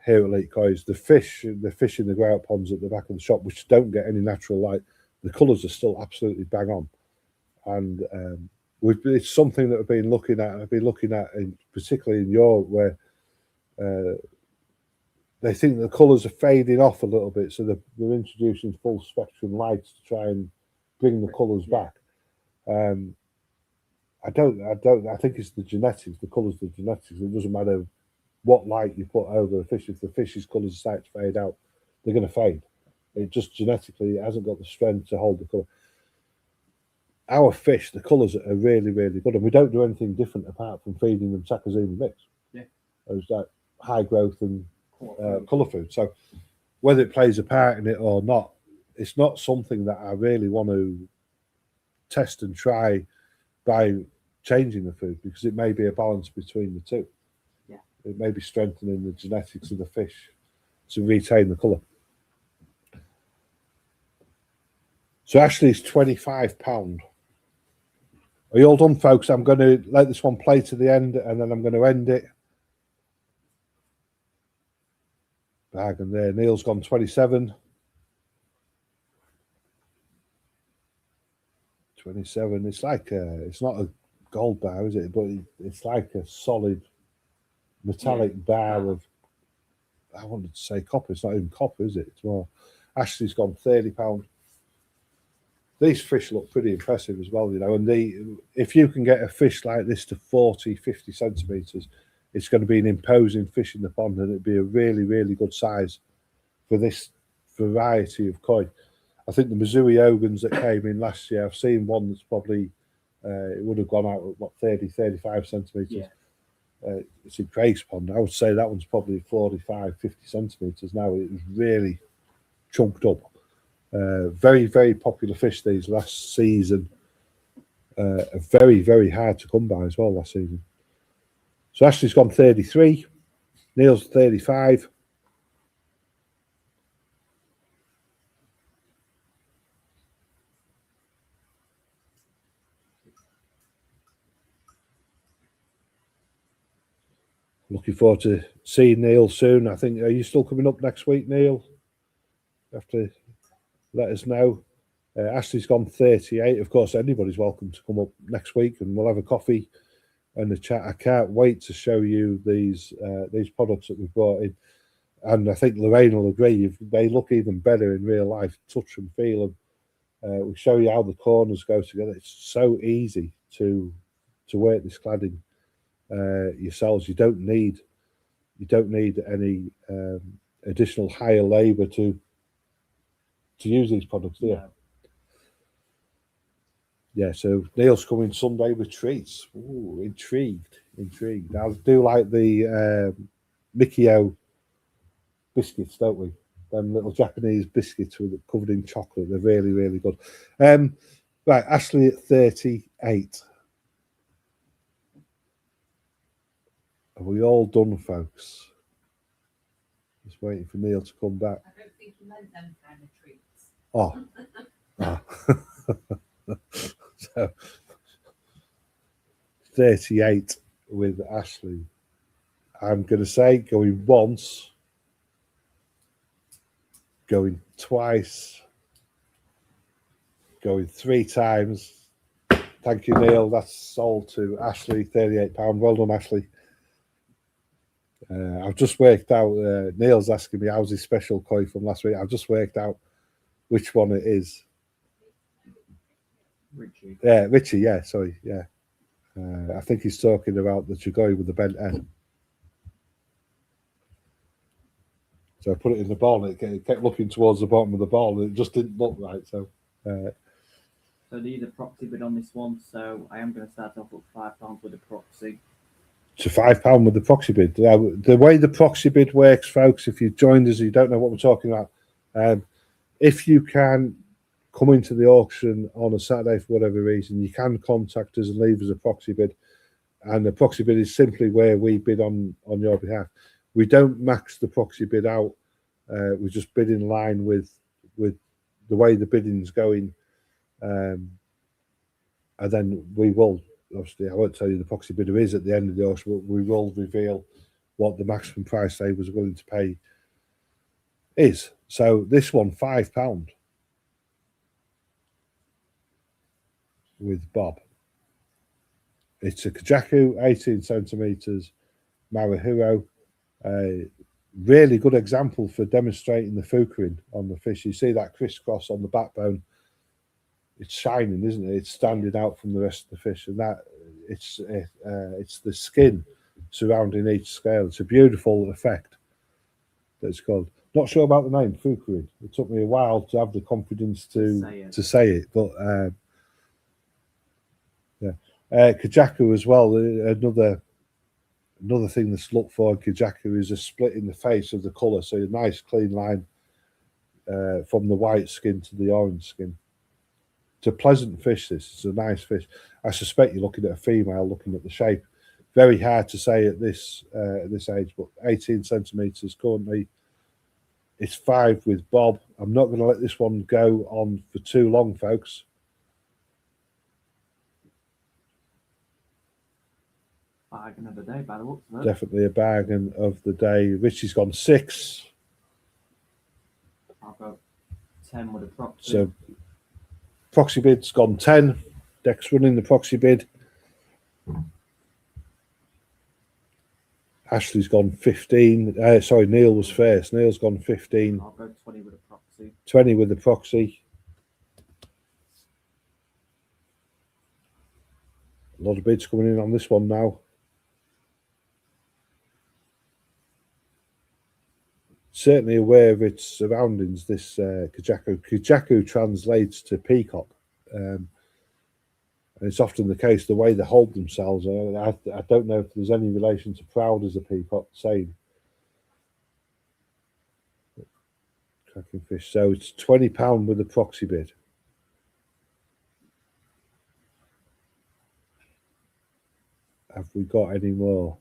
here at Lake Coys. The fish in the grout ponds at the back of the shop, which don't get any natural light, the colours are still absolutely bang on, and it's something that I've been looking at. I've been looking at, particularly in Europe, where they think the colours are fading off a little bit, so they're introducing full spectrum lights to try and bring the colours back. I think it's the genetics. The colours, the genetics. It doesn't matter what light you put over the fish. If the fish's colours start to fade out, they're going to fade. It just genetically it hasn't got the strength to hold the colour. Our fish, the colours are really, really good, and we don't do anything different apart from feeding them Takazumi mix. Yeah, it's like high growth and colour food. So whether it plays a part in it or not, it's not something that I really want to test and try by changing the food, because it may be a balance between the two. Yeah, it may be strengthening the genetics of the fish to retain the colour. So Ashley's £25. Are you all done, folks? I'm going to let this one play to the end, and then I'm going to end it. Bag and there. Neil's gone 27. 27. It's like it's not a gold bar, is it? But it's like a solid metallic bar of, I wanted to say copper. It's not even copper, is it? It's more. Ashley's gone £30. These fish look pretty impressive as well, you know. And if you can get a fish like this to 40, 50 centimetres, it's going to be an imposing fish in the pond, and it'd be a really, really good size for this variety of koi. I think the Missouri Ogans that came in last year, I've seen one that's probably, it would have gone out at, 30, 35 centimetres. Yeah. It's in Craig's Pond. I would say that one's probably 45, 50 centimetres now. It was really chunked up. Very, very popular fish these last season. Very, very hard to come by as well last season. So Ashley's gone 33. Neil's 35. Looking forward to seeing Neil soon. I think, are you still coming up next week, Neil? You have to let us know. Ashley's gone 38. Of course, anybody's welcome to come up next week, and we'll have a coffee and a chat. I can't wait to show you these products that we've brought in, and I think Lorraine will agree. They look even better in real life. Touch and feel them. We'll show you how the corners go together. It's so easy to work this cladding yourselves. You don't need any additional higher labour to use these products, do you? No. Yeah, so Neil's coming Sunday with treats. Ooh, intrigued. I do like the Mikio biscuits, don't we? Them little Japanese biscuits covered in chocolate. They're really, really good. Right, Ashley at 38. Are we all done, folks? Just waiting for Neil to come back. I don't think he meant them kind of treats. So 38 with Ashley. I'm going to say going once, going twice, going 3 times. Thank you, Neil. That's sold to Ashley, £38. Well done, Ashley. I've just worked out, Neil's asking me how's his special koi from last week. I've just worked out which one it is. Richie. Yeah, Richie, yeah, sorry, yeah. I think he's talking about the Chigoi with the bent head. So I put it in the bowl, and it kept looking towards the bottom of the bowl, and it just didn't look right. So these are proxy bid on this one, so I am going to start off with £5 with a proxy. to £5 with the proxy bid. Now, the way the proxy bid works, folks, if you joined us, you don't know what we're talking about. If you can come into the auction on a Saturday for whatever reason, you can contact us and leave us a proxy bid. And the proxy bid is simply where we bid on your behalf. We don't max the proxy bid out. We just bid in line with the way the bidding's going. And then we will, obviously, I won't tell you the proxy bidder is at the end of the auction, but we will reveal what the maximum price they was willing to pay is. So this one, £5 with Bob. It's a Kajaku, 18 centimetres, Marahiro. Really good example for demonstrating the fukurin on the fish. You see that crisscross on the backbone. It's shining, isn't it? It's standing out from the rest of the fish, and that it's the skin surrounding each scale. It's a beautiful effect. That's called. Not sure about the name, fukurin. It took me a while to have the confidence to say it, but yeah. Kajaku as well. Another thing that's looked for in Kajaku is a split in the face of the colour, so a nice clean line from the white skin to the orange skin. It's a pleasant fish. This is a nice fish. I suspect you're looking at a female, looking at the shape. Very hard to say at this age, but 18 centimetres currently. It's 5 with Bob. I'm not going to let this one go on for too long, folks. Bargain of the day, by the looks of it. Definitely a bargain of the day. Richie's gone 6. I'll go 10 with a proxy. So proxy bid's gone 10. Dek's running the proxy bid. Ashley's gone 15. Sorry, Neil was first. Neil's gone 15. I'll go 20 with a proxy. 20 with the proxy. A lot of bids coming in on this one now. Certainly aware of its surroundings, this Kajaku. Kajaku translates to peacock. And it's often the case, the way they hold themselves. I don't know if there's any relation to proud as a peacock saying. Cracking fish. So it's £20 with the proxy bid. Have we got any more?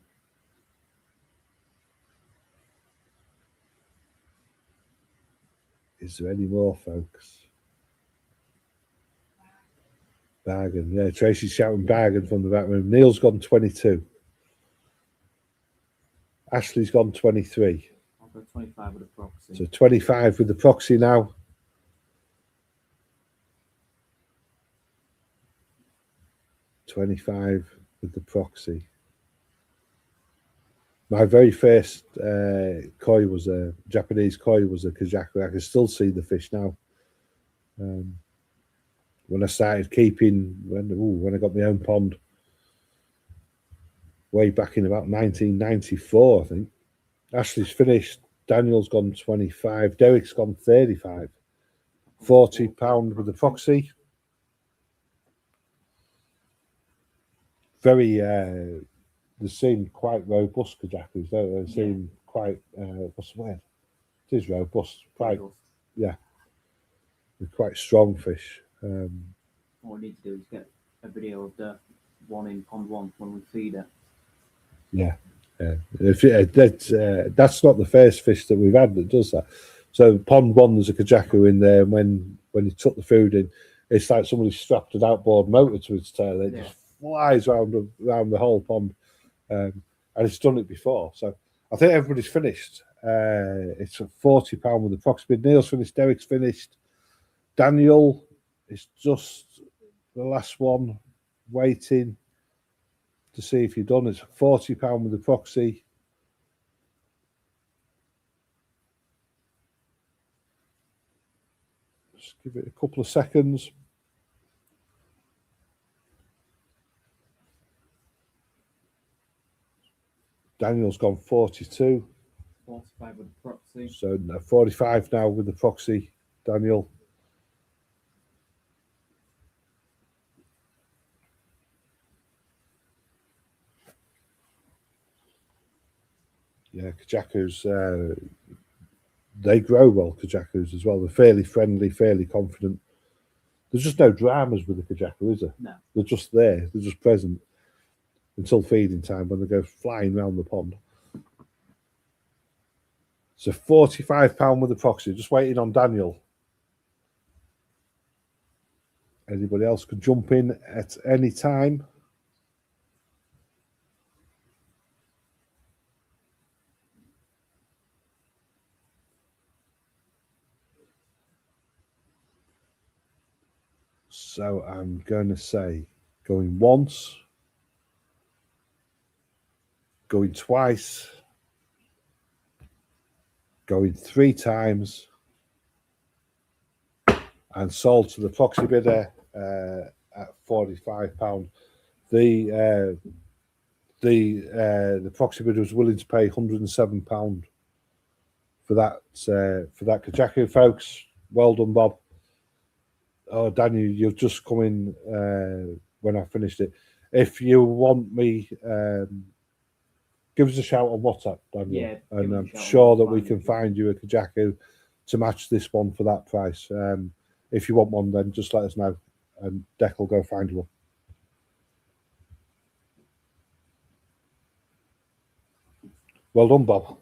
Is there any more, folks? Bargain. Yeah, Tracy's shouting bargain from the back room. Neil's gone 22. Ashley's gone 23. I'll go 25 with a proxy. So 25 with the proxy now. £25 with the proxy. My very first koi was a Japanese koi, was a Kajaku. I can still see the fish now. When I started keeping, when I got my own pond, way back in about 1994, I think. Ashley's finished. Daniel's gone 25. Derek's gone 35. £40 with the proxy. Very, they seem quite robust Kajakus, don't they? They seem quite, what's the word? It is robust. Quite, yeah. They're quite strong fish. What we need to do is get a video of the one in pond 1 when we feed it. Yeah. That's not the first fish that we've had that does that. So pond 1, there's a Kajaku in there, and when you took the food in, it's like somebody strapped an outboard motor to its tail. It just flies around the whole pond, and it's done it before. So I think everybody's finished. It's £40 with the proxy bid. Neil's finished. Derek's finished. Daniel is just the last one, waiting to see if you're done. It's £40 with the proxy. Just give it a couple of seconds. Daniel's gone 42. 45 with the proxy. So 45 now with the proxy, Daniel. Yeah, Kajakus, they grow well, Kajakus as well. They're fairly friendly, fairly confident. There's just no dramas with the Kajaku, is there? No. They're just there. They're just present until feeding time when they go flying around the pond. So £45 with the proxy. Just waiting on Daniel. Anybody else could jump in at any time. So I'm going to say going once, going twice, going 3 times, and sold to the proxy bidder at £45. The proxy bidder was willing to pay £107 for that Kajaku, folks. Well done, Bob. Oh, Daniel, you've just come in when I finished it. If you want me, give us a shout on WhatsApp, Daniel, Yeah, and I'm sure that we can find you a Kajaku to match this one for that price. If you want one, then just let us know, and Dek will go find you one. Well done, Bob.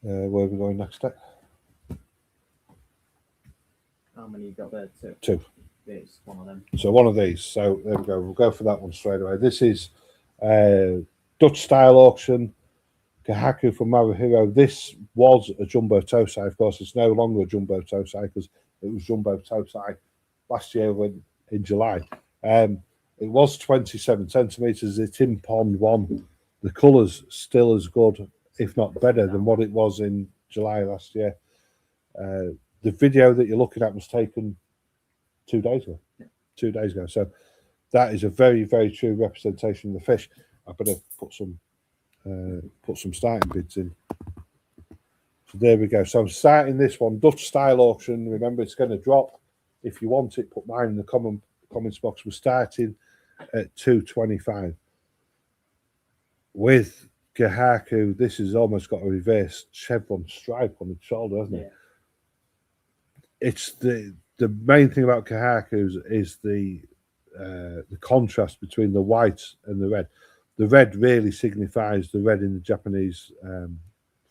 Where are we going next, Dek? How many you got there? 2. 2. It's one of them. So one of these. So there we go. We'll go for that one straight away. This is Dutch style auction. Kahaku from Marahiro. This was a jumbo tosai. Of course, it's no longer a jumbo tosai because it was jumbo tosai last year in July. It was 27 centimeters. It's in pond 1. The colours still as good, if not better, than what it was in July last year. The video that you're looking at was taken 2 days ago. Yeah. 2 days ago. So that is a very, very true representation of the fish. I better put some starting bids in. So there we go. So I'm starting this one, Dutch style auction. Remember, it's going to drop. If you want it, put mine in the comments box. We're starting at $225. With Kahaku, this has almost got a reverse chevron stripe on its shoulder, hasn't it? It's the main thing about Kahakus is the contrast between the white and the red. The red really signifies the red in the Japanese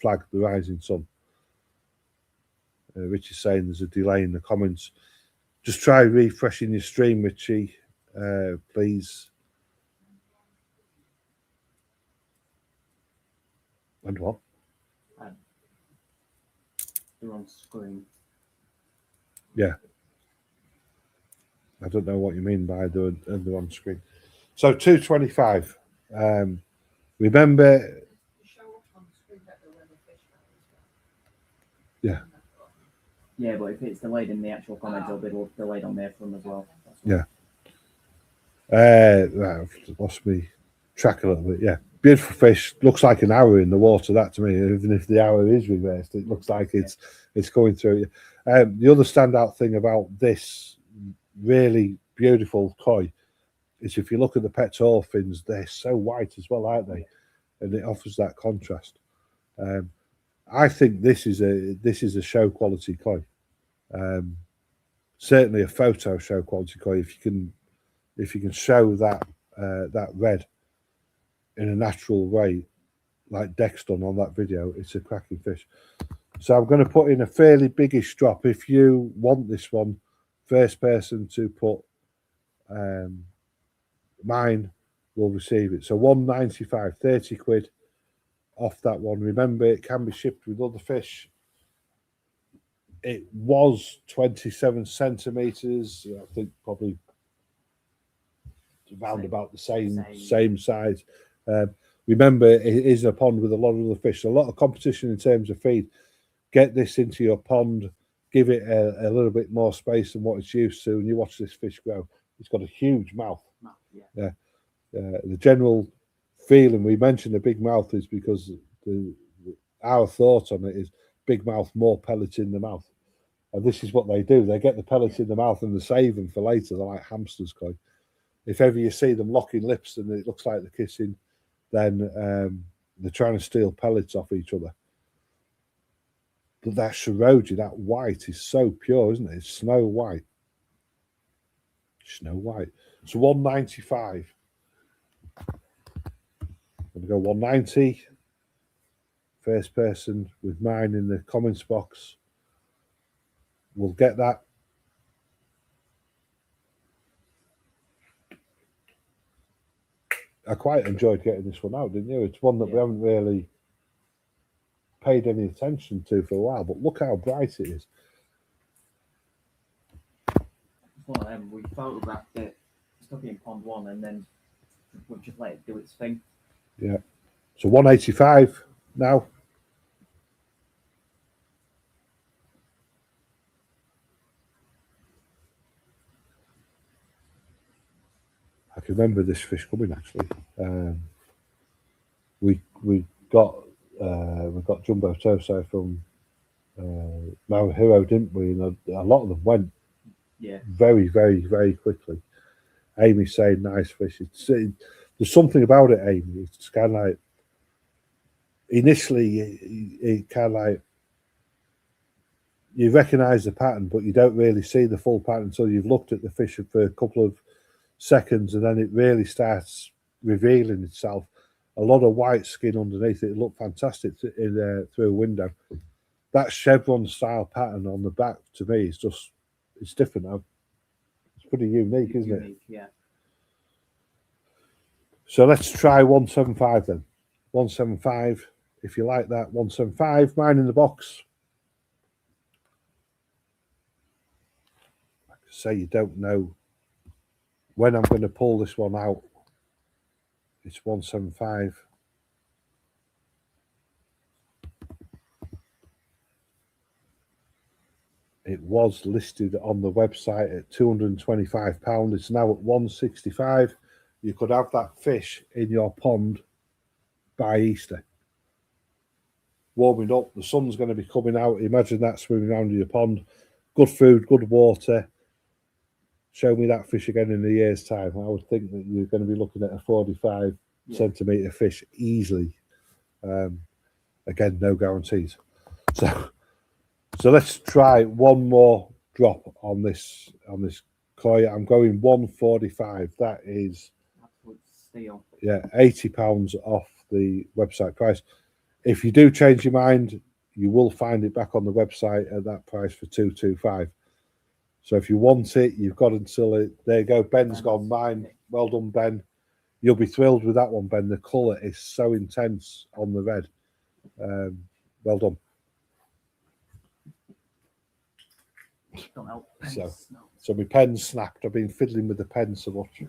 flag, the rising sun. Richie's saying there's a delay in the comments. Just try refreshing your stream, Richie, please. And what? They're on screen. Yeah. I don't know what you mean by they're on screen. So 225. Remember. Yeah. Yeah, but if it's delayed in the actual comments, it'll be delayed on their front as well. Yeah. I've lost me track a little bit. Yeah. Beautiful fish. Looks like an hour in the water, that to me. Even if the hour is reversed, it looks like it's going through. The other standout thing about this really beautiful koi is if you look at the pectoral fins, they're so white as well, aren't they? And it offers that contrast. I think this is a show quality koi. Certainly a photo show quality koi. If you can show that red in a natural way, like Dek's done on that video, it's a cracking fish. So I'm going to put in a fairly biggish drop. If you want this one, first person to put mine will receive it. So £1.95, 30 quid off that one. Remember, it can be shipped with other fish. It was 27 centimeters. I think probably around about the same size. Remember, it is a pond with a lot of other fish. So a lot of competition in terms of feed. Get this into your pond, give it a little bit more space than what it's used to, and you watch this fish grow. It's got a huge mouth. Yeah. The general feeling, we mentioned a big mouth, is because our thought on it is big mouth, more pellets in the mouth. And this is what they do. They get the pellets in the mouth and they save them for later. They're like hamsters, Chloe. if ever you see them locking lips and it looks like they're kissing, then they're trying to steal pellets off each other. But that Shiroji, that white, is so pure, isn't it? It's snow white. Snow white. So 195. I'm going to go 190. First person with mine in the comments box will get that. I quite enjoyed getting this one out, didn't you? It's one that we haven't really paid any attention to for a while, but look how bright it is. It's one of them, we photographed it, stuck it in pond 1, and then we'll just let it do its thing. Yeah. So 185 now. I can remember this fish coming actually. We got jumbo tosai from Mount Hero, didn't we? And a lot of them went very, very, very quickly. Amy's saying nice fish. There's something about it, Amy. It's kind of like initially it kind of like you recognise the pattern, but you don't really see the full pattern until you've looked at the fish for a couple of seconds, and then it really starts revealing itself. A lot of white skin underneath it. It looked fantastic through a window. That chevron style pattern on the back to me is just, it's different. It's pretty unique, isn't it? Yeah. So let's try 175 then. 175, if you like that. 175, mine in the box. Like I say, you don't know when I'm going to pull this one out. It's 175. It was listed on the website at £225. It's now at 165. You could have that fish in your pond by Easter. Warming up, the sun's going to be coming out. Imagine that swimming around in your pond. Good food, good water. Show me that fish again in a year's time. I would think that you're going to be looking at a 45 centimetre fish easily. Again, no guarantees. So let's try one more drop on this koi. I'm going 145. That is absolute steal. Yeah, £80 off the website price. If you do change your mind, you will find it back on the website at that price for 225. So if you want it, you've got until it. There you go. Ben's gone mine. Well done, Ben. You'll be thrilled with that one, Ben. The colour is so intense on the red. Well done. Don't help. So my pen snapped. I've been fiddling with the pen so much.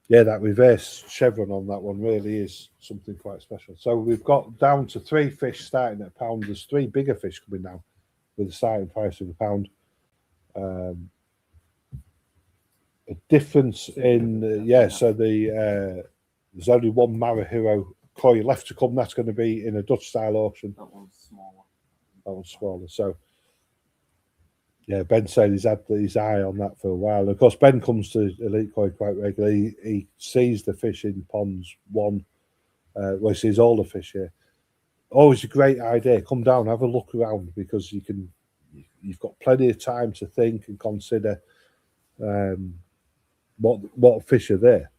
Yeah, that reverse chevron on that one really is something quite special. So we've got down to 3 fish starting at £1. There's 3 bigger fish coming now with a starting price of £1. A difference in so there's only one Marahiro koi left to come. That's going to be in a Dutch style auction. That one's smaller. That one's smaller. So yeah, Ben said he's had his eye on that for a while. And of course, Ben comes to Elite Koi quite regularly. He sees the fish in ponds 1. He sees all the fish here. Always a great idea. Come down, have a look around, because you've got plenty of time to think and consider what fish are there.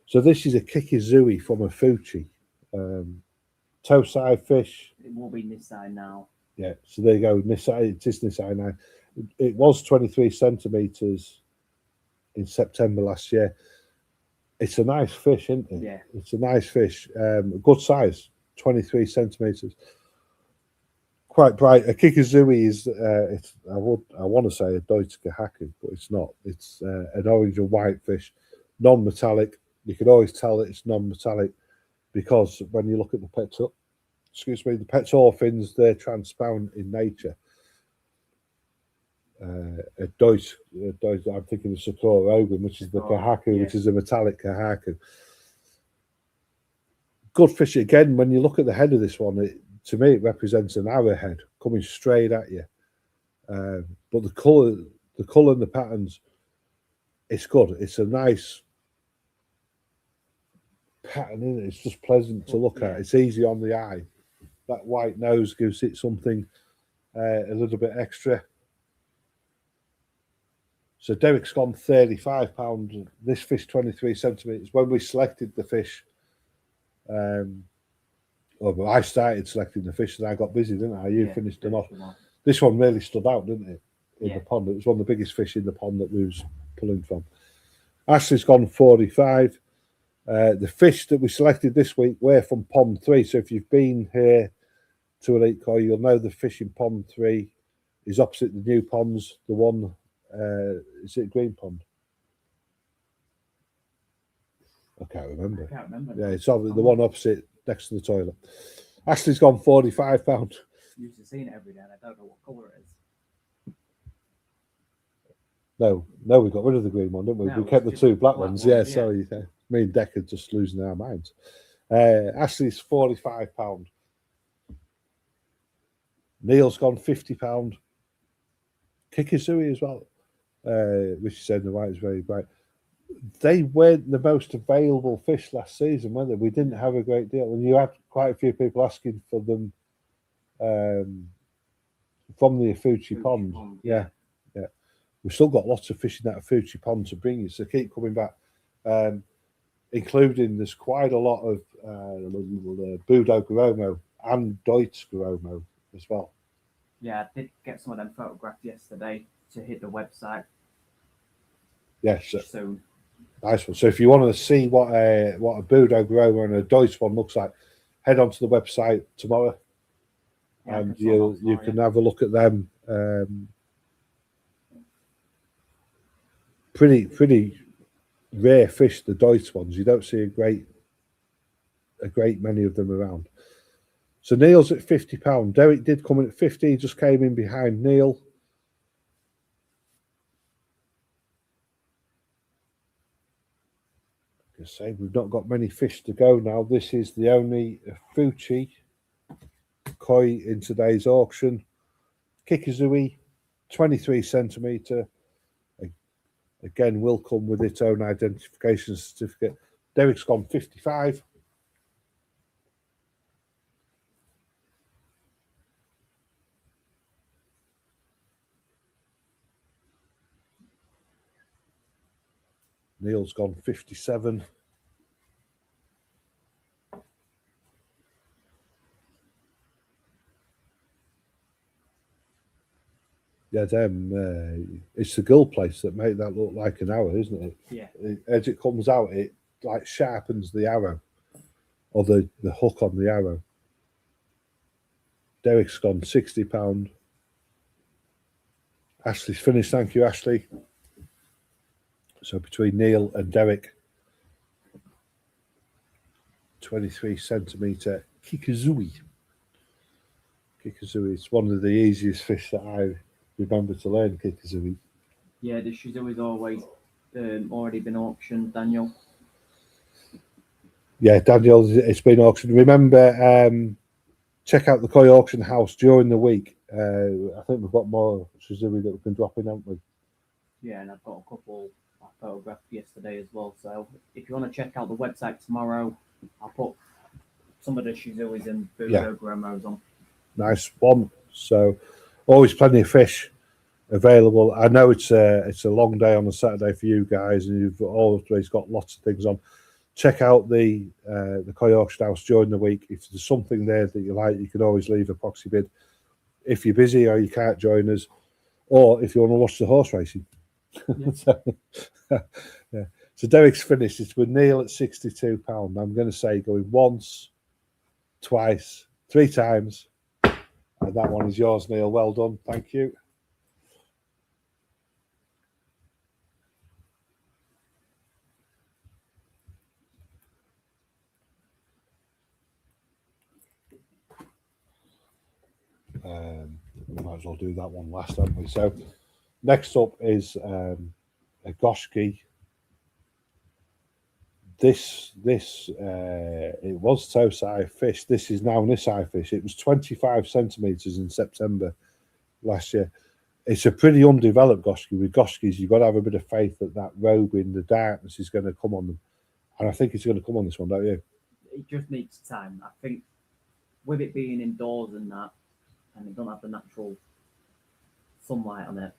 So this is a Kikizui from a Fuji. Toe-side fish. It will be this side now. Yeah, so there you go. It is Nisai now. It was 23 centimetres in September last year. It's a nice fish, isn't it? Yeah. It's a nice fish. Good size, 23 centimetres. Quite bright. A Kikizui is, I want to say a Deutsche Gehaku, but it's not. It's an orange and white fish, non-metallic. You can always tell that it's non-metallic because when you look at the pectoral fins, they're transparent in nature. A Deutsch, I'm thinking of Sakura Ogun, which is the Kahaku, which is a metallic Kahaku. Good fish again. When you look at the head of this one, to me, it represents an arrowhead coming straight at you. But the colour and the patterns, it's good. It's a nice pattern, isn't it? It's just pleasant to look at. It's easy on the eye. That white nose gives it something a little bit extra. So Derek's gone £35. This fish 23 centimetres. When we selected the fish, well, I started selecting the fish and I got busy, didn't I? You finished them off. This one really stood out, didn't it? In the pond. It was one of the biggest fish in the pond that we was pulling from. Ashley's gone 45. The fish that we selected this week were from Pond 3. So if you've been here to Elite Koi, you'll know the fish in Pond 3 is opposite the new ponds. The one, is it Green Pond? I can't remember. Yeah, it's the one opposite next to the toilet. Ashley's gone £45. Used to seeing it every day and I don't know what colour it is. No, we got rid of the green one, didn't we? No, We kept the two black ones. Yeah, yeah. sorry. Me and Dek are just losing our minds. Ashley's £45. Neil's gone £50. Kikizui as well, which said the white is very bright. They weren't the most available fish last season, were they? We didn't have a great deal, and you had quite a few people asking for them from the Afuchi pond. Yeah. We've still got lots of fish in that Afuchi pond to bring you, so keep coming back. Including there's quite a lot of Budo Garomo and Deutz Garomo as well. Yeah, I did get some of them photographed yesterday to hit the website. Yes, So nice one. So if you want to see what a Budo Garomo and a Deutz one looks like, head onto the website tomorrow, and you can have a look at them. Pretty rare fish, the Deutz ones. You don't see a great many of them around. So Neil's at £50. Derek did come in at 50. He just came in behind Neil. I say we've not got many fish to go now. This is the only Afuchi koi in today's auction. Kikizui, 23 centimetre. Again, will come with its own identification certificate. Derek's gone 55. Neil's gone 57. Yeah, it's the gill place that make that look like an arrow, isn't it? Yeah. As it comes out, it like sharpens the arrow, or the hook on the arrow. Derek's gone £60. Ashley's finished. Thank you, Ashley. So between Neil and Derek, 23 centimetre Kikizui. Kikizui is one of the easiest fish that I remember to learn, Kikizui. Yeah, the Shizui's always already been auctioned, Daniel. Yeah, Daniel, it's been auctioned. Remember, check out the Koi Auction House during the week. I think we've got more Shizui that we can drop in, haven't we? Yeah, and I've got a couple I photographed yesterday as well. So if you want to check out the website tomorrow, I'll put some of the Shizuis and Budo Gromos on. Nice one. So always plenty of fish available. I know it's a long day on a Saturday for you guys, and you've always got lots of things on. Check out the Koi Auction House during the week. If there's something there that you like, you can always leave a proxy bid. If you're busy or you can't join us, or if you want to watch the horse racing. Yeah. So Derek's finished. It's with Neil at £62. I'm going to say going once, twice, 3 times. And that one is yours, Neil. Well done. Thank you. We might as well do that one last, haven't we? So next up is a Goshki. This it was Tosai fish. This is now Nisai fish. It was 25 centimeters in September last year. it's a pretty undeveloped Goski. With Goskies, you've got to have a bit of faith that robe in the darkness is going to come on them. And I think it's going to come on this one, don't you? It just needs time. I think with it being indoors and that, and it don't have the natural sunlight on it,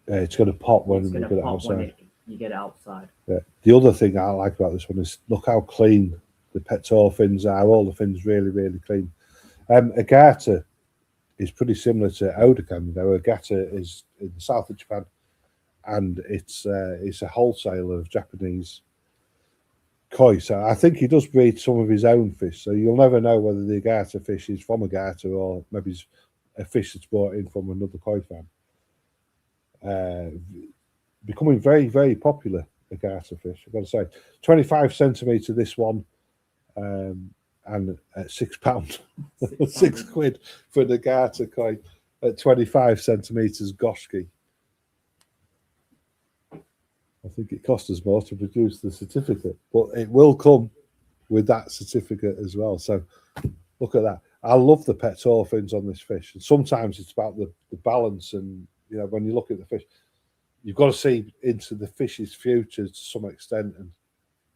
It's going to pop when it's we going get to it pop when outside. you get it outside. Yeah. The other thing I like about this one is look how clean the Petor fins are. All the fins really, really clean. Agata is pretty similar to Odokan. You know, Agata is in the south of Japan, and it's a wholesaler of Japanese koi. So I think he does breed some of his own fish. So you'll never know whether the Agata fish is from Agata or maybe it's a fish that's brought in from another koi farm. Becoming very, very popular, Agata fish, I've got to say. 25 centimetre this one, and at £6. £6 for the Agata koi at 25 centimetres Goski. I think it cost us more to produce the certificate, but it will come with that certificate as well. So look at that. I love the Petor fins on this fish. And sometimes it's about the balance, and you know, when you look at the fish, you've got to see into the fish's future to some extent and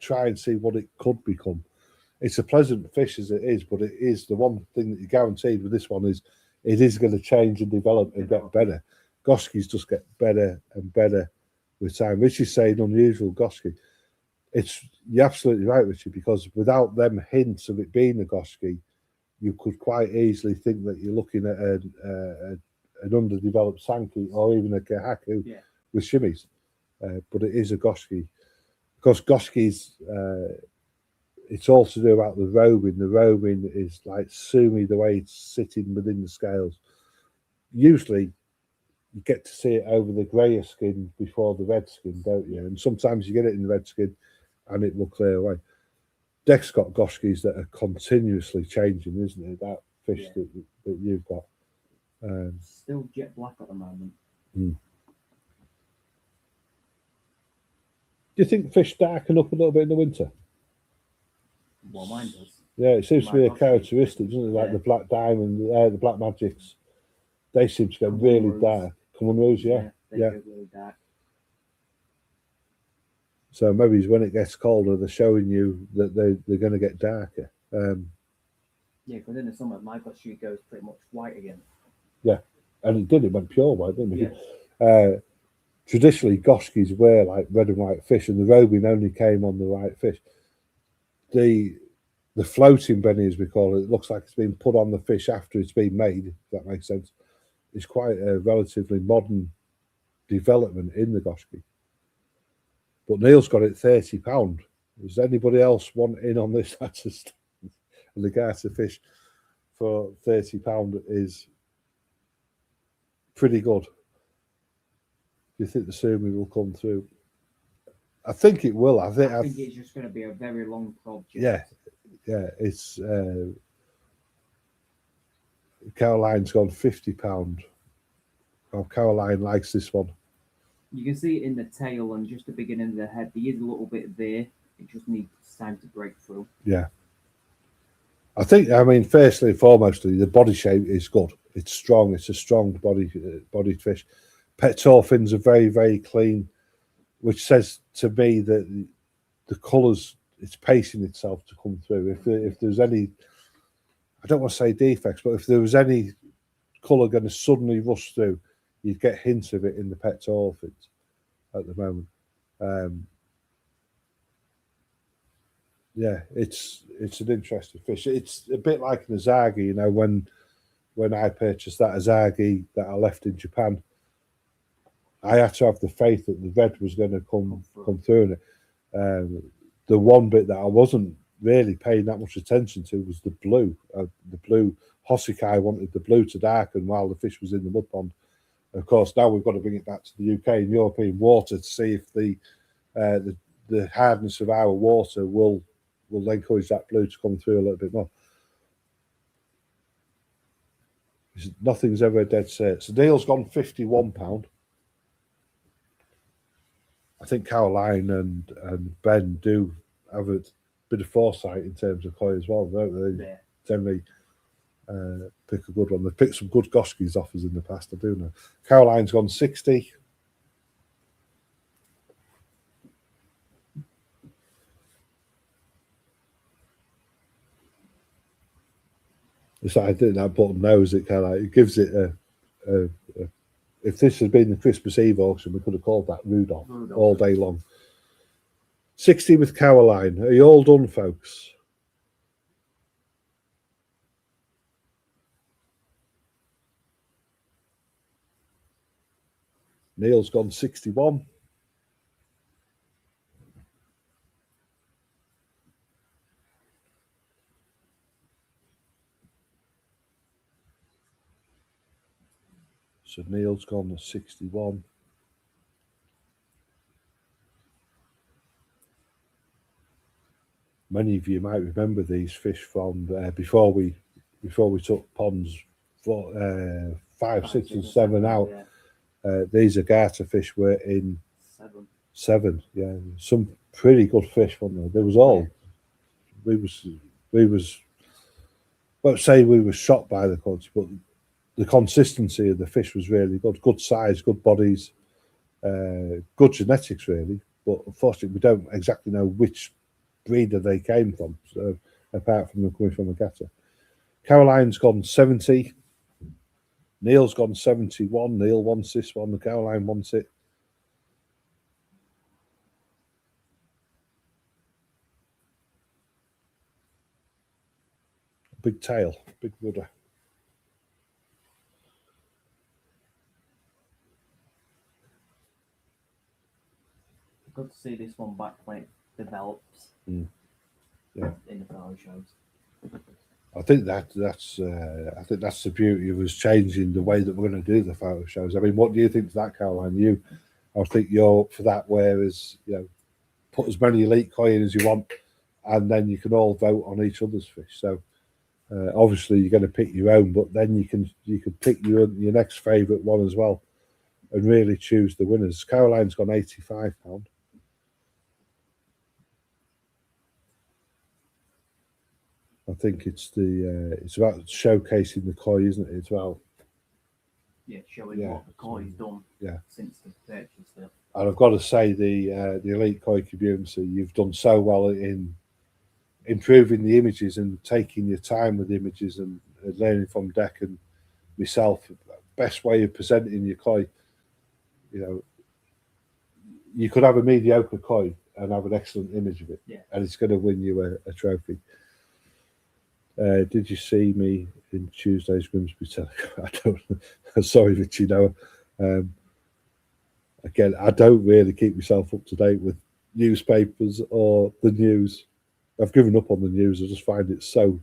try and see what it could become. It's a pleasant fish as it is, but it is the one thing that you're guaranteed with this one is it is going to change and develop and get better. Goskis just get better and better with time. Richie's saying unusual Goski. You're absolutely right, Richie, because without them hints of it being a Goski, you could quite easily think that you're looking at an underdeveloped Sankey or even a Kahaku with shimmies. But it is a Goski. Because Goski's, it's all to do about the robing. The robing is like sumi, the way it's sitting within the scales. Usually, you get to see it over the greyer skin before the red skin, don't you? And sometimes you get it in the red skin and it will clear away. Dek's got Goskis that are continuously changing, isn't it? That fish that you've got. Still jet black at the moment. Do you think fish darken up a little bit in the winter? Well, mine does. Yeah, it seems to be a Goski. characteristic, doesn't it? Like the Black Diamond, the Black Magics. They seem to get really dark. Common yeah. They go really dark. So maybe it's when it gets colder, they're showing you that they're going to get darker. Yeah, because in the summer, my Goshi goes pretty much white again. Yeah, and it did. It went pure white, didn't it? Yeah. Traditionally, Goskis were like red and white fish, and the robing only came on the white fish. The floating benny, as we call it, looks like it's been put on the fish after it's been made, if that makes sense. It's quite a relatively modern development in the Goski. But Neil's got it £30. Does anybody else want in on this? That's just the Garter fish for £30 is pretty good. Do you think the sumi will come through? I think it will. I think it's just going to be a very long project. Yeah. It's Caroline's gone £50. Oh, Caroline likes this one. You can see it in the tail and just the beginning of the head. There is a little bit there. It just needs time to break through. Yeah. I mean, firstly and foremostly, the body shape is good. It's strong. It's a strong bodied fish. Petor fins are very, very clean, which says to me that the colours, it's pacing itself to come through. If there's any, I don't want to say defects, but if there was any colour going to suddenly rush through, you'd get hints of it in the Petor fins at the moment. Yeah, it's an interesting fish. It's a bit like an Azagi, you know, when I purchased that Azagi that I left in Japan, I had to have the faith that the red was going to come through in it. The one bit that I wasn't really paying that much attention to was the blue. The blue Hosikai wanted the blue to darken while the fish was in the mud pond. Of course, now we've got to bring it back to the UK and European water to see if the hardness of our water will encourage that blue to come through a little bit more. Nothing's ever a dead set. So Neil's gone £51. I think Caroline and Ben do have a bit of foresight in terms of koi as well, don't they? Yeah. Generally pick a good one. They've picked some good Goskies offers in the past, I do know. Caroline's gone 60. It's like I think that button knows it kind of like, it gives it a if this had been the Christmas Eve auction, we could have called that Rudolph all day long. 60 with Caroline. Are you all done, folks? Neil's gone 61. So Neil's gone 61. Many of you might remember these fish from before we took ponds 5, 6, and 7 out. Yeah. These Agata fish were in 7. 7. Yeah, some pretty good fish, weren't there? There was all. We was. Let's say we were shocked by the quality, but the consistency of the fish was really good. Good size, good bodies, good genetics, really. But unfortunately, we don't exactly know which breeder they came from, so apart from them coming from Agata. Caroline's gone 70. Neil's gone 71. Neil wants this one. The Caroline wants it. Big tail, big rudder. Good to see this one back when it develops. Yeah. In the photo shows. I think that's the beauty of us changing the way that we're going to do the photo shows. I mean, what do you think of that, Caroline? I think you're up for that. Whereas, put as many elite koi in as you want, and then you can all vote on each other's fish. So obviously you're going to pick your own, but then you can pick your next favourite one as well, and really choose the winners. Caroline's gone £85. I think it's about showcasing the koi, isn't it, as well? Yeah, showing what the koi's done since the purchase. And I've got to say, the elite koi community, you've done so well in improving the images and taking your time with the images and learning from Dek and myself. Best way of presenting your koi. You could have a mediocre koi and have an excellent image of it, and it's going to win you a trophy. Did you see me in Tuesday's Grimsby Telegraph? I don't. Sorry, Richie. No. Again, I don't really keep myself up to date with newspapers or the news. I've given up on the news. I just find it so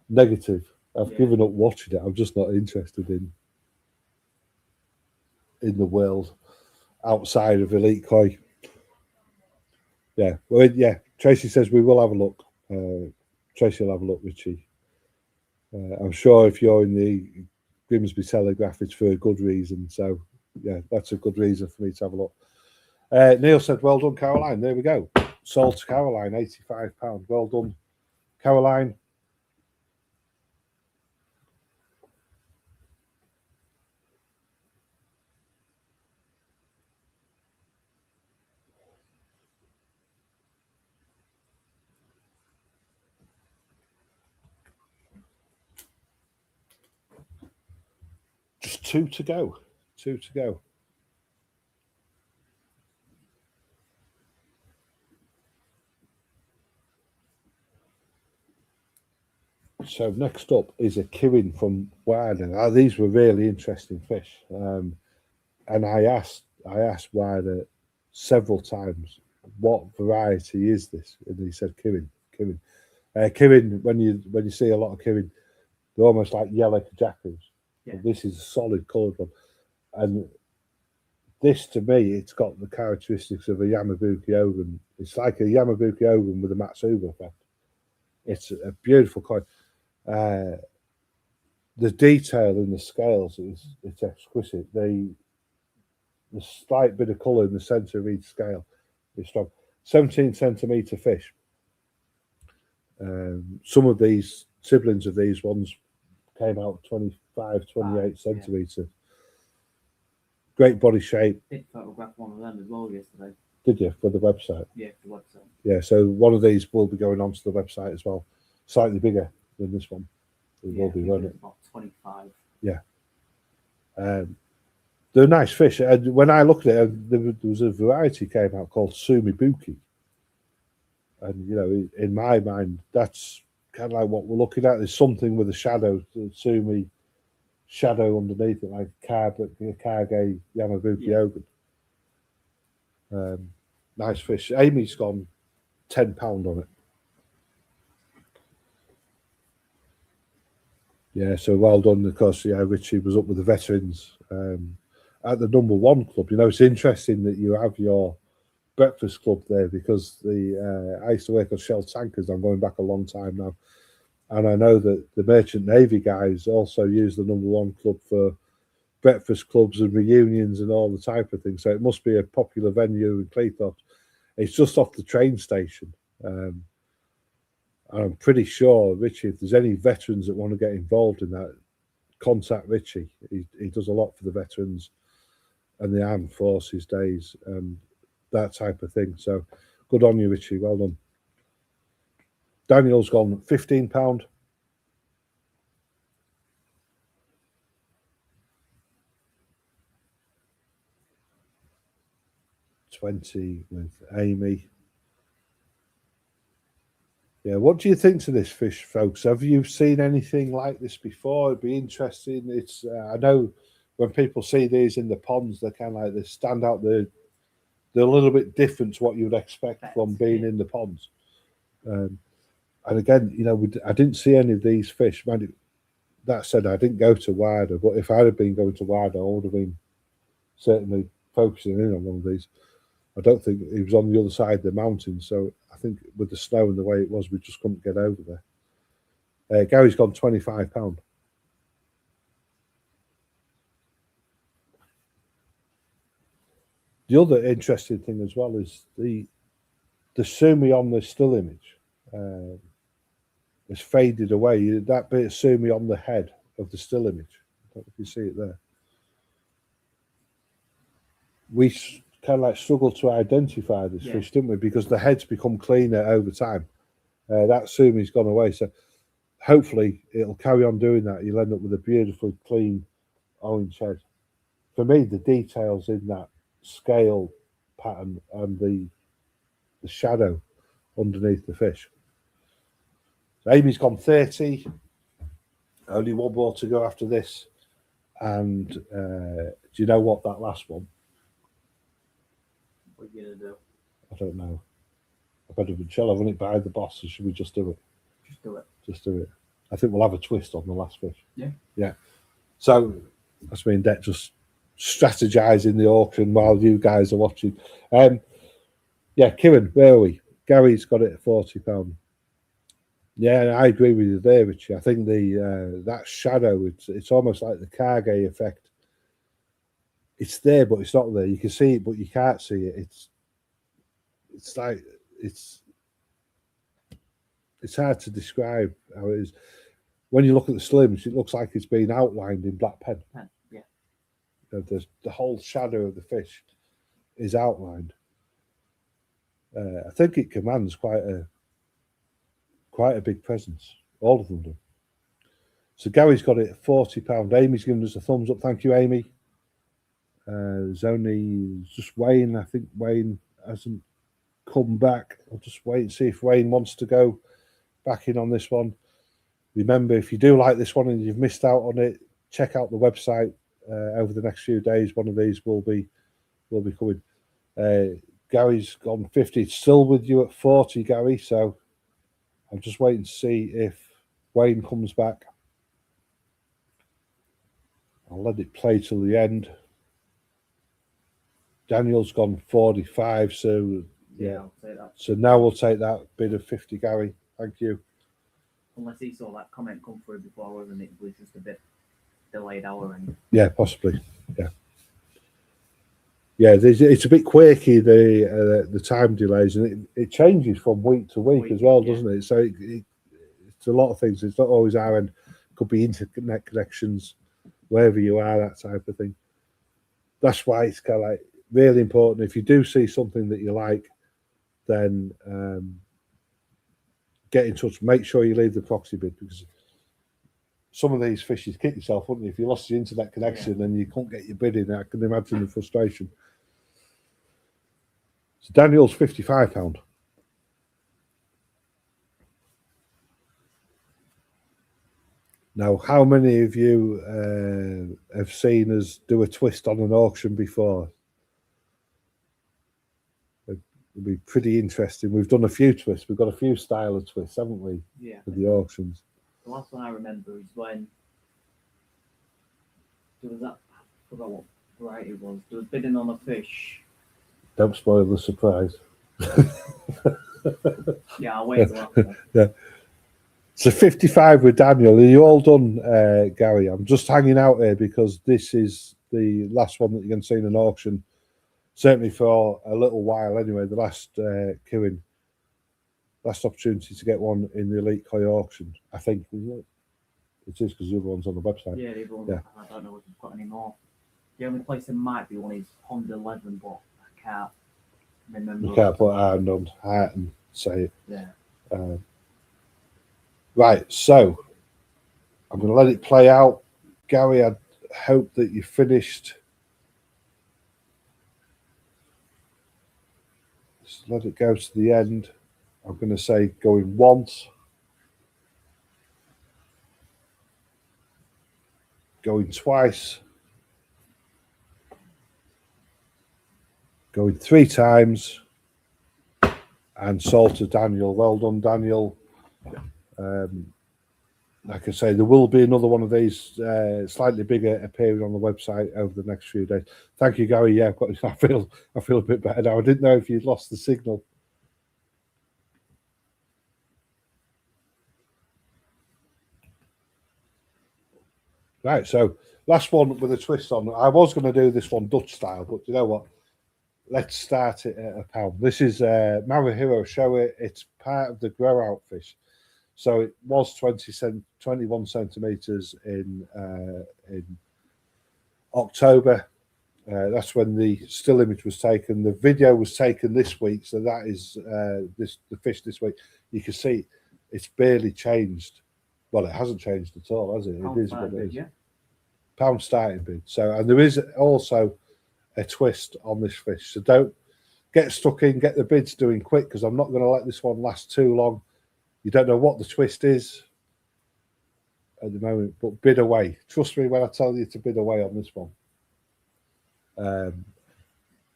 negative. I've given up watching it. I'm just not interested in the world outside of elite koi. Yeah. Well, yeah. Tracy says we will have a look. Tracy will have a look, Richie. I'm sure if you're in the Grimsby Telegraph, it's for a good reason. So, yeah, that's a good reason for me to have a look. Neil said, well done, Caroline. There we go. Sold to Caroline, £85. Well done, Caroline. Just 2 to go. 2 to go. So next up is a kirin from Wilder. Now, these were really interesting fish, and I asked Wilder several times, what variety is this? And he said kirin. Kirin. When you see a lot of kirin, they're almost like yellow kajakus. Yeah. This is a solid coloured one, and this to me, it's got the characteristics of a Yamabuki Ogun. It's like a Yamabuki Ogun with a Matsuba effect. It's a beautiful koi. The detail in the scales it's exquisite. The slight bit of colour in the centre of each scale is strong. 17 centimetre fish. Some of these siblings of these ones came out 25, 28 centimetre. Great body shape. Did photograph one of them as well yesterday. Did you, for the website? Yeah, for the website. Yeah, so one of these will be going onto the website as well. Slightly bigger than this one. It will be, won't it? About 25. Yeah. They're nice fish. And when I looked at it, there was a variety came out called Sumibuki. And, you know, in my mind, that's kind of like what we're looking at. There's something with a shadow, the Sumi shadow underneath it, like Kage Yamabuki Ogun. Nice fish. Amy's gone £10 on it. Yeah, so well done. Of course, yeah, Richie was up with the veterans at the number 1 club. You know, it's interesting that you have your breakfast club there because I used to work on Shell tankers. I'm going back a long time now, and I know that the Merchant Navy guys also use the number 1 club for breakfast clubs and reunions and all the type of things. So it must be a popular venue in Cleethorpes. It's just off the train station. And I'm pretty sure, Richie, if there's any veterans that want to get involved in that, contact Richie. He does a lot for the veterans and the armed forces days and that type of thing. So good on you, Richie. Well done. Daniel's gone £15. $20 with Amy. Yeah, what do you think to this fish, folks? Have you seen anything like this before? It'd be interesting. It's I know when people see these in the ponds, they're kind of like they stand out. They're a little bit different to what you would expect from being in the ponds. And again, you know, I didn't see any of these fish. That said, I didn't go to Warder, but if I had been going to Warder, I would have been certainly focusing in on one of these. I don't think he was on the other side of the mountain, so I think with the snow and the way it was, we just couldn't get over there. Gary's gone £25. The other interesting thing as well is the Sumi on the still image has faded away. That bit of Sumi on the head of the still image. I don't know if you see it there. We kind of like struggled to identify this fish, didn't we? Because the head's become cleaner over time. That Sumi's gone away. So hopefully it'll carry on doing that. You'll end up with a beautiful, clean orange head. For me, the details in that scale pattern and the shadow underneath the fish. So Amy's gone 30. Only one more to go after this. And do you know what, that last one? What are you going to do? I don't know. Shall I run it by the boss, or should we just do it? Just do it. Just do it. I think we'll have a twist on the last fish. Yeah. Yeah. So that's me and Dek just strategizing the auction while you guys are watching. Yeah, Kieran, where are we? Gary's got it at £40. Yeah, I agree with you there, Richie. I think the that shadow, it's almost like the Kage effect. It's there, but it's not there. You can see it, but you can't see it. It's like it's hard to describe how it is. When you look at the slims, it looks like it's been outlined in black pen. Yeah. The whole shadow of the fish is outlined. I think it commands quite a big presence. All of them do. So Gary's got it at £40. Amy's given us a thumbs up. Thank you, Amy. There's only just Wayne. I think Wayne hasn't come back. I'll just wait and see if Wayne wants to go back in on this one. Remember, if you do like this one and you've missed out on it, check out the website over the next few days. One of these will be coming. Gary's gone 50. It's still with you at 40, Gary. So I'm just waiting to see if Wayne comes back. I'll let it play till the end. Daniel's gone 45, so yeah. I'll say that. So now we'll take that bid of 50, Gary. Thank you. Unless he saw that comment come through before, and it was just a bit delayed our end. Yeah, possibly. Yeah. Yeah, it's a bit quirky, the time delays, and it changes from week to week as well, doesn't it? So a lot of things. It's not always our end. Could be internet connections, wherever you are, that type of thing. That's why it's kind of like really important. If you do see something that you like, then get in touch. Make sure you leave the proxy bid, because some of these fish, you'd kick yourself, wouldn't you, if you lost your internet connection and you couldn't get your bid in. I can imagine the frustration. So Daniel's £55. Now, how many of you have seen us do a twist on an auction before? It'll be pretty interesting. We've done a few twists. We've got a few style of twists, haven't we? Yeah. For the auctions. The last one I remember is when there was that, I forgot what variety it was. There was bidding on a fish. Don't spoil the surprise. Yeah, I'll wait till after. Yeah. So 55 with Daniel. Are you all done, Gary? I'm just hanging out here because this is the last one that you're going to see in an auction. Certainly for a little while anyway. The last queuing, last opportunity to get one in the Elite Koi auction, I think. Isn't it? It is, because the other one's on the website. Yeah, the other one, Yeah. I don't know if we've got any more. The only place there might be one is Pond 11, but I can't remember. You can't put a hand on heart and say it. Yeah. Right, so I'm going to let it play out. Gary, I hope that you finished. Just let it go to the end. I'm going to say going once, going twice, going 3 times, and sold to Daniel. Well done, Daniel. Like I say, there will be another one of these slightly bigger appearing on the website over the next few days. Thank you, Gary. Yeah, I feel a bit better now. I didn't know if you'd lost the signal. Right, so last one with a twist on. I was going to do this one Dutch style, but you know what? Let's start it at £1. This is Marahiro Showa. It's part of the grow out fish. So it was 21 centimeters in October. That's when the still image was taken. The video was taken this week, so that is the fish this week. You can see it's barely changed. Well, it hasn't changed at all, has it? It is what it is. Yeah. Pound starting bid. So, and there is also a twist on this fish. So don't get stuck in. Get the bids doing quick, because I'm not going to let this one last too long. You don't know what the twist is at the moment, but bid away. Trust me when I tell you to bid away on this one.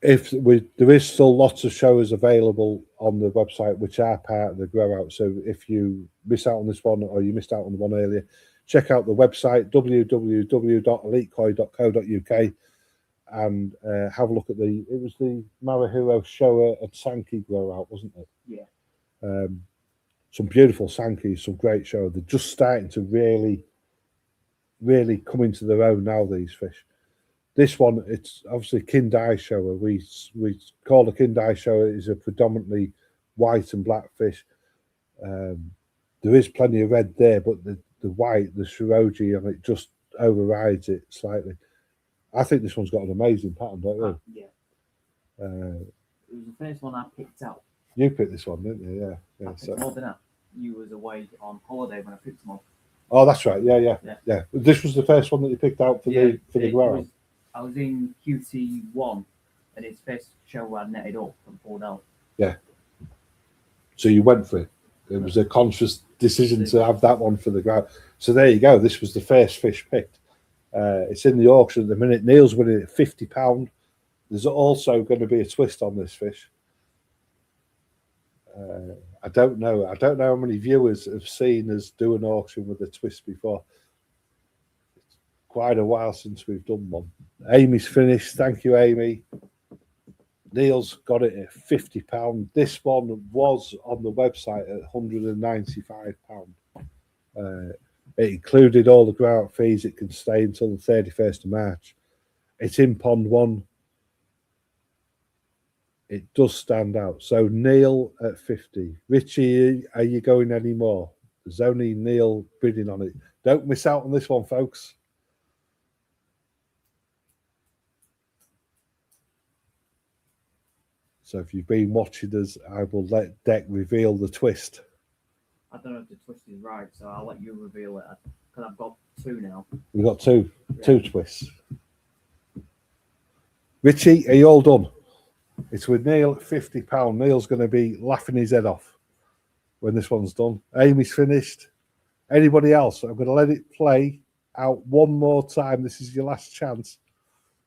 There is still lots of shows available on the website, which are part of the grow out. So if you miss out on this one, or you missed out on the one earlier, check out the website www.eliteKoi.co.uk and have a look at it was the Marahiro Showa and Sankey grow out, wasn't it? Yeah. Some beautiful Sankeys, some great show. They're just starting to really come into their own now, these fish. This one, it's obviously Kindai Showa. We call the Kindai Showa is a predominantly white and black fish. There is plenty of red there, but the white, the Shiroji on it just overrides it slightly. I think this one's got an amazing pattern, don't you? Yeah. It was the first one I picked out. You picked this one, didn't you? Yeah. I picked more than that. You was away on holiday when I picked them up. Oh, that's right. Yeah. This was the first one that you picked out for the grow. I was in QT1, and it's first show I netted up and pulled out. Yeah. So you went for it. It was a conscious decision to have that one for the grow. So there you go. This was the first fish picked. It's in the auction at the minute. Neil's winning it £50. There's also going to be a twist on this fish. I don't know how many viewers have seen us do an auction with a twist before. It's quite a while since we've done one. Amy's finished. Thank you, Amy. Neil's got it at £50. This one was on the website at £195. It included all the grow out fees. It can stay until the 31st of March. It's in Pond 1. It does stand out. So Neil at 50. Richie, are you going any more? There's only Neil bidding on it. Don't miss out on this one, folks. So if you've been watching us, I will let Dek reveal the twist. I don't know if the twist is right, so I'll let you reveal it because I've got two now. We've got two twists. Richie, are you all done? It's with Neil at £50. Neil's going to be laughing his head off when this one's done. Amy's finished. Anybody else? I'm going to let it play out one more time. This is your last chance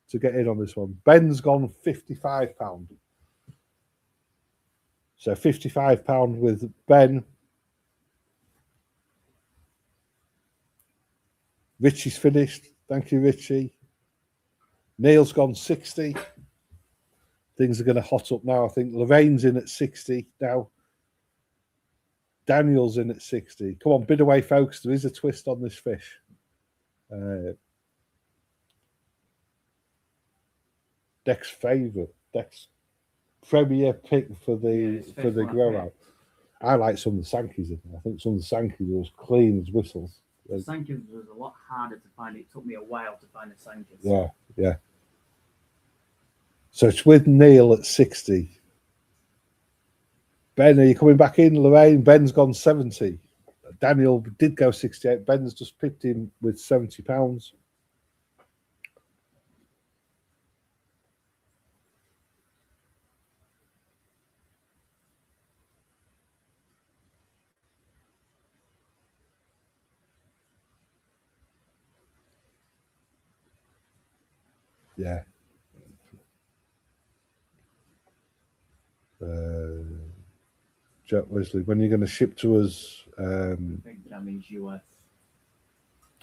to get in on this one. Ben's gone £55. So £55 with Ben. Richie's finished. Thank you, Richie. Neil's gone 60. Things are going to hot up now. I think Lorraine's in at 60 now. Daniel's in at 60. Come on, bid away, folks. There is a twist on this fish. Dek's favourite. Dek's premier pick for the grow out. I like some of the Sankeys in there. I think some of the Sankeys are as clean as whistles. The Sankeys was a lot harder to find. It took me a while to find the Sankeys. Yeah, yeah. So it's with Neil at 60. Ben, are you coming back in? Lorraine, Ben's gone 70. Daniel did go 68. Ben's just picked him with £70. Yeah. Jack Wesley, when are you going to ship to us? I think that means US.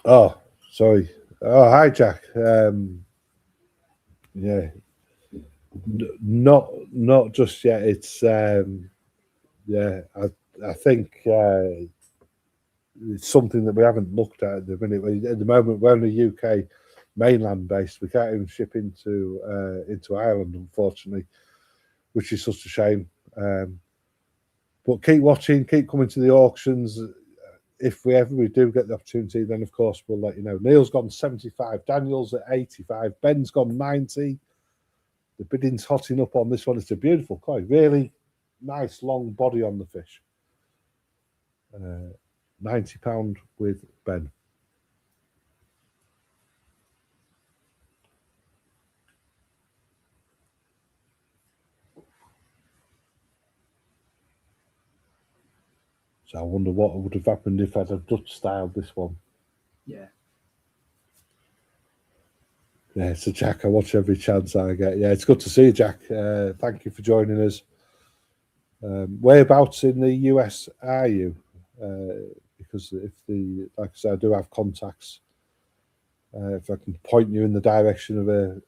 Oh, sorry. Oh, hi, Jack. Yeah. Not just yet. It's yeah. I think it's something that we haven't looked at the minute. At the moment, we're only UK mainland based. We can't even ship into Ireland, unfortunately, which is such a shame. But keep watching, keep coming to the auctions. If we do get the opportunity, then of course we'll let you know. Neil's gone 75, Daniel's at 85, Ben's gone 90. The bidding's hotting up on this one. It's a beautiful koi, really nice long body on the fish. £90 with Ben. So I wonder what would have happened if I'd have Dutch styled this one. Yeah. Yeah, so Jack, I watch every chance I get. Yeah, it's good to see you, Jack. Thank you for joining us. Whereabouts in the US are you? Because like I said, I do have contacts. If I can point you in the direction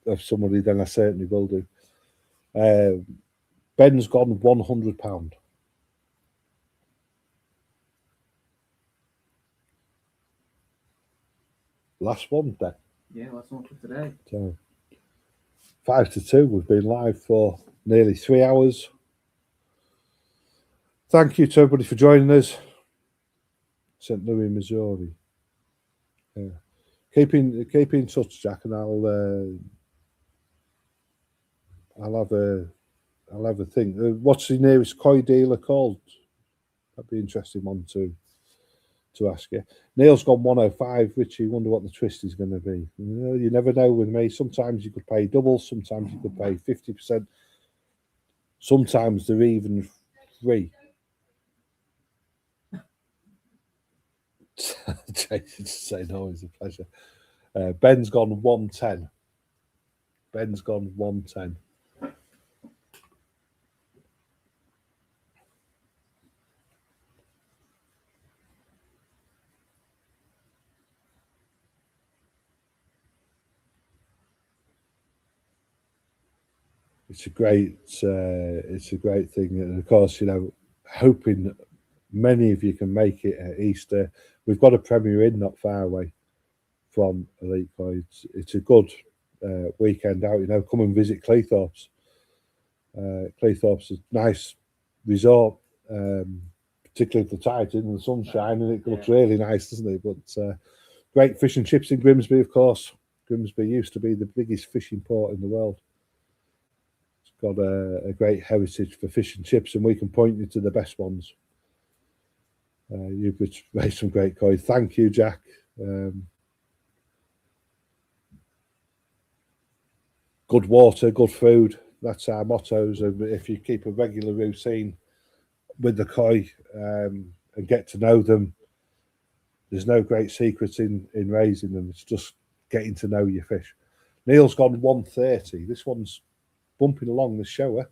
of somebody, then I certainly will do. Ben's gone £100. Last one, then. Yeah, last one for today. So 5-2. We've been live for nearly 3 hours. Thank you to everybody for joining us. St. Louis, Missouri. Yeah. Keep in touch, Jack, and I'll have a think. What's the nearest koi dealer called? That'd be an interesting one to ask you. Neil's gone 105. Richie, wonder what the twist is going to be. You never know with me. Sometimes you could pay double. Sometimes you could pay 50%. Sometimes they're even free. Jason saying, "Oh, it's a pleasure." Ben's gone 110. Ben's gone 110. It's a great thing, and of course, hoping many of you can make it at Easter. We've got a Premier Inn not far away from Elite Koi. It's a good weekend out. Come and visit Cleethorpes. Cleethorpes is a nice resort, particularly if the tide's in and the sun's shining, it looks really nice, doesn't it? But great fish and chips in Grimsby, of course. Grimsby used to be the biggest fishing port in the world. It's got a great heritage for fish and chips, and we can point you to the best ones. You've raised some great coin. Thank you, Jack. Good water, good food. That's our mottos. And if you keep a regular routine with the koi and get to know them, there's no great secrets in raising them. It's just getting to know your fish. Neil's gone 130. This one's bumping along the shower.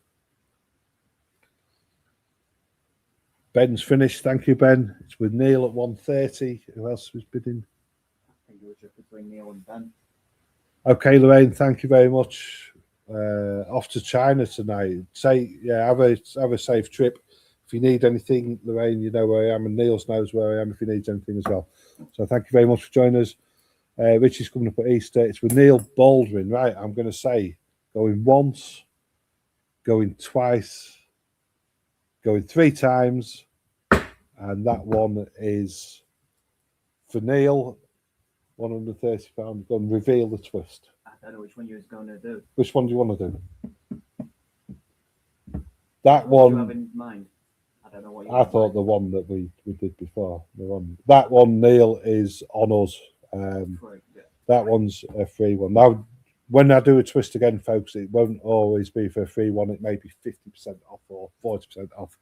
Ben's finished. Thank you, Ben. It's with Neil at 130. Who else was bidding? I think it was just between Neil and Ben. Okay, Lorraine, thank you very much. Off to China tonight. Have a safe trip. If you need anything, Lorraine, you know where I am, and Neil's knows where I am if he needs anything as well. So thank you very much for joining us. Richie's coming up at Easter. It's with Neil Baldwin, right? I'm going to say going once, going twice, going 3 times, and that one is for Neil. £130. Go and reveal the twist. I don't know which one you was going to do. Which one do you want to do? That one. What do you have in mind? I don't know what you I thought the one that we did before. That one, Neil, is on us. That one's a free one. Now, when I do a twist again, folks, it won't always be for a free one. It may be 50% off or 40% off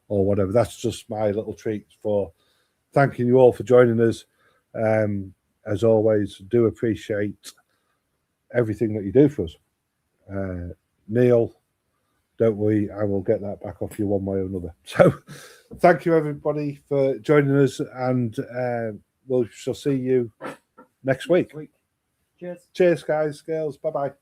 or whatever. That's just my little treat for thanking you all for joining us. As always, do appreciate everything that you do for us. Neil, don't worry, I will get that back off you one way or another. So thank you, everybody, for joining us, and we shall see you next week. Cheers. Cheers, guys, girls. Bye-bye.